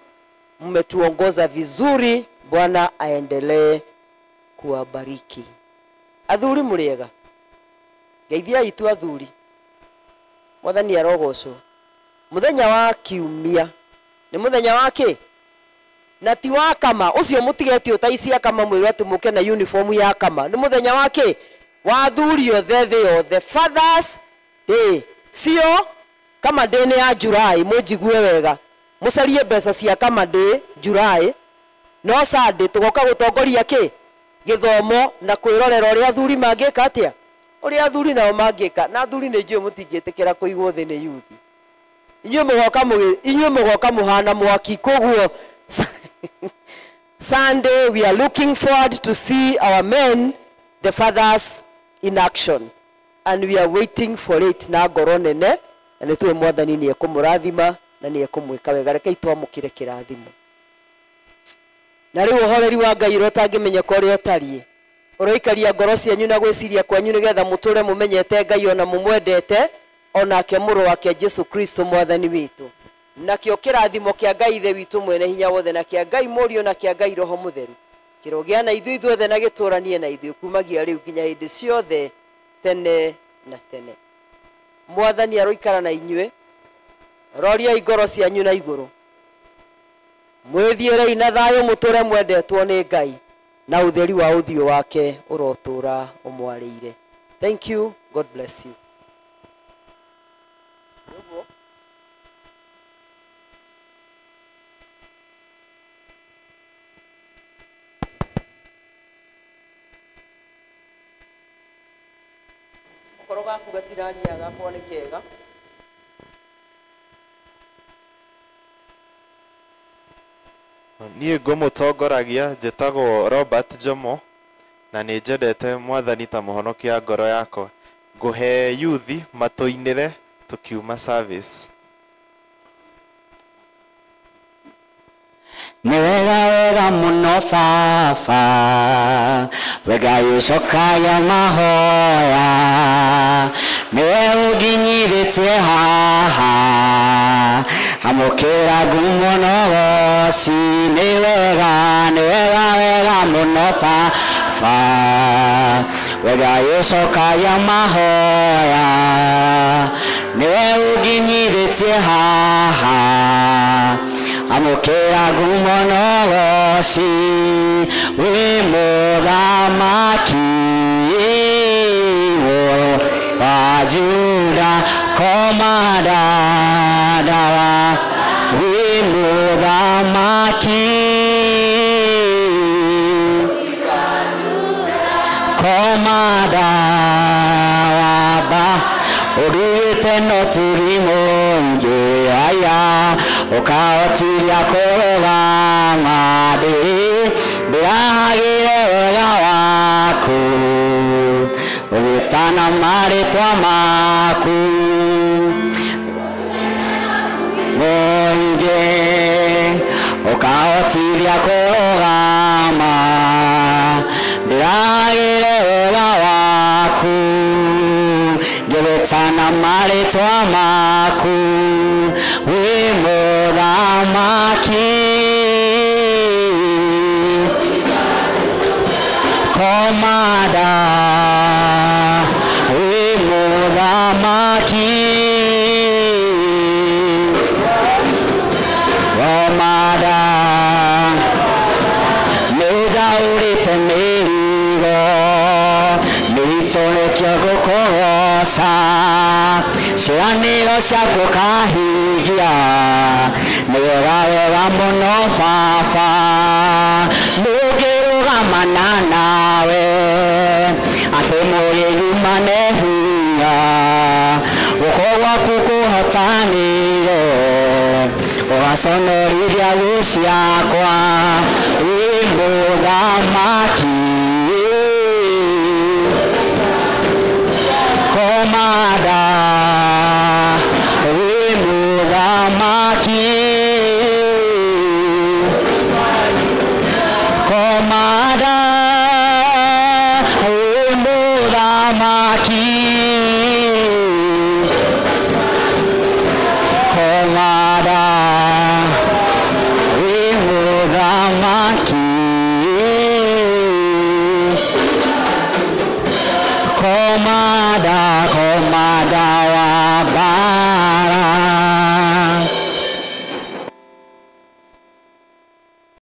mmetuongoza vizuri Bwana aendelee kuwabariki athuri mũrĩega geithia itu athuri mwathani arogocwo muthenya wa kiumia nĩ muthenya wa kĩ na ti wa kama ũcio mũtigetio taisia kama mwĩrwo atĩ mũke na uniform ya kama nĩ muthenya wa kĩ wa athuri othe thĩ yothe Fathers Day sio kama day nĩ ya July mũnjigue wega mũcarie mbeca cia kama day July no Sunday tũgoka gũtongoria kĩ gĩthomo na kwĩrorera ũrĩa athuri mangĩka atĩa ũrĩa athuri nao mangĩka na athuri nĩ njũĩ mũtingĩtĩkĩra kũigwo thĩ nĩ youth inyuĩ mũgoka mũhana mwaki koguo Sunday we are looking forward to see our men the fathers in action and we are waiting for it na ngoro nene na nĩ tuwe mwathani nĩ ekũmũrathima na nĩ ekũmwĩka wega rekei twamũkĩre kĩrathimo na rĩu ũhoreri wa Ngai ũrĩa ũtangĩmenyeka ũrĩa ũtariĩ ũroikaria ngoro cianyu na gwĩciria kwanyu nĩgetha mũtũre mũmenyete Ngai ona mũmwendete onake mũrũ wake Jesu Kristo mwathani witũ nakĩo kĩrathimo kĩa Ngai ithe witũ mwene hinya wothe na kĩa Ngai Mũriũ na kĩa Ngai Roho Mũtheru kĩrogĩa na ithuĩ ithuothe na gĩtũranie na ithuĩ kumagia rĩu nginya hĩndĩ ciothe tene na tene mwathani aroikara na inyuĩ roria ngoro cianyu na igũrũ mwĩthiĩrei na thayũ mũtũre mwendetwo nĩ Ngai na ũtheri wa ũthiũ wake ũrotũra ũmwarĩire thank you God bless you koroga kugatiraria gakwa nĩ kega niĩ ngũmũtongoragia njĩtagwo Robert Jomo na nĩ njendete mwathani ta mũhonokia ngoro yakwa ngũhe yuthi matũinĩre tukiuma service nĩ wega mũno baba wega ũcokagia mahoya nĩwe ũnginyithĩtie haha amũkĩra ngumo na woci nĩ wega mũno baba wega ũcokagia mahoya niwe ũnginyithĩtie haha amũkĩra ngumo na ũgooci wĩ mũthamaki wa Juda komanda dawa wĩ mũthamaki komanda waba ũruĩte no turimo ingĩ aya ũkahotiria kũrũgama ndĩrahagĩre wega waku ũgĩtana marĩtwa maku mũingĩ ũkahotiria kũrũgama ndĩrahagĩre wega waku ngĩgĩtana marĩtwa maku wĩ mũthamaki komanda wĩ mũthamaki komanda nĩũnjaũrĩte mĩrigo mĩritũrĩkio gũkũgoca ciĩranĩro ciaku ũkahingia nĩ wega wega mũno baba ndũngĩrũgama nawe atĩ mũgĩgumane hinya guoko gwaku kũhotanĩire ũgaconorithia thũ ciakwa wĩ mũthamaki komanda wĩ mũthamaki komanda wĩ mũthamaki komanda wĩ mũthamaki komanda